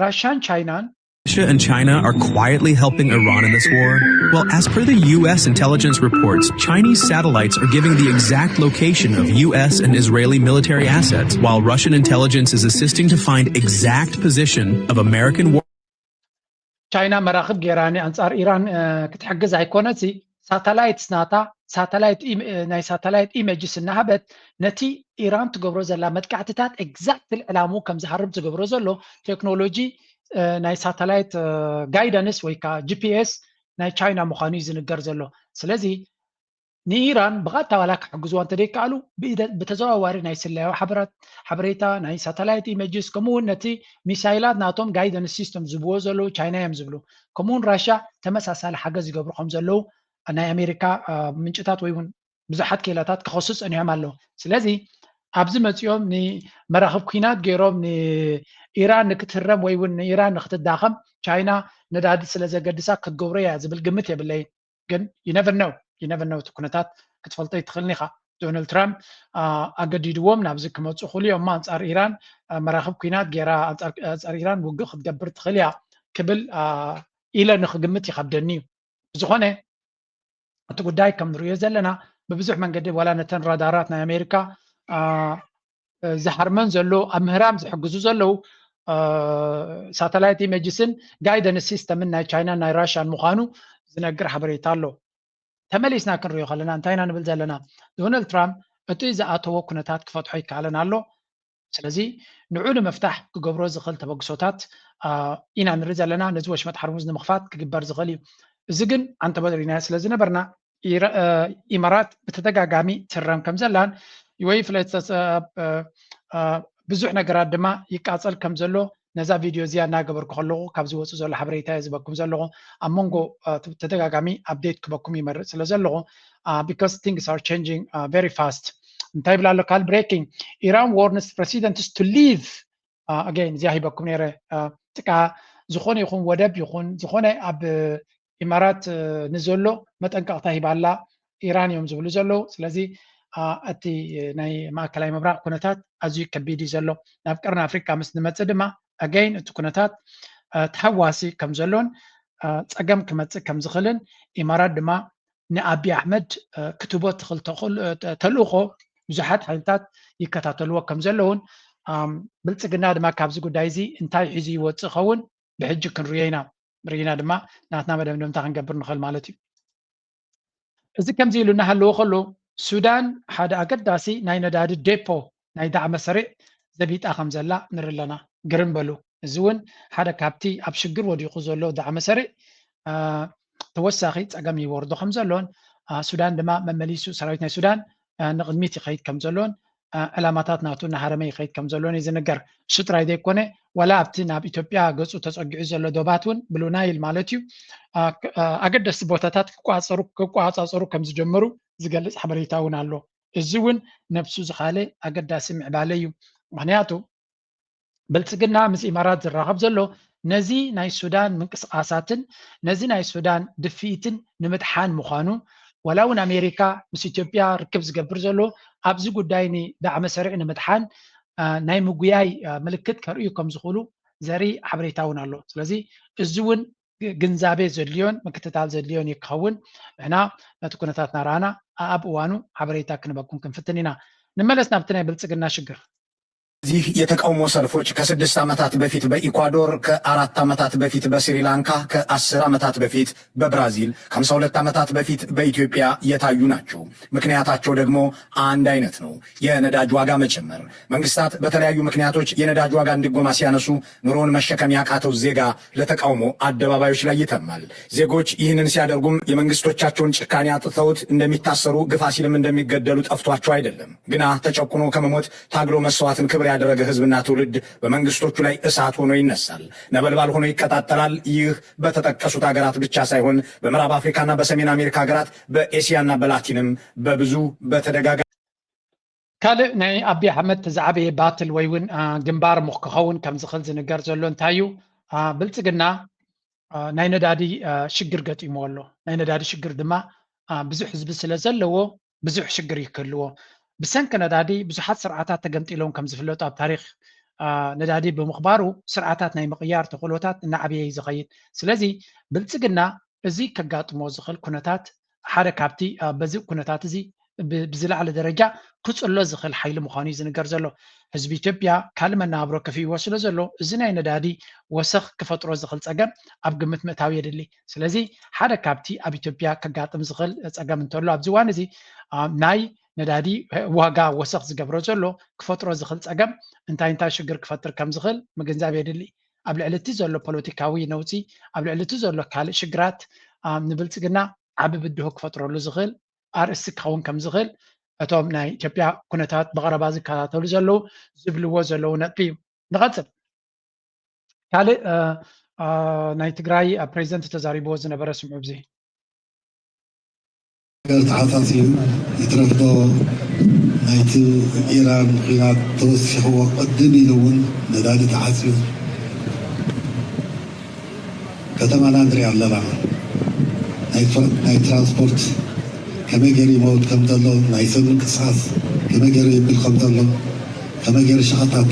ራሽያን ቻይናን Russia and China are quietly helping Iran in this war? Well, as per the U.S. intelligence reports, Chinese satellites are giving the exact location of U.S. and Israeli military assets, while Russian intelligence is assisting to find exact position of American war. China መራኽብ ጌራኒ አንጻር ኢራን ክትሕግዝ ኣይኮነሲ ሳተላይትስ ናታ ናይ ሳተላይት ኢሜጅስ እናሃበት ነቲ ኢራን ትገብሮ ዘላ መጥቃዕትታት ኤግዛክት ዕላሙ ከም ዝሃርብ ዝገብሮ ዘሎ ቴክኖሎጂ ናይ ሳተላይት ጋይደንስ ወይ ከዓ GPS ናይ ቻይና ምዃኑ ዝንገር ዘሎ ስለዚ ንኢራን ብቐጥታ ዋላ ክሕግዝዋ እንተደይከኣሉ ብተዘዋዋሪ ናይ ስላዮ ሓበሬታ ናይ ሳተላይት ኢሜጅስ ከምኡውን ነቲ ሚሳይላት ናቶም ጋይደንስ ሲስተም ዝብዎ ዘለዉ ቻይና እዮም ዝብሉ ከምኡውን ራሽያ ተመሳሳሊ ሓገዝ ይገብሩ ከም ዘለዉ ናይ ኣሜሪካ ምንጭታት ወይ እውን ብዙሓት ኬላታት ክኸሱ ፀኒሖም ኣለዉ ስለዚ ኣብዚ መፂኦም ንመራኽብ ኩናት ገይሮም ንኢራን ንክትህረም ወይ እውን ንኢራን ንክትዳኸም ቻይና ነዳዲ ስለ ዘገድሳ ክትገብሮ እያ ዝብል ግምት የብለይን ግን you never know እቲ ኩነታት ክትፈልጦ ይትኽእልኒ ኢኻ ዶናልድ ትራምፕ ኣገዲድዎም ናብዚ ክመፁ ክእሉ እዮም አንጻር ኢራን መራኽብ ኩናት ጌራ አንጻር ኢራን ውግእ ክትገብር ትኽእል እያ ክብል ኢለ ንክግምት ይከብደኒ እዩ ዝኾነ እቲ ጉዳይ ከም ንሪኦ ዘለና ብብዙሕ መንገዲ ዋላ ነተን ራዳራት ናይ ኣሜሪካ ዝሓርመን ዘሎ ኣብ ምህራም ዝሕግዙ ዘለው ሳተላይት ኢሜጅስን ጋይደንስ ሲስተምን ናይ ቻይና ናይ ራሽያን ምዃኑ ዝነግር ሓበሬታ ኣሎ ተመሊስና ክንሪኦ ከለና እንታይ ኢና ንብል ዘለና ዶናልድ ትራምፕ እቲ ዝኣተዎ ኩነታት ክፈትሖ ይከኣለን ኣሎ ስለዚ ንዑ ንምፍታሕ ክገብሮ ዝኽእል ተበግሶታት ኢና ንርኢ ዘለና ነዚ ወሽመጥ ሓርሙዝ ንምኽፋት ክግበር ዝኽእል እዩ እዚ ግን ኣንተ በድሪና ስለ ዝነበርና ኢማራት ብተደጋጋሚ ትረም ከም ዘላን ወይ ፍለጥ ብዙሕ ነገራት ድማ ይቃፀል ከም ዘሎ ነዛ ቪድዮ እዚኣ እናገበርኩ ከለኹ ካብ ዝወፁ ዘሎ ሓበሬታ ዝበኩም ዘለኹ ኣብ መንጎ ተደጋጋሚ ኣፕዴት ክበኩም ይመርፅ ስለ ዘለኹ because things are changing very fast እንታይ ብላ ኣሎ ካል breaking Iran warns presidents to leave again እዚኣ ሂበኩም ነይረ ጥቃ ዝኾነ ይኹን ወደብ ይኹን ዝኾነ ኣብ ኢማራት ንዘሎ መጠንቀቕታ ሂባላ ኢራን እዮም ዝብሉ ዘለዉ ስለዚ እቲ ናይ ማእከላይ ምብራቅ ኩነታት ኣዝዩ ከቢድ እዩ ዘሎ ናብ ቀርኒ ኣፍሪካ ምስ ንመፅእ ድማ ኣገይን እቲ ኩነታት ተሃዋሲ ከም ዘሎን ፀገም ክመፅእ ከም ዝኽእልን ኢማራት ድማ ንኣብይ ኣሕመድ ክትቦ ተልእኾ ብዙሓት ሓይልታት ይከታተልዎ ከም ዘለውን ብልፅግና ድማ ካብዚ ጉዳይ እዚ እንታይ ሒዙ ይወፅእ ኸውን ብሕጂ ክንሪኦ ኢና ርኢና ድማ ናትና መደምደምታ ክንገብር ንኽእል ማለት እዩ እዚ ከምዚ ኢሉ እናሃለዎ ከሎ ሱዳን ሓደ ኣገዳሲ ናይ ነዳዲ ዴፖ ናይ ዳዕመ ሰሪዕ ዘቢጣ ከም ዘላ ንርኢ ኣለና ግርም በሉ እዚ እውን ሓደ ካብቲ ኣብ ሽግር ወዲቑ ዘሎ ዳዕመ ሰሪዕ ተወሳኺ ፀገም ይወርዶ ከም ዘሎን ሱዳን ድማ መመሊሱ ሰራዊት ናይ ሱዳን ንቅድሚት ይኸይድ ከም ዘሎን ዕላማታት ናቱ እናሃረመ ይኸይድ ከም ዘሎን እዩ ዝንገር እሱ ጥራይ ዘይኮነ ዋላ ኣብቲ ናብ ኢትዮጵያ ገፁ ተፀጊዑ ዘሎ ዶባት እውን ብሉ ናይል ማለት እዩ ኣገደስቲ ቦታታት ክቋፃፀሩ ከም ዝጀመሩ ዝገልፅ ሓበሬታ እውን ኣሎ እዚ እውን ነብሱ ዝኻለ ኣገዳሲ ምዕባለ እዩ ምክንያቱ ብልፅግና ምስ ኢማራት ዝራኸብ ዘሎ ነዚ ናይ ሱዳን ምንቅስቃሳትን ነዚ ናይ ሱዳን ድፊኢትን ንምድሓን ምዃኑ ወላ እውን ኣሜሪካ ምስ ኢትዮጵያ ርክብ ዝገብር ዘሎ ኣብዚ ጉዳይ ንዳዕመ ሰሪዕ ንምድሓን ናይ ምጉያይ ምልክት ከርእዩ ከም ዝኽእሉ ዘርኢ ሓበሬታ እውን ኣሎ ስለዚ እዚ እውን ግንዛቤ ዘድልዮን ምክትታል ዘድልዮን ይክኸውን ንሕና ነቲ ኩነታት ናረኣና ኣብ እዋኑ ሓበሬታ ክንበኩም ክንፍትን ኢና ንመለስ ናብቲ ናይ ብልፅግና ሽግር እዚህ የተቃውሞ ሰልፎች ከ6 ዓመታት በፊት በኢኳዶር ከ4 ዓመታት በፊት በስሪላንካ ከ10 ዓመታት በፊት በብራዚል ከ52 ዓመታት በፊት በኢትዮጵያ የታዩ ናቸው። ምክንያታቸው ደግሞ አንድ አይነት ነው፣ የነዳጅ ዋጋ መጨመር። መንግስታት በተለያዩ ምክንያቶች የነዳጅ ዋጋ እንዲጎማ ሲያነሱ ኑሮን መሸከም ያቃተው ዜጋ ለተቃውሞ አደባባዮች ላይ ይተማል። ዜጎች ይህንን ሲያደርጉም የመንግስቶቻቸውን ጭካኔ አጥተውት እንደሚታሰሩ ግፋ ሲልም እንደሚገደሉ ጠፍቷቸው አይደለም። ግና ተጨቁኖ ከመሞት ታግሎ መስዋዕትን ክብር ያደረገ ህዝብና ትውልድ በመንግስቶቹ ላይ እሳት ሆኖ ይነሳል፣ ነበልባል ሆኖ ይቀጣጠላል። ይህ በተጠቀሱት ሀገራት ብቻ ሳይሆን በምዕራብ አፍሪካና በሰሜን አሜሪካ ሀገራት በኤስያና በላቲንም በብዙ በተደጋጋሚ ካልእ ናይ ኣብይ ኣሕመድ ተዛዕበየ ባትል ወይ እውን ግንባር ሙኽ ክኸውን ከም ዝኽእል ዝንገር ዘሎ እንታይ እዩ ብልፅግና ናይ ነዳዲ ሽግር ገጢሞ ኣሎ ናይ ነዳዲ ሽግር ድማ ብዙሕ ህዝቢ ስለ ዘለዎ ብዙሕ ሽግር ይክህልዎ ብሰንኪ ነዳዲ ብዙሓት ስርዓታት ተገምጢሎም ከም ዝፍለጡ ኣብ ታሪክ ነዳዲ ብምኽባሩ ስርዓታት ናይ ምቕያር ተኽእሎታት እናዓበየ ዝኸይድ ስለዚ ብልፅግና እዚ ከጋጥሞ ዝኽእል ኩነታት ሓደ ካብቲ በዚ ኩነታት እዚ ብዝላዕለ ደረጃ ክፅሎ ዝኽእል ሓይሊ ምዃኑ እዩ ዝንገር ዘሎ ህዝቢ ኢትዮጵያ ካልእ መናብሮ ከፊእዎ ስለ ዘሎ እዚ ናይ ነዳዲ ወሰኽ ክፈጥሮ ዝኽእል ፀገም ኣብ ግምት ምእታዊ የድሊ ስለዚ ሓደ ካብቲ ኣብ ኢትዮጵያ ከጋጥም ዝኽእል ፀገም እንተሎ ኣብዚ እዋን እዚ ናይ ነዳዲ ዋጋ ወሰኽ ዝገብሮ ዘሎ ክፈጥሮ ዝኽእል ፀገም እንታይ ሽግር ክፈጥር ከም ዝኽእል ምግንዛብ የድሊ ኣብ ልዕሊ እቲ ዘሎ ፖለቲካዊ ነውፂ ኣብ ልዕሊ እቲ ዘሎ ካልእ ሽግራት ንብልፅግና ዓቢ ብድሆ ክፈጥረሉ ዝኽእል ኣርእስቲ ክኸውን ከም ዝኽእል እቶም ናይ ኢትዮጵያ ኩነታት ብቐረባ ዝከታተሉ ዘለው ዝብልዎ ዘለው ነጥቢ እዩ ንቐፅል ካልእ ናይ ትግራይ ፕሬዚደንት ተዛሪብዎ ዝነበረ ስምዑ ብዚ ተዓታትዩ ይትረፍዶ ናይቲ ኢራን ኩናት ተወሲኽዎ ቅድም ኢሉ እውን ነዳዲ ተዓፅዩ ከተማና ንሪኣ ኣለና ናይ ትራንስፖርት ከመይ ገይሩ ይመውት ከም ዘሎ ናይ ሰብ ምንቅስቓስ ከመይ ገይሩ ይብል ከም ዘሎ ከመይ ገይሩ ሸቐጣት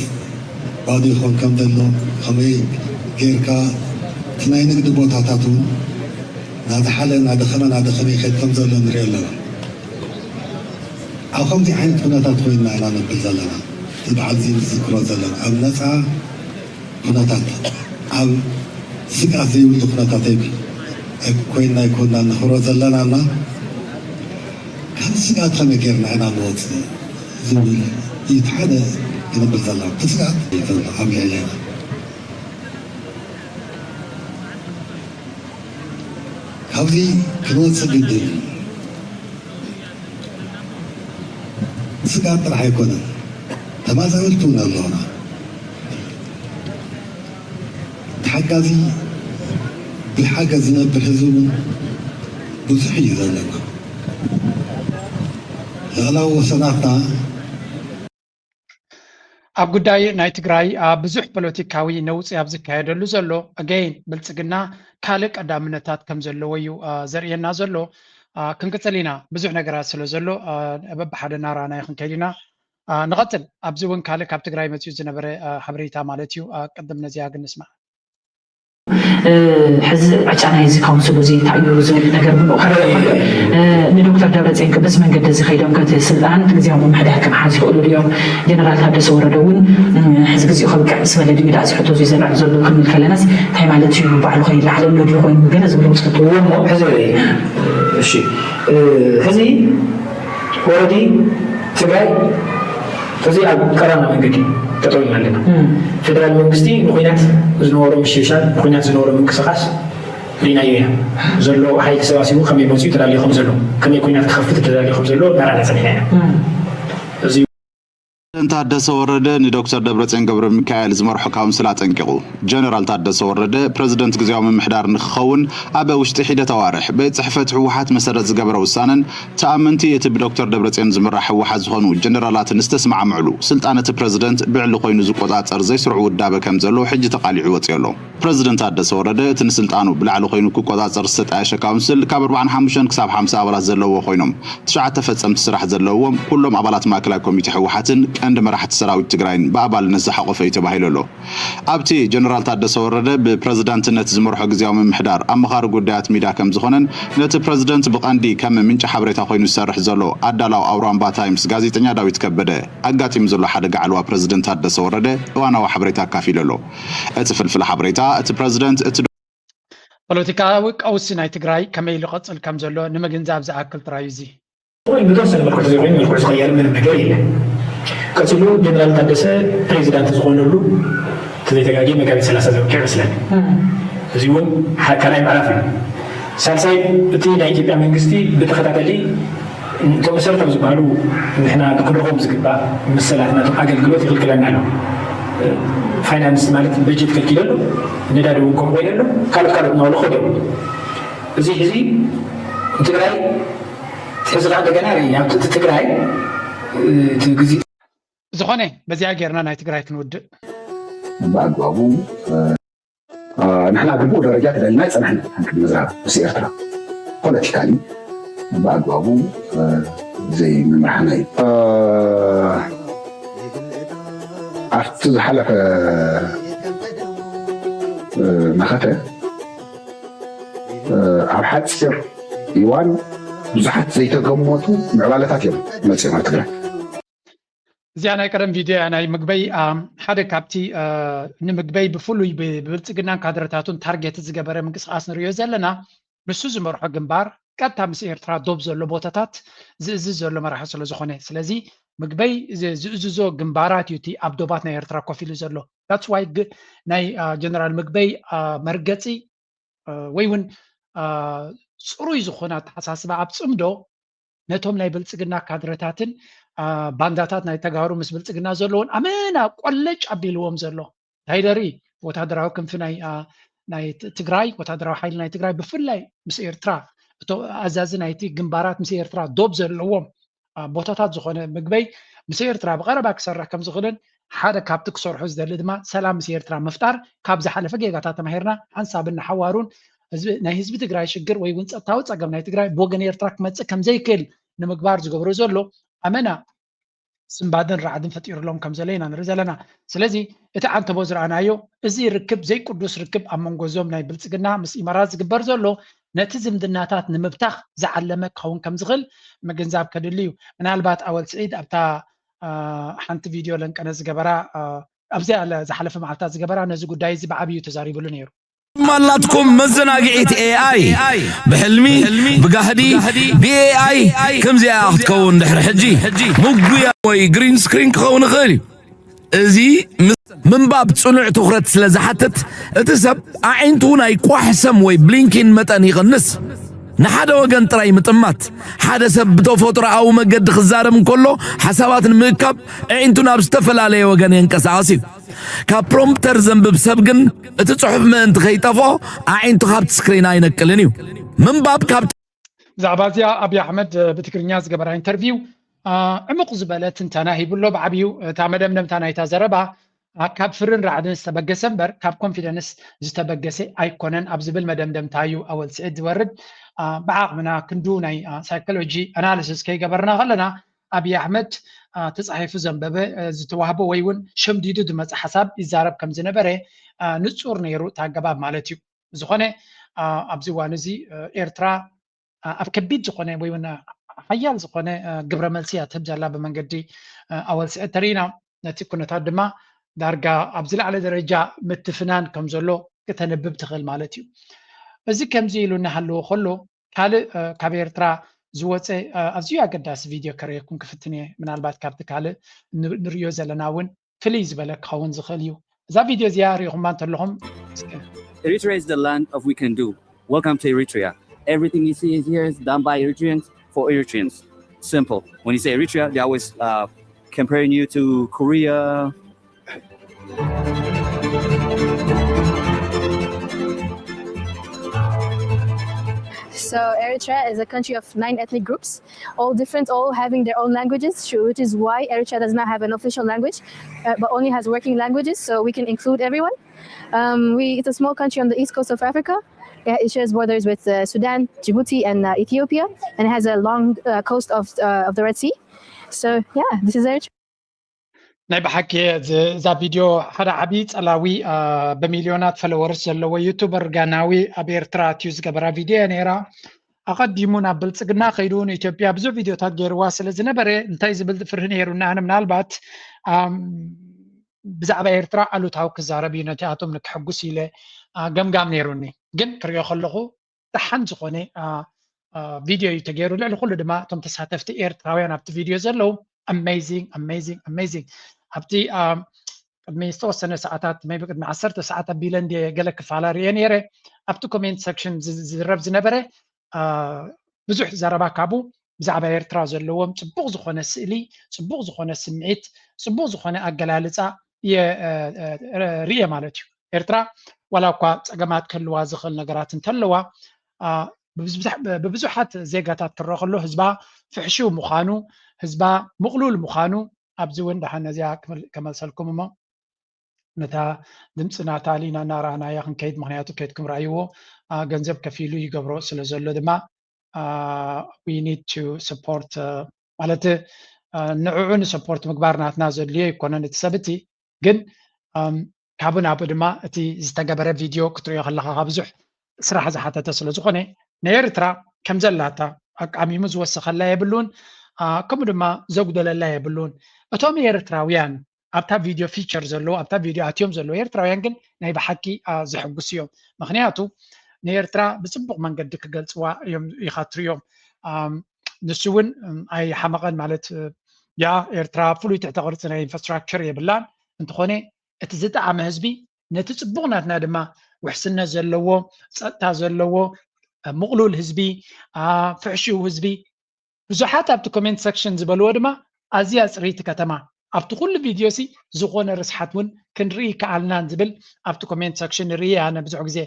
ባዶ ይኾን ከም ዘሎ ከመይ ጌርካ እቲ ናይ ንግዲ ቦታታት እውን ናዝሓለ ናደኸመ ይኸይድ ከም ዘሎ ንሪኦ ኣለና ኣብ ከምዚ ዓይነት ኩነታት ኮይንና ኢና ነብል ዘለና እቲ በዓል እዚ ንዝክሮ ዘለና ኣብ ነፃ ኩነታት ኣብ ስጋት ዘይብሉ ኩነታት ኮይንና ይኮንና ንኽብሮ ዘለናና ካብ ስጋት ከመይ ጌርና ኢና ንወፅእ ዝብል እዩ እቲ ሓደ ክንብል ዘለና እቲ ስጋት ኣብ ልዕልና ካብዚ ክንወፅእ ግድን ስጋት ጥራሕ ኣይኮነን ተመዛበልቲ እውን ኣለውና ተሓጋዚ ብሓገዝ ዝነብር ህዝቢ እውን ብዙሕ እዩ ዘለና ልዕላዊ ወሰናትና ኣብ ጉዳይ ናይ ትግራይ ብዙሕ ፖለቲካዊ ነውፂ ኣብ ዝካየደሉ ዘሎ ኣገይን ብልጽግና ካልእ ቀዳምነታት ከም ዘለዎ እዩ ዘርእየና ዘሎ ክንቅፅል ኢና ብዙሕ ነገራት ስለ ዘሎ በብሓደ ናራኣናይ ክንከይድ ኢና ንቐፅል ኣብዚ እውን ካልእ ካብ ትግራይ መፅኡ ዝነበረ ሓበሬታ ማለት እዩ ቅድም ነዚያ ግን ንስማዕ ሕዚ ዕጫና እዚ ካውንስሉ እዚ ታዕዩ ዝብል ነገር ምንቕር ንዶክተር ደብረፅዮን በዚ መንገዲ እዚ ከይዶም ከቲ ስልጣን ግዜያዊ ምምሕዳር ክመሓዝ ይኽእሉ ድዮም ጀነራል ታደሰ ወረደ እውን ሕዚ ግዜኡ ከብቅዕ ምስ በለ ድዩ ዳእዚ ሕቶ እዚ ዘልዕል ዘሎ ክንብል ከለናስ እንታይ ማለት እዩ ባዕሉ ከይላዕለሎ ድዩ ኮይኑ ገለ ዝብለው ትፈትዎ እሞ ሕዚ እሺ ሕዚ ወረዲ ትግራይ ሕዚ ኣብ ቀረብና መንገዲ ጠጠው ኢልና ኣለና ፌደራል መንግስቲ ንኩናት ዝነበሮ ምሽሻል ንኩናት ዝነበሮ ምንቅስቃስ ሪናዮ ኢና ዘሎ ሓይሊ ሰባሲቡ ከመይ መፅኡ ተዳልዩ ከም ዘሎ ከመይ ኩናት ክኸፍት ተዳልዩ ከም ዘሎ ናራና ፀኒሕና ኢና እዚ ፕሬዝደንት ታደሰ ወረደ ንዶክተር ደብረጽዮን ገብረ ሚካኤል ዝመርሖ ካውንስል አጠንቂቁ ጀነራል ታደሰ ወረደ ፕሬዝደንት ግዚያዊ ምምሕዳር ንክኸውን ኣብ ውሽጢ ሒደት ኣዋርሕ ቤት ጽሕፈት ህወሓት መሰረት ዝገበረ ውሳነን ተኣመንቲ እቲ ብዶክተር ደብረጽዮን ዝምራሕ ህወሓት ዝኾኑ ጀነራላትን ዝተስማዕምዕሉ ስልጣን እቲ ፕሬዝደንት ብዕሊ ኮይኑ ዝቆጻጸር ዘይስርዑ ውዳበ ከም ዘሎ ሕጂ ተቃሊዑ ወፅዩ ኣሎ ፕሬዝደንት ታደሰ ወረደ እቲ ንስልጣኑ ብላዕሊ ኮይኑ ክቆጻጸር ዝተጣየሸ ካውንስል ካብ 45 ክሳብ 50 ኣባላት ዘለዎ ኮይኖም 9 ፈጸምቲ ስራሕ ዘለዎም ኩሎም ኣባላት ማእከላይ ኮሚቴ ህወሓትን ቀንዲ መራሕቲ ሰራዊት ትግራይን ብኣባልነት ዝሓቆፈ እዩ ተባሂሉ ኣሎ ኣብቲ ጀነራል ታደሰ ወረደ ብፕሬዝዳንትነት ዝመርሖ ግዚያዊ ምምሕዳር ኣመኻሪ ጉዳያት ሚድያ ከም ዝኾነን ነቲ ፕሬዝደንት ብቐንዲ ከም ምንጪ ሓበሬታ ኮይኑ ዝሰርሕ ዘሎ ኣዳላው ኣውራምባ ታይምስ ጋዜጠኛ ዳዊት ከበደ ኣጋጢሙ ዘሎ ሓደጋ ዓልዋ ፕሬዝደንት ታደሰ ወረደ እዋናዊ ሓበሬታ ኣካፊሉ ኣሎ እቲ ፍልፍል ሓበሬታ እቲ ፕሬዝደንት እቲ ፖለቲካዊ ቀውሲ ናይ ትግራይ ከመይ ዝቐፅል ከም ዘሎ ንምግንዛብ ዝኣክል ጥራዩ እዚ ወይ ብተወሰነ መልክዕ ዘይኮይኑ መልክዕ ዝቀየር ምንም ነገር የለን ቀፂሉ ጀነራል ታደሰ ፕሬዚዳንት ዝኾነሉ ተዘይተጋጊ መጋቢት 30 ዘውኪዕ ይመስለኒ እዚ እውን ካልኣይ ምዕራፍ እዩ ሳልሳይ እቲ ናይ ኢትዮጵያ መንግስቲ ብተኸታተሊ እቶም መሰረታዊ ዝበሃሉ ንሕና ክንረኽቦም ዝግባእ መሰላት ናቶም ኣገልግሎት ይኽልክለና ኣሎ ፋይናንስ ማለት በጀት ከልኪሉ ኣሎ ነዳዲ እውን ከምኡ ኮይኑ ኣሎ ካልኦት ናብሉ ኸዱ እዚ ሕዚ ትግራይ ሕዚ ከዓ እንደገና ኣብቲ ትግራይ ግዜ ዝኾነ በዚያ ጌርና ናይ ትግራይ ክንውድእ በአግባቡ ንሕና ግቡእ ደረጃ ተደልና ይፀናሕና ሓንቲ ምዝራብ ምስ ኤርትራ ፖለቲካሊ በአግባቡ ዘይምምራሕና እዩ ኣብቲ ዝሓለፈ መኸተ ኣብ ሓፂር እዋን ብዙሓት ዘይተገመቱ ምዕባለታት እዮም መፅኦም ኣብ ትግራይ እዚኣ ናይ ቀደም ቪድዮ ናይ ምግበይ ሓደ ካብቲ ንምግበይ ብፍሉይ ብብልፅግናን ካድረታቱን ታርጌት ዝገበረ ምንቅስቃስ ንሪኦ ዘለና ንሱ ዝመርሖ ግንባር ቀጥታ ምስ ኤርትራ ዶብ ዘሎ ቦታታት ዝእዝዝ ዘሎ መራሒ ስለ ዝኾነ ስለዚ ምግበይ ዝእዝዞ ግንባራት እዩ እቲ ኣብ ዶባት ናይ ኤርትራ ኮፍ ኢሉ ዘሎ ዳትስ ዋይ ናይ ጀነራል ምግበይ መርገፂ ወይ እውን ፅሩይ ዝኾነ ኣተሓሳስባ ኣብ ፅምዶ ነቶም ናይ ብልፅግና ካድረታትን ባንዳታት ናይ ተጋሩ ምስ ብልፅግና ዘለውን ኣመና ቆለጭ ኣቢልዎም ዘሎ ታይደሪ ወታደራዊ ክንፊ ናይ ትግራይ ወታደራዊ ሓይሊ ናይ ትግራይ ብፍላይ ምስ ኤርትራ ኣዛዚ ናይቲ ግንባራት ምስ ኤርትራ ዶብ ዘለዎም ቦታታት ዝኾነ ምግበይ ምስ ኤርትራ ብቐረባ ክሰርሕ ከም ዝኽእልን ሓደ ካብቲ ክሰርሑ ዝደሊ ድማ ሰላም ምስ ኤርትራ ምፍጣር ካብ ዝሓለፈ ጌጋታት ተማሂርና ሓንሳብን ሓዋሩን ናይ ህዝቢ ትግራይ ሽግር ወይ እውን ፀጥታዊ ፀገም ናይ ትግራይ ብወገን ኤርትራ ክመፅእ ከም ዘይክእል ንምግባር ዝገብሮ ዘሎ ኣመና ስምባድን ራዕድን ፈጢሩሎም ከም ዘሎ ኢና ንርኢ ዘለና ስለዚ እቲ ዓንተቦ ዝረኣናዮ እዚ ርክብ ዘይቅዱስ ርክብ ኣብ መንጎዞም ናይ ብልፅግና ምስ ኢማራት ዝግበር ዘሎ ነቲ ዝምድናታት ንምብታኽ ዝዓለመ ክኸውን ከም ዝኽእል ምግንዛብ ከድሊ እዩ ምናልባት ኣወል ስዒድ ኣብታ ሓንቲ ቪድዮ ለንቀነ ዝገበራ ኣብዚያ ዝሓለፈ መዓልታት ዝገበራ ነዚ ጉዳይ እዚ ብዓብዩ ተዛሪቡሉ ነይሩ مالاتكم مزناقعيت اي بحلمي بقهدي بي اي كم زي اخذكون دحر حجي مقويا وي جرين سكرين كون غالي ازي من باب تصنع تخرت سلازحتت اتسب عينتون اي قحسم وي بلينكين متن يغنس نحدا وقن تراي متمات حدا سبتو فطرة او مقد خزارم كله حسابات المكب عينتون ابستفل عليه وقن ينكس عاصيب كبرومبتر زنبب سبقن اتتصحف ما انت خيطفو عينتو خابت سكرين اينكلنيو من باب كابت زعبازيا ابي احمد بتكرنياز قبر انترفيو ዕሙቕ ዝበለ ትንተና ሂብሎ ብዓብዩ እታ መደምደምታ ናይታ ዘረባ ካብ ፍርን ራዕድን ዝተበገሰ እምበር ካብ ኮንፊደንስ ዝተበገሰ ኣይኮነን ኣብ ዝብል መደምደምታ እዩ ኣወል ስዕድ ዝወርድ ብዓቕምና ክንዱ ናይ ሳይኮሎጂ ኣናሊሲስ ከይገበርና ከለና ኣብይ ኣሕመድ ተፃሒፉ ዘንበበ ዝተዋህቦ ወይ እውን ሸምዲዱ ዝመፀ ሓሳብ ይዛረብ ከም ዝነበረ ንጹር ነይሩ እታ ኣገባብ ማለት እዩ ዝኾነ ኣብዚ እዋን እዚ ኤርትራ ኣብ ከቢድ ዝኾነ ወይ እውን ሓያል ዝኾነ ግብረ መልሲ እያ ትህብ ዘላ ብመንገዲ ኣወል ስዕድ ተሪእና ነቲ ኩነታት ድማ ዳርጋ ኣብ ዝለዓለ ደረጃ ምትፍናን ከም ዘሎ ክተነብብ ትኽእል ማለት እዩ እዚ ከምዚ ኢሉ እናሃለዎ ከሎ ካልእ ካብ ኤርትራ ዝወፀ ኣዝዩ ኣገዳሲ ቪድዮ ከርእየኩም ክፍትን እየ ምናልባት ካብቲ ካልእ ንሪኦ ዘለና እውን ፍልይ ዝበለ ክኸውን ዝኽእል እዩ እዛ ቪድዮ እዚኣ ሪኢኹማ እንተለኹም Eritrea is the land of we can do. Welcome to Eritrea. Everything you see here is done by Eritreans for Eritreans. Simple. When you say Eritrea, they always comparing you to Korea. So Eritrea is a country of 9 ethnic groups, all different, all having their own languages, which is why Eritrea does not have an official language, but only has working languages, so we can include everyone. It's a small country on the east coast of Africa. It shares borders with Sudan, Djibouti, and Ethiopia, and it has a long coast of the Red Sea. So yeah, this is Eritrea. ናይ ብሓቂ እዛ ቪድዮ ሓደ ዓብይ ፀላዊ ብሚልዮናት ፈሎወርስ ዘለዎ ዩቱበር ጋናዊ ኣብ ኤርትራ እትዩ ዝገበራ ቪድዮ ነይራ ኣቐዲሙ ናብ ብልፅግና ከይዱ ንኢትዮጵያ ብዙሕ ቪድዮታት ገይርዋ ስለ ዝነበረ እንታይ ዝብል ፍርህ ነይሩና ኣነ ምናልባት ብዛዕባ ኤርትራ ኣሉታዊ ክዛረብ እዩ ነቲኣቶም ንክሕጉስ ኢለ ገምጋም ነይሩኒ ግን ክሪኦ ከለኹ ደሓን ዝኾነ ቪድዮ እዩ ተገይሩ ልዕሊ ኩሉ ድማ እቶም ተሳተፍቲ ኤርትራውያን ኣብቲ ቪድዮ ዘለው ኣሜዚንግ ኣብቲ ቅድሚ ዝተወሰነ ሰዓታት ቅድሚ 10 ሰዓት ኣቢለ እንደ ገለ ክፋላ ርየ ነይረ ኣብቲ ኮሜንት ሰክሽን ዝረብ ዝነበረ ብዙሕ ዘረባ ካቡ ብዛዕባ ኤርትራ ዘለዎም ፅቡቕ ዝኾነ ስእሊ ፅቡቕ ዝኾነ ስምዒት ፅቡቕ ዝኾነ ኣገላልፃ ርየ ማለት እዩ ኤርትራ ዋላ እኳ ፀገማት ክህልዋ ዝኽእል ነገራት እንተለዋ ብብዙሓት ዜጋታት ክረአ ከሎ ህዝባ ፍሕሽው ምዃኑ ህዝባ ምቕሉል ምዃኑ ኣብዚ እውን ድሓን እዚኣ ከመልሰልኩም እሞ ነታ ድምፂ ናታሊና እናረኣናያ ክንከይድ ምክንያቱ ከይድኩም ረኣይዎ ገንዘብ ከፊሉ ይገብሮ ስለ ዘሎ ድማ we need to support ማለት ንዕዑ ንሰፖርት ምግባር ናትና ዘድልዮ ይኮነን እቲ ሰብቲ ግን ካብኡ ናብኡ ድማ እቲ ዝተገበረ ቪድዮ ክትሪኦ ከለካ ብዙሕ ስራሕ ዝሓተተ ስለ ዝኾነ ንኤርትራ ከም ዘላታ ኣቃሚሙ ዝወሰኸላ የብሉን ከምኡ ድማ ዘጉደለላ የብሉን እቶም ኤርትራውያን ኣብታ ቪድዮ ፊቸር ዘለዎ ኣብታ ቪድዮ ኣትዮም ዘለዎ ኤርትራውያን ግን ናይ ብሓቂ ዝሕጉስ እዮም ምክንያቱ ንኤርትራ ብፅቡቕ መንገዲ ክገልፅዋ እዮም ኢኻ ትሪኦም ንሱ እውን ኣይሓመቐን ማለት ያ ኤርትራ ፍሉይ ትሕተ ቅርፂ ናይ ኢንፍራስትራክቸር የብላን እንትኾነ እቲ ዝጠዓመ ህዝቢ ነቲ ፅቡቕ ናትና ድማ ውሕስነት ዘለዎ ፀጥታ ዘለዎ ምቕሉል ህዝቢ ፍሕሽው ህዝቢ ብዙሓት ኣብቲ ኮሜንት ሰክሽን ዝበልዎ ድማ ኣዝያ ፅሪይቲ ከተማ ኣብቲ ኩሉ ቪድዮ ሲ ዝኾነ ርስሓት እውን ክንርኢ ከኣልናን ዝብል ኣብቲ ኮሜንት ሰክሽን ርየ ኣነ ብዙሕ ግዜ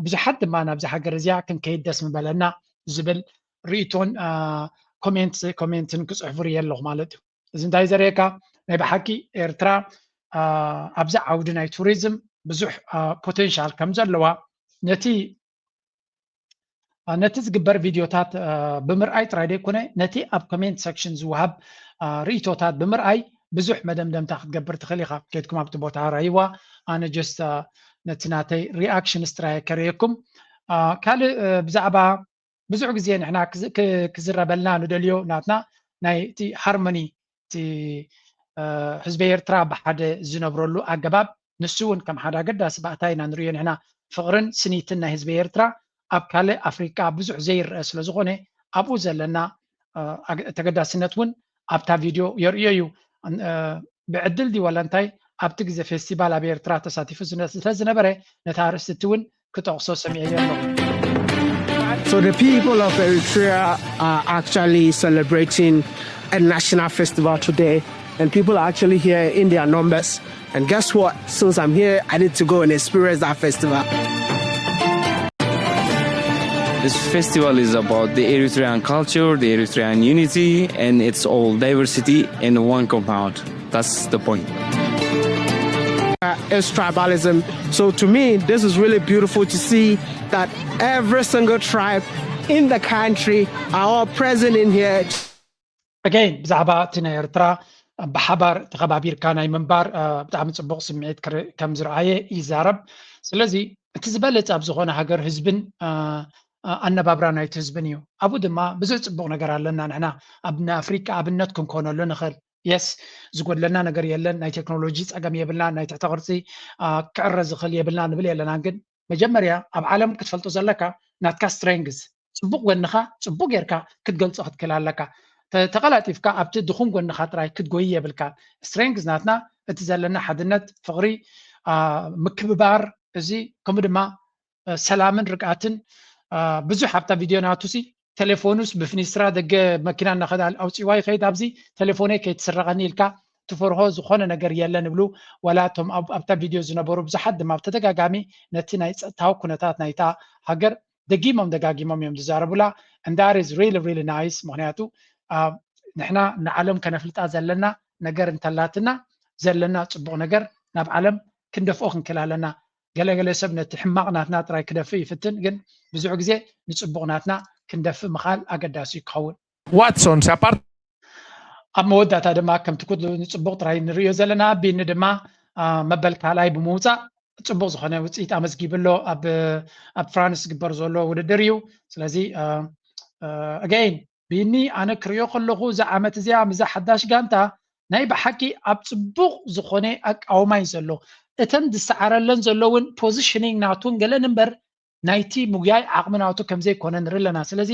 ብዙሓት ድማ ናብዚ ሃገር እዚኣ ክንከይድ ደስ ምበለና ዝብል ርእቶን ኮሜንትን ክፅሕፉ ርየ ኣለኹ ማለት እዩ እዚ እንታይ ዘርእየካ ናይ ብሓቂ ኤርትራ ኣብዚ ዓውዲ ናይ ቱሪዝም ብዙሕ ፖቴንሻል ከም ዘለዋ ነቲ ዝግበር ቪድዮታት ብምርኣይ ጥራይ ደይኮነ ነቲ ኣብ ኮሜንት ሰክሽን ዝወሃብ ርእቶታት ብምርኣይ ብዙሕ መደምደምታ ክትገብር ትኽእል ኢኻ ከይድኩም ኣብቲ ቦታ ራይዋ ኣነ ጀስት ነቲ ናተይ ሪኣክሽን ስትራይ ከርእየኩም ካልእ ብዛዕባ ብዙሕ ግዜ ንሕና ክዝረበልና ንደልዮ ናትና ናይ እቲ ሃርሞኒ እቲ ህዝቢ ኤርትራ ብሓደ ዝነብረሉ ኣገባብ ንሱ እውን ከም ሓደ ኣገዳሲ ባእታ ኢና ንሪኦ ንሕና ፍቕርን ስኒትን ናይ ህዝቢ ኤርትራ ኣብ ካልእ ኣፍሪካ ብዙሕ ዘይርአ ስለ ዝኾነ ኣብኡ ዘለና ተገዳስነት እውን ኣብታ ቪድዮ የርእዮ እዩ ብዕድል ዲ ወላ እንታይ ኣብቲ ግዜ ፌስቲቫል ኣብ ኤርትራ ተሳቲፉ ስለዝነበረ ነታ ኣርእስቲ እውን ክጠቕሶ ሰሚዐ ኣለኹ So the people of Eritrea are actually celebrating a national festival today, and people are actually here in their numbers. And guess what? Since I'm here, I need to go and experience that festival. This festival is about the Eritrean culture, the Eritrean unity, and it's all diversity in one compound. That's the point. Is tribalism. So to me, this is really beautiful to see that every single tribe in the country are all present in here. Again, ብዛዕባ እቲ ናይ ኤርትራ ብሓባር ተኸባቢርካ ናይ ምንባር ብጣዕሚ ፅቡቅ ስምዒት ከም ዝረኣየ ይዛረብ። ስለዚ እቲ ዝበለፀ ኣብ ዝኾነ ሃገር ህዝብን ኣነባብራ ናይቲ ህዝብን እዩ። ኣብኡ ድማ ብዙሕ ፅቡቅ ነገር ኣለና ንሕና ኣብ ኣፍሪካ ኣብነት ክንኮነሉ ንኽእል የስ ዝጎድለና ነገር የለን ናይ ቴክኖሎጂ ፀገም የብልና ናይ ትሕተ ቅርፂ ክዕረ ዝኽእል የብልና ንብል የለና ግን መጀመርያ ኣብ ዓለም ክትፈልጦ ዘለካ ናትካ ስትሬንግዝ ፅቡቅ ጎንኻ ፅቡቅ ጌርካ ክትገልፆ ክትክእል ኣለካ ተቀላጢፍካ ኣብቲ ድኹም ጎንኻ ጥራይ ክትጎይ የብልካ ስትሬንግዝ ናትና እቲ ዘለና ሓድነት ፍቕሪ ምክብባር እዚ ከምኡ ድማ ሰላምን ርግኣትን ብዙሕ ኣብታ ቪድዮ ናቱሲ ቴሌፎኑስ ብፍኒስትራ ደገ መኪና እናኸዳል ኣውፂዋ ይኸይድ ኣብዚ ቴሌፎነይ ከይትስረቐኒ ኢልካ ትፈርሆ ዝኾነ ነገር የለን ይብሉ ወላ እቶም ኣብታ ቪድዮ ዝነበሩ ብዙሓት ድማ ብተደጋጋሚ ነቲ ናይ ፀጥታዊ ኩነታት ናይታ ሃገር ደጋጊሞም እዮም ዝዛረቡላ and that is really nice ምክንያቱ ንሕና ንዓለም ከነፍልጣ ዘለና ነገር እንተላትና ዘለና ፅቡቅ ነገር ናብ ዓለም ክንደፍኦ ክንክእል ኣለና ገለገለ ሰብ ነቲ ሕማቕ ናትና ጥራይ ክደፍእ ይፍትን ግን ብዙሕ ግዜ ንፅቡቅ ናትና ክንደፍእ ምኻል ኣገዳሲ ክኸውን ዋትሶን ሳፓርት ኣብ መወዳእታ ድማ ከምቲ ኩሉ ንፅቡቅ ጥራይ ንሪኦ ዘለና ቢኒ ድማ መበል ካልኣይ ብምውፃእ ፅቡቅ ዝኾነ ውፅኢት ኣመስጊብሎ ኣብ ፍራንስ ዝግበር ዘሎ ውድድር እዩ ስለዚ again ቢኒ ኣነ ክሪኦ ከለኹ እዛ ዓመት እዚኣ ምዛ ሓዳሽ ጋንታ ናይ ብሓቂ ኣብ ፅቡቅ ዝኾነ ኣቃውማይ ዘሎ እተን ዝሰዓረለን ዘለውን ፖዚሽኒንግ ናቱን ገለን እምበር ናይቲ ሙግያይ ዓቕሚ ናቱ ከምዘይኮነ ንርኢ ኣለና ስለዚ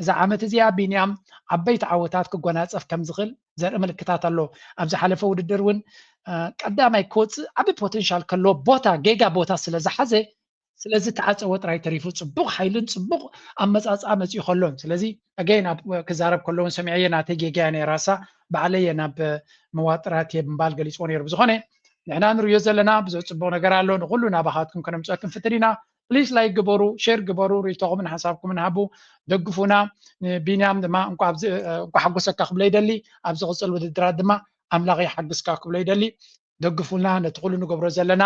እዛ ዓመት እዚኣ ቢንያም ዓበይቲ ዓወታት ክጎናፀፍ ከም ዝኽእል ዘርኢ ምልክታት ኣሎ ኣብ ዝሓለፈ ውድድር እውን ቀዳማይ ክወፅእ ዓብ ፖቴንሻል ከለዎ ቦታ ጌጋ ቦታ ስለዝሓዘ ስለዚ ተዓፀወ ጥራይ ተሪፉ ፅቡቅ ሓይልን ፅቡቅ ኣመፃፅኣ መፅኡ ከሎን ስለዚ ኣገይን ክዛረብ ከለውን ሰሚዐየ ናተይ ጌጋ ነራሳ ባዕለየ ናብ መዋጥራት የምባል ገሊፅዎ ነይሩ ብዝኾነ ንሕና ንሪኦ ዘለና ብዙሕ ፅቡቅ ነገር ኣሎ ንኩሉ ናባኻትኩም ከነምፅአክም ፍትን ኢና ፕሊዝ ላይክ ግበሩ ሼር ግበሩ ሪቶኹምን ሓሳብኩምን ሃቡ ደግፉና ቢንያም ድማ እንኳ ሓጎሰካ ክብሎ ይደሊ ኣብ ዝቕፅል ውድድራት ድማ ኣምላኽ ይሓግዝካ ክብሎ ይደሊ ደግፉልና ነቲ ኩሉ ንገብሮ ዘለና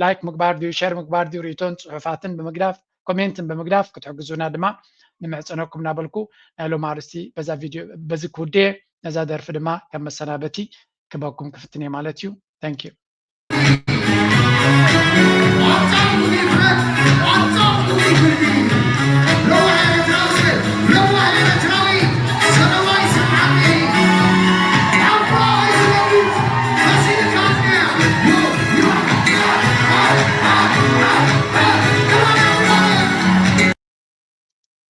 ላይክ ምግባር ድዩ ሼር ምግባር ድዩ ሪቶን ፅሑፋትን ብምግዳፍ ኮሜንትን ብምግዳፍ ክትሕግዙና ድማ ንምዕፀነኩም እናበልኩ ናይ ሎም ኣርስቲ በዛ ቪድዮ በዚ ክውድየ ነዛ ደርፊ ድማ ከም መሰናበቲ ክበኩም ክፍትን እየ ማለት እዩ ታንክ ዩ